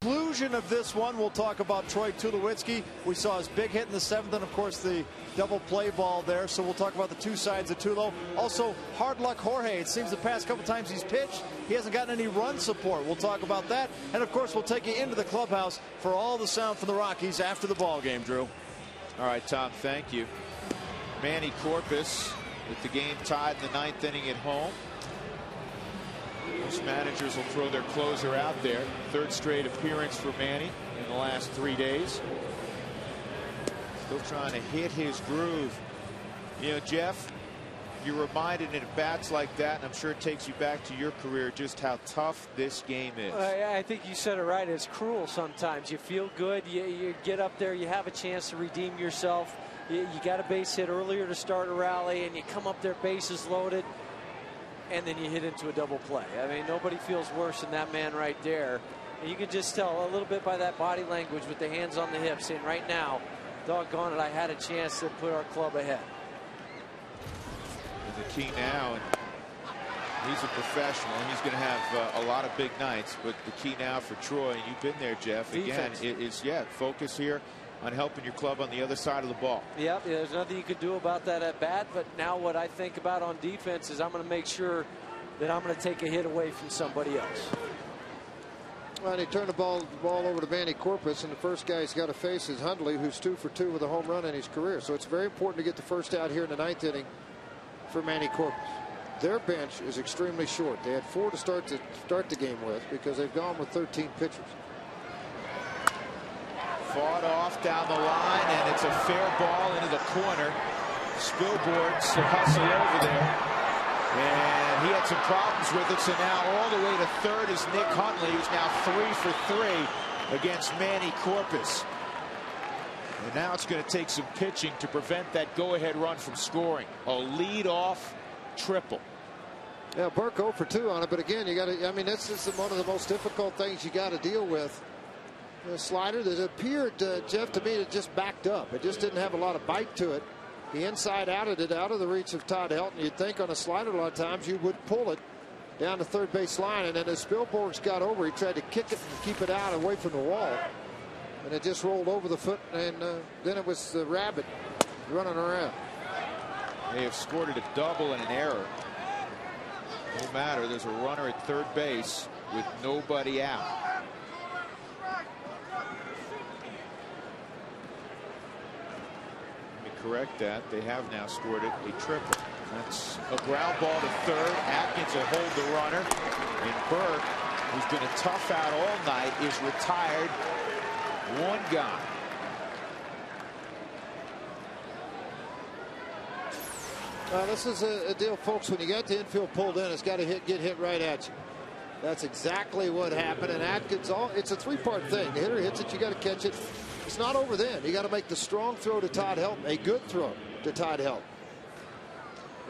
Conclusion of this one, we'll talk about Troy Tulowitzki. We saw his big hit in the 7th, and of course the double play ball there. So we'll talk about the 2 sides of Tulo. Also, hard luck Jorge. It seems the past couple times he's pitched, he hasn't gotten any run support. We'll talk about that, and of course we'll take you into the clubhouse for all the sound from the Rockies after the ball game. Drew. All right, Tom. Thank you. Manny Corpus with the game tied in the 9th inning at home. Most managers will throw their closer out there. 3rd straight appearance for Manny in the last 3 days. Still trying to hit his groove. You know, Jeff, you're reminded in bats like that, and I'm sure it takes you back to your career, just how tough this game is. I think you said it right. It's cruel sometimes. You feel good. You get up there. You have a chance to redeem yourself. You got a base hit earlier to start a rally, and you come up there bases loaded, and then you hit into a double play. I mean, nobody feels worse than that man right there. And you can just tell a little bit by that body language with the hands on the hips, saying right now, doggone it, I had a chance to put our club ahead. And the key now, and he's a professional, and he's going to have a lot of big nights, but the key now for Troy, and you've been there, Jeff, Defense. again, is focus here on helping your club on the other side of the ball. Yep, there's nothing you can do about that at bat, but now what I think about on defense is I'm going to make sure that I'm going to take a hit away from somebody else. Well, and he turned the ball over to Manny Corpus, and the first guy he's got to face is Hundley, who's 2 for 2 with a home run in his career. So it's very important to get the first out here in the 9th inning for Manny Corpus. Their bench is extremely short. They had 4 to start the game with because they've gone with 13 pitchers. Fought off down the line, and it's a fair ball into the corner. Spilborns to hustle over there, and he had some problems with it, so now all the way to 3rd is Nick Hundley, who's now 3 for 3 against Manny Corpus. And now it's going to take some pitching to prevent that go-ahead run from scoring. A lead-off triple. Yeah, Burke 0 for 2 on it, but again, you got to. I mean, this is one of the most difficult things you got to deal with. The slider that appeared, Jeff, to me, it just backed up. It just didn't have a lot of bite to it. The inside outed it out of the reach of Todd Helton. You'd think on a slider a lot of times you would pull it down the 3rd base line, and then as Spilborgs got over, he tried to kick it and keep it out away from the wall, and it just rolled over the foot, and then it was the rabbit running around. They have scored a double and an error. No matter, there's a runner at 3rd base with nobody out. Correct that. They have now scored it a triple. That's a ground ball to 3rd. Atkins will hold the runner. And Burke, who's been a tough out all night, is retired. 1 gone. This is a deal, folks. When you got the infield pulled in, it's got to get hit right at you. That's exactly what happened. And Atkins, it's a three-part thing. The hitter hits it, you got to catch it. It's not over then. You got to make the strong throw to Todd Helton, a good throw to Todd Helton.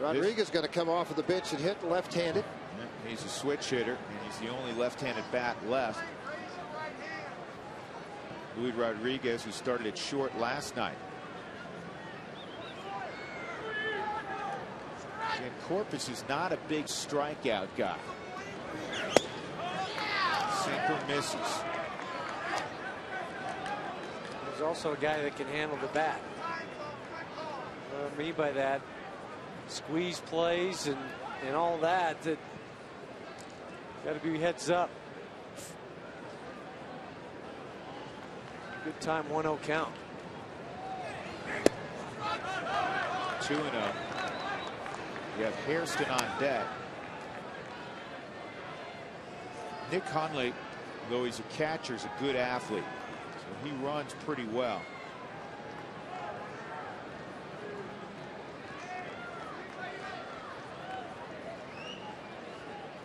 Rodriguez going to come off of the bench and hit left-handed. He's a switch hitter, and he's the only left-handed bat left. Luis Rodriguez, who started it short last night. And Corpus is not a big strikeout guy. Sinker misses. He's also a guy that can handle the bat. What I mean by that, squeeze plays and all that, that got to be heads up. Good time, 1-0 count. 2-0. You have Hairston on deck. Nick Hundley, though he's a catcher, is a good athlete. So he runs pretty well.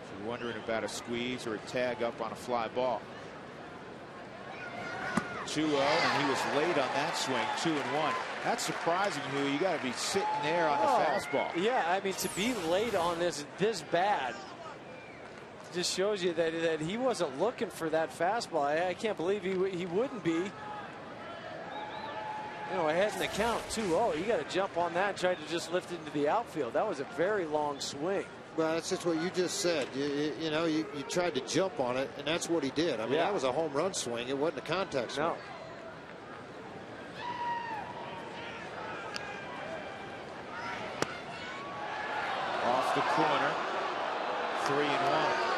So you're wondering about a squeeze or a tag up on a fly ball. 2-0, and he was late on that swing. 2-1. That's surprising. You got to be sitting there on the fastball. Yeah, I mean, to be late on this bad just shows you that he wasn't looking for that fastball. I can't believe he wouldn't be. You know, ahead in the count, 2-0. You got to jump on that and try to just lift it into the outfield. That was a very long swing. Well, that's just what you just said. You know, you tried to jump on it, and that's what he did. I mean, that was a home run swing. It wasn't a contact swing. No. Off the corner. 3-1.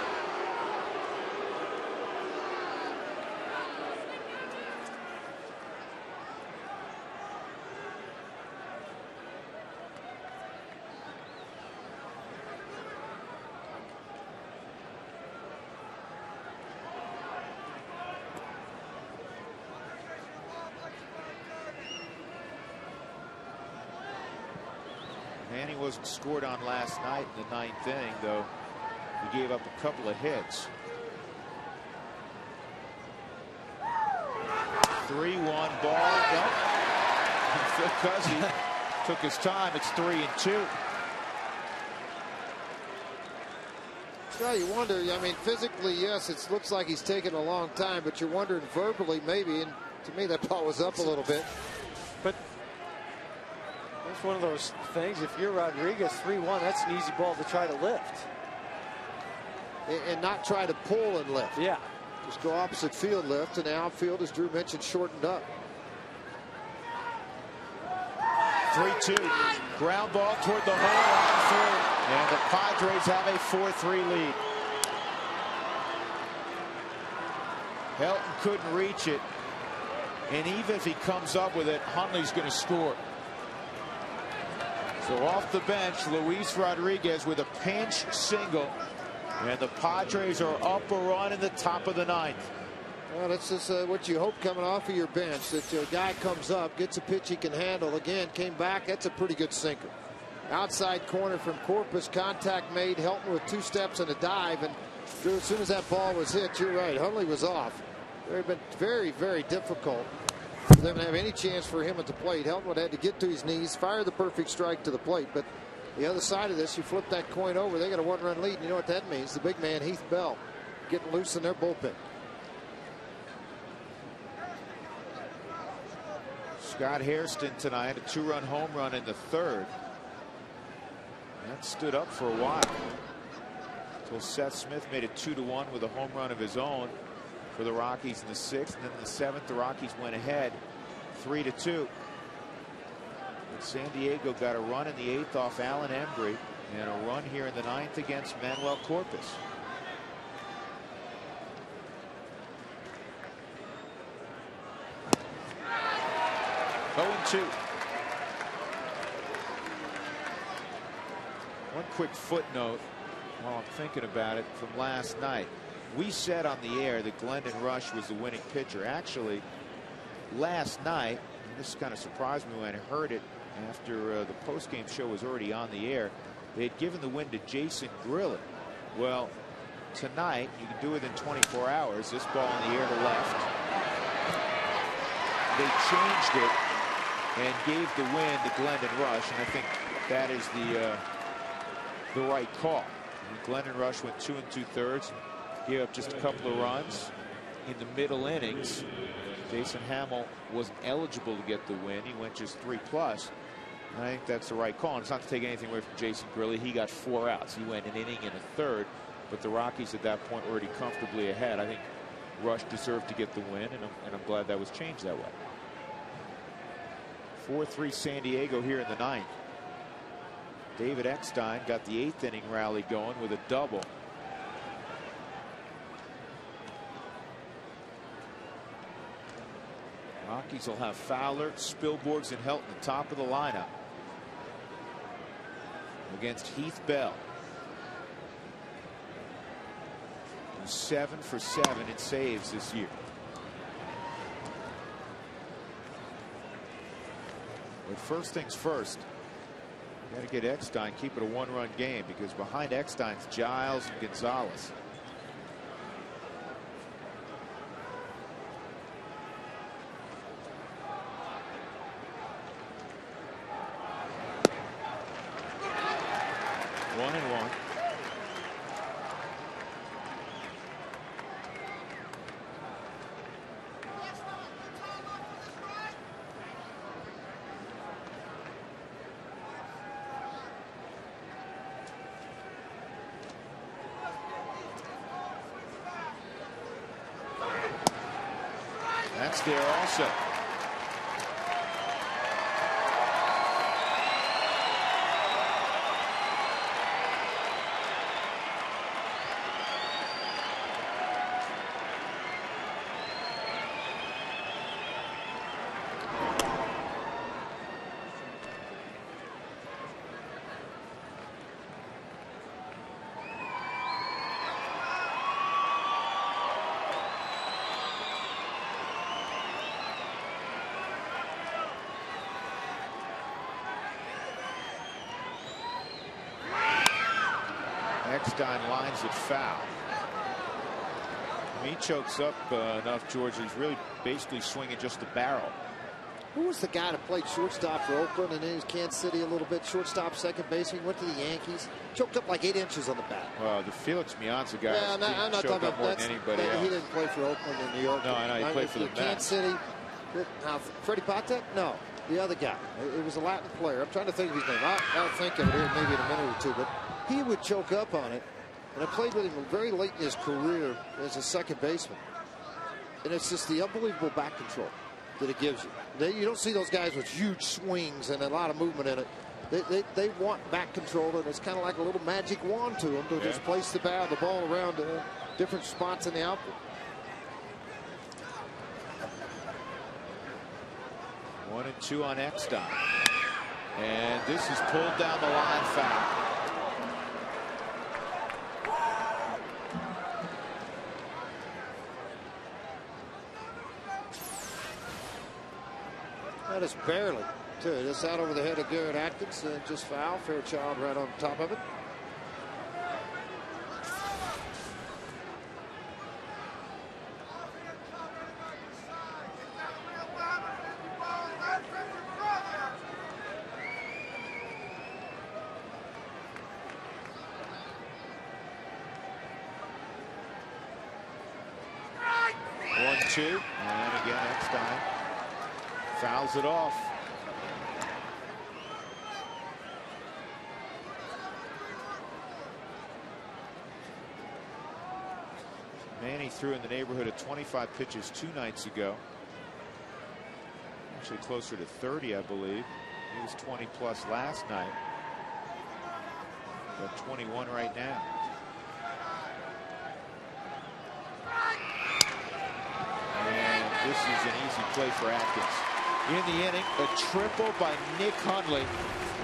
Manny wasn't scored on last night in the 9th inning, though he gave up a couple of hits. 3-1 ball. Nope. Phil Cuzzy took his time. It's 3-2. Well, you wonder, I mean, physically, yes, it looks like he's taking a long time, but you're wondering verbally maybe, and to me that ball was up a little bit. But it's one of those things, if you're Rodriguez, 3-1, that's an easy ball to try to lift. And not try to pull and lift. Yeah. Just go opposite field lift, and the outfield, as Drew mentioned, shortened up. 3-2. Ground ball toward the hole on third. And the Padres have a 4-3 lead. Helton couldn't reach it. And even if he comes up with it, Hundley's going to score. So off the bench, Luis Rodriguez with a pinch single. And the Padres are up a run in the top of the 9th. Well, that's just what you hope coming off of your bench, that a guy comes up, gets a pitch he can handle. Again, came back. That's a pretty good sinker. Outside corner from Corpus, contact made. Helton with 2 steps and a dive. And Drew, as soon as that ball was hit, you're right, Hundley was off. It would have been very, very difficult for them to have any chance for him at the plate. Helton would have had to get to his knees, fire the perfect strike to the plate. But the other side of this, you flip that coin over, they got a 1-run lead. And you know what that means? The big man, Heath Bell, getting loose in their bullpen. Scott Hairston tonight, a 2-run home run in the 3rd. That stood up for a while until Seth Smith made it 2-1 with a home run of his own for the Rockies in the 6th. And then in the 7th, the Rockies went ahead 3-2. And San Diego got a run in the 8th off Alan Embry and a run here in the 9th against Manuel Corpus. (0-2). One quick footnote while I'm thinking about it from last night. We said on the air that Glendon Rush was the winning pitcher. Actually, last night, and this kind of surprised me when I heard it, after the post-game show was already on the air. They had given the win to Jason Grilli. Well, tonight, you can do it in 24 hours. This ball in the air to left. They changed it and gave the win to Glendon Rush, and I think that is the right call. Glendon Rush went 2 2/3, gave up just a couple of runs in the middle innings. Jason Hamill wasn't eligible to get the win. He went just 3+. And I think that's the right call. And it's not to take anything away from Jason Grilli. He got 4 outs. He went an inning and a third. But the Rockies at that point were already comfortably ahead. I think Rush deserved to get the win, and I'm glad that was changed that way. 4-3 San Diego here in the 9th. David Eckstein got the 8th inning rally going with a double. Rockies will have Fowler, Spilborghs, and Helton at the top of the lineup against Heath Bell, who's 7 for 7 in saves this year. But first things first, you got to get Eckstein, keep it a 1-run game, because behind Eckstein's Giles and Gonzalez. One and one. That's there also. Eckstein lines it foul. He chokes up enough, George. He's really basically swinging just the barrel. Who was the guy that played shortstop for Oakland, and then he was Kansas City a little bit, shortstop, second baseman, went to the Yankees, choked up like 8 inches on the bat. Well, the Felix Mianza guy, yeah, I'm not talking about more than anybody else. He didn't play for Oakland in New York. No, I know, he played for the Kansas City. Freddie Patek? No, the other guy. It was a Latin player. I'm trying to think of his name. I'll think of it here maybe in a minute or two, but he would choke up on it. And I played with him very late in his career as a second baseman. And it's just the unbelievable back control that it gives you. You don't see those guys with huge swings and a lot of movement in it. They want back control, and it's kind of like a little magic wand to them to just place the ball around different spots in the outfield. 1 and 2 on Eckstein. And this is pulled down the line foul. That is barely, too. Just out over the head of Garrett Atkins, just foul. Fairchild right on top of it. One, two, and again Eckstein fouls it off. Manny threw in the neighborhood of 25 pitches 2 nights ago. Actually closer to 30, I believe. He was 20 plus last night. Got 21 right now. And this is an easy play for Atkins. In the inning, a triple by Nick Hundley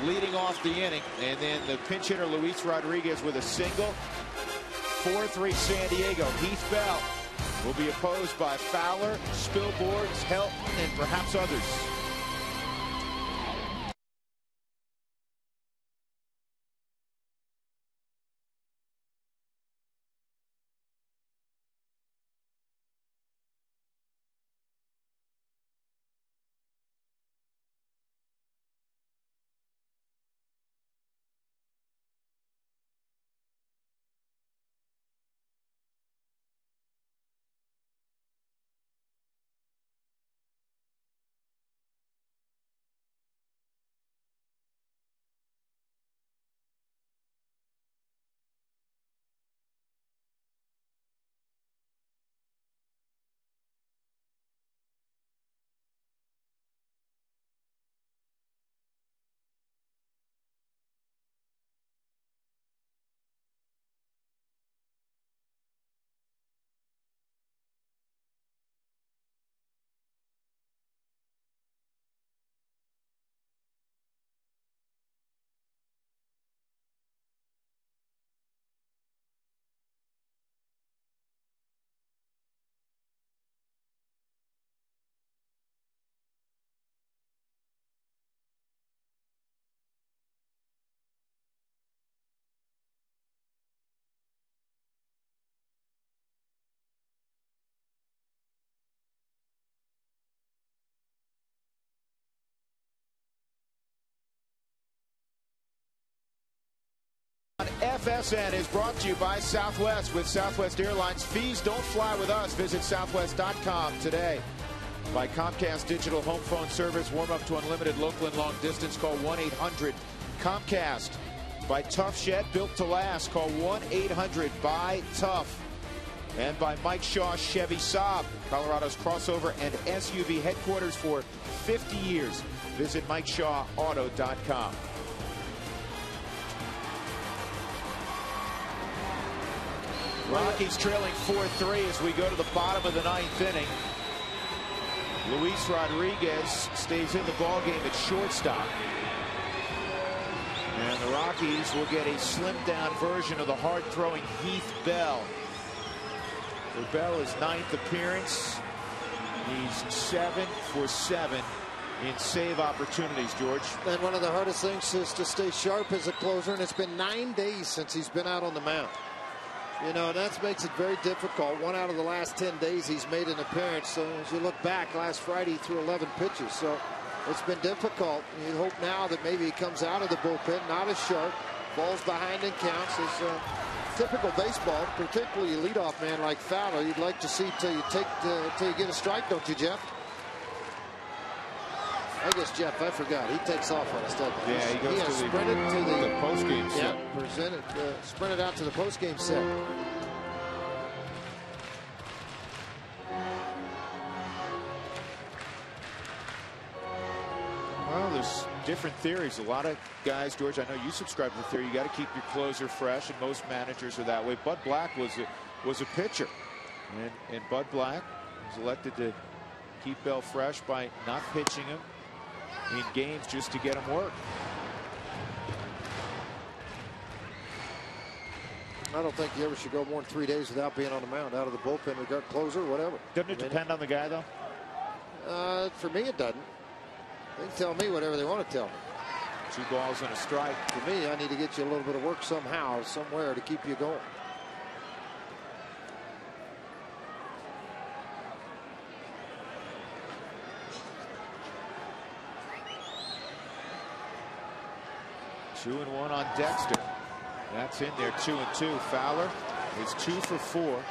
leading off the inning, and then the pinch hitter Luis Rodriguez with a single. 4-3 San Diego. Heath Bell will be opposed by Fowler, Spilborghs, Helton, and perhaps others. FSN is brought to you by Southwest. With Southwest Airlines, fees don't fly with us. Visit southwest.com today. By Comcast Digital Home Phone Service. Warm up to unlimited local and long distance. Call 1-800-COMCAST. By Tough Shed, built to last. Call 1-800-BUY-TOUGH. And by Mike Shaw Chevy Saab, Colorado's crossover and SUV headquarters for 50 years. Visit MikeShawAuto.com. Rockies trailing 4-3 as we go to the bottom of the ninth inning. Luis Rodriguez stays in the ballgame at shortstop. And the Rockies will get a slimmed down version of the hard throwing Heath Bell. For Bell, his 9th appearance. He's 7 for 7 in save opportunities, George. And one of the hardest things is to stay sharp as a closer, and it's been 9 days since he's been out on the mound. You know, that makes it very difficult. 1 out of the last 10 days he's made an appearance. So as you look back, last Friday he threw 11 pitches. So it's been difficult. You hope now that maybe he comes out of the bullpen, not as sharp, falls behind and counts. It's typical baseball, particularly a leadoff man like Fowler. You'd like to see till you get a strike, don't you, Jeff? I guess Jeff, I forgot. He takes off on us, doesn't he? Yeah, he goes to sprinted to the post-game set. Yeah, sprinted out to the post-game set. Well, there's different theories. A lot of guys, George, I know you subscribe to the theory. You got to keep your closer fresh, and most managers are that way. Bud Black was a pitcher, and Bud Black was elected to keep Bell fresh by not pitching him in games just to get him work. I don't think you ever should go more than 3 days without being on the mound, out of the bullpen, regard closer, whatever. Doesn't it depend on the guy, though? For me, it doesn't. They can tell me whatever they want to tell me. 2 balls and a strike. For me, I need to get you a little bit of work somehow, somewhere to keep you going. Two and one on Dexter. That's in there. 2-2. Fowler is 2 for 4.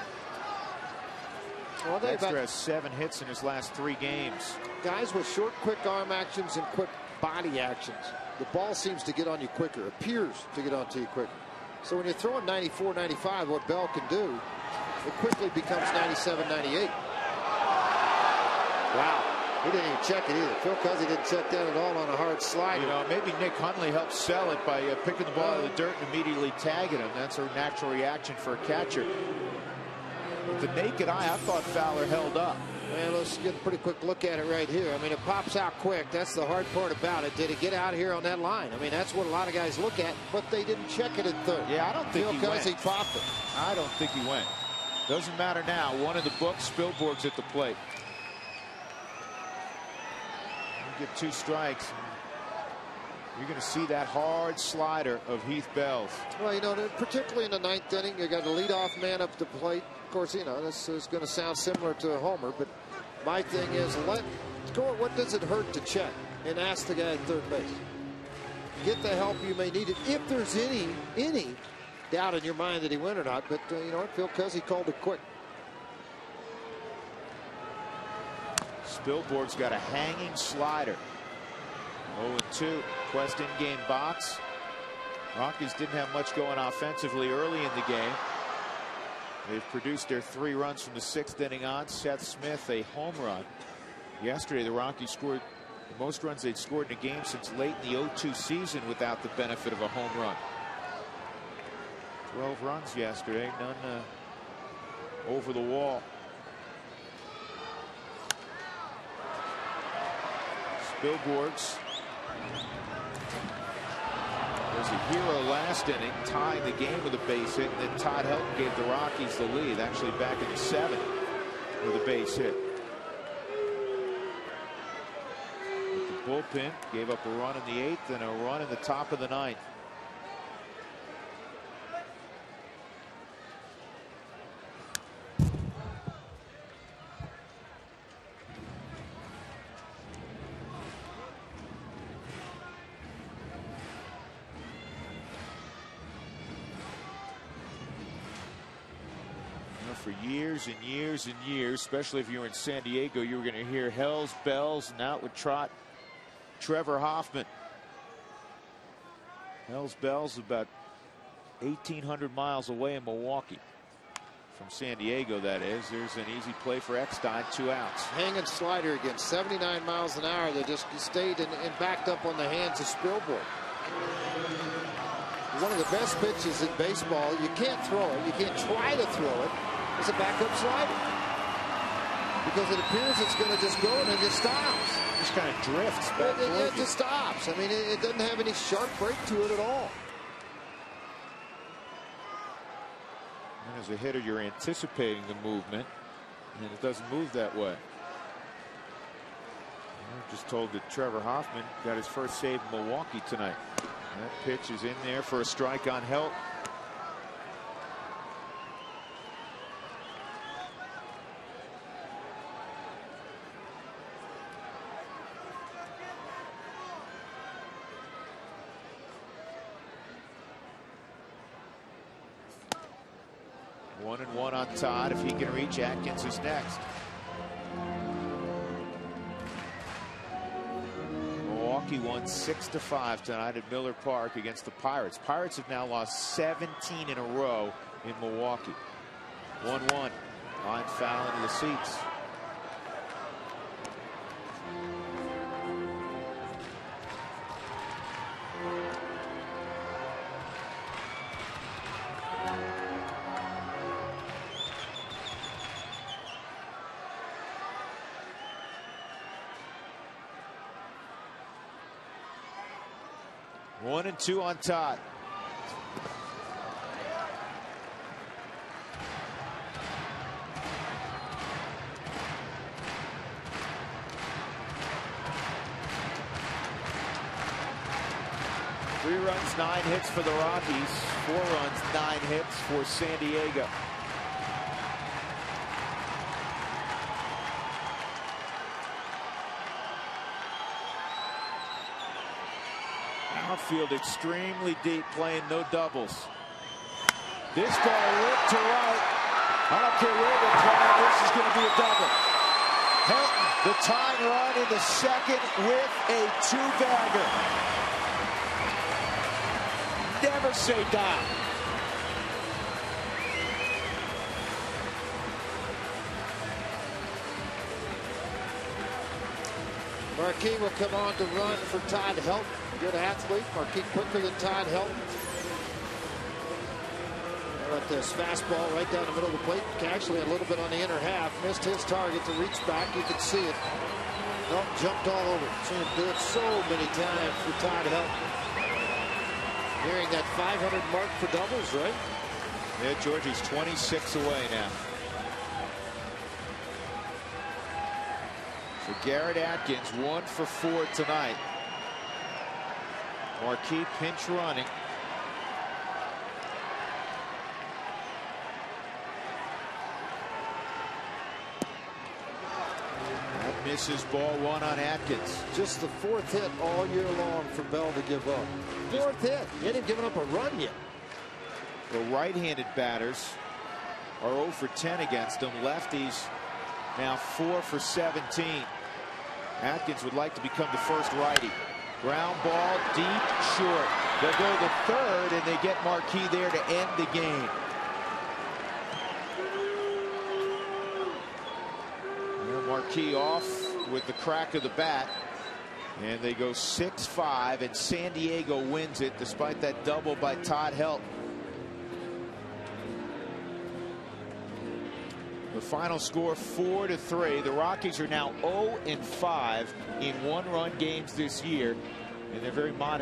Well, Dexter has 7 hits in his last 3 games. Guys with short, quick arm actions and quick body actions, the ball seems to get on you quicker, appears to get onto you quicker. So when you're throwing 94, 95, what Bell can do, it quickly becomes 97, 98. Wow. He didn't even check it either. Phil Cuzzy didn't check that at all on a hard slider. You know, maybe Nick Hundley helped sell it by picking the ball out of the dirt and immediately tagging him. That's a natural reaction for a catcher. With the naked eye, I thought Fowler held up. Man, let's get a pretty quick look at it right here. I mean, it pops out quick. That's the hard part about it. Did it get out here on that line? I mean, that's what a lot of guys look at, but they didn't check it at third. Yeah, I don't think he went. Phil Cuzzy popped it. I don't think he went. Doesn't matter now. 1 in the books. Spielborg's at the plate. You get 2 strikes. You're going to see that hard slider of Heath Bell's. Well, you know, particularly in the 9th inning, you got a leadoff man up the plate. Of course, you know, this is going to sound similar to a homer, but my thing is, what does it hurt to check and ask the guy at third base? Get the help you may need it if there's any doubt in your mind that he went or not. But you know what, Phil Cuzzy called it quick. Spielborg's got a hanging slider. 0-2. Quest in-game box. Rockies didn't have much going offensively early in the game. They've produced their 3 runs from the 6th inning on. Seth Smith, a home run. Yesterday, the Rockies scored the most runs they'd scored in a game since late in the 0-2 season without the benefit of a home run. 12 runs yesterday, none over the wall. Spielborg's was a hero last inning, tying the game with a base hit, and then Todd Helton gave the Rockies the lead, actually back in the 7th with a base hit. But the bullpen gave up a run in the 8th and a run in the top of the 9th. for years and years and years, especially if you were in San Diego, you were going to hear hells, bells, and out would trot Trevor Hoffman. Hells Bells about 1,800 miles away in Milwaukee. From San Diego, that is. There's an easy play for Eckstein, 2 outs. Hanging slider again, 79 miles an hour. They just stayed and backed up on the hands of Spilborn. One of the best pitches in baseball. You can't throw it. You can't try to throw it. It's a backup slider. Because it appears it's going to just go and it just stops. Just kind of drifts back. It just stops. I mean, it doesn't have any sharp break to it at all. And as a hitter, you're anticipating the movement, and it doesn't move that way. I'm just told that Trevor Hoffman got his first save in Milwaukee tonight. That pitch is in there for a strike on Helt. One and one on Todd. If he can reach, Atkins is next. Milwaukee won 6-5 tonight at Miller Park against the Pirates. Pirates have now lost 17 in a row in Milwaukee. 1-1. Line foul into the seats. One and two on Todd. Three runs, 9 hits for the Rockies. 4 runs, 9 hits for San Diego. Outfield extremely deep, playing no doubles. This ball ripped to right. I don't care where they're playing. This is going to be a double. Helton, the tying run in the second with a 2-bagger. Never say die. Marquis will come on to run for Todd Helton. Good athlete. Marquis quicker than Todd Helton. At this fastball right down the middle of the plate. Actually a little bit on the inner half. Missed his target to reach back. You can see it. Nope, jumped all over it. Seen him do it so many times for Todd Helton. Nearing that 500 mark for doubles, right? Yeah, Georgie's 26 away now. For Garrett Atkins, 1 for 4 tonight. Marquis pinch running. That misses, ball 1 on Atkins. Just the 4th hit all year long for Bell to give up. 4th hit. He hadn't given up a run yet. The right-handed batters are 0 for 10 against him. Lefties now 4 for 17. Atkins would like to become the first righty. Ground ball deep, short. They'll go to third, and they get Marquis there to end the game. And Marquis off with the crack of the bat. And they go 6-5, and San Diego wins it despite that double by Todd Helton. The final score 4-3. The Rockies are now 0-5 in 1-run games this year, and they're very modest.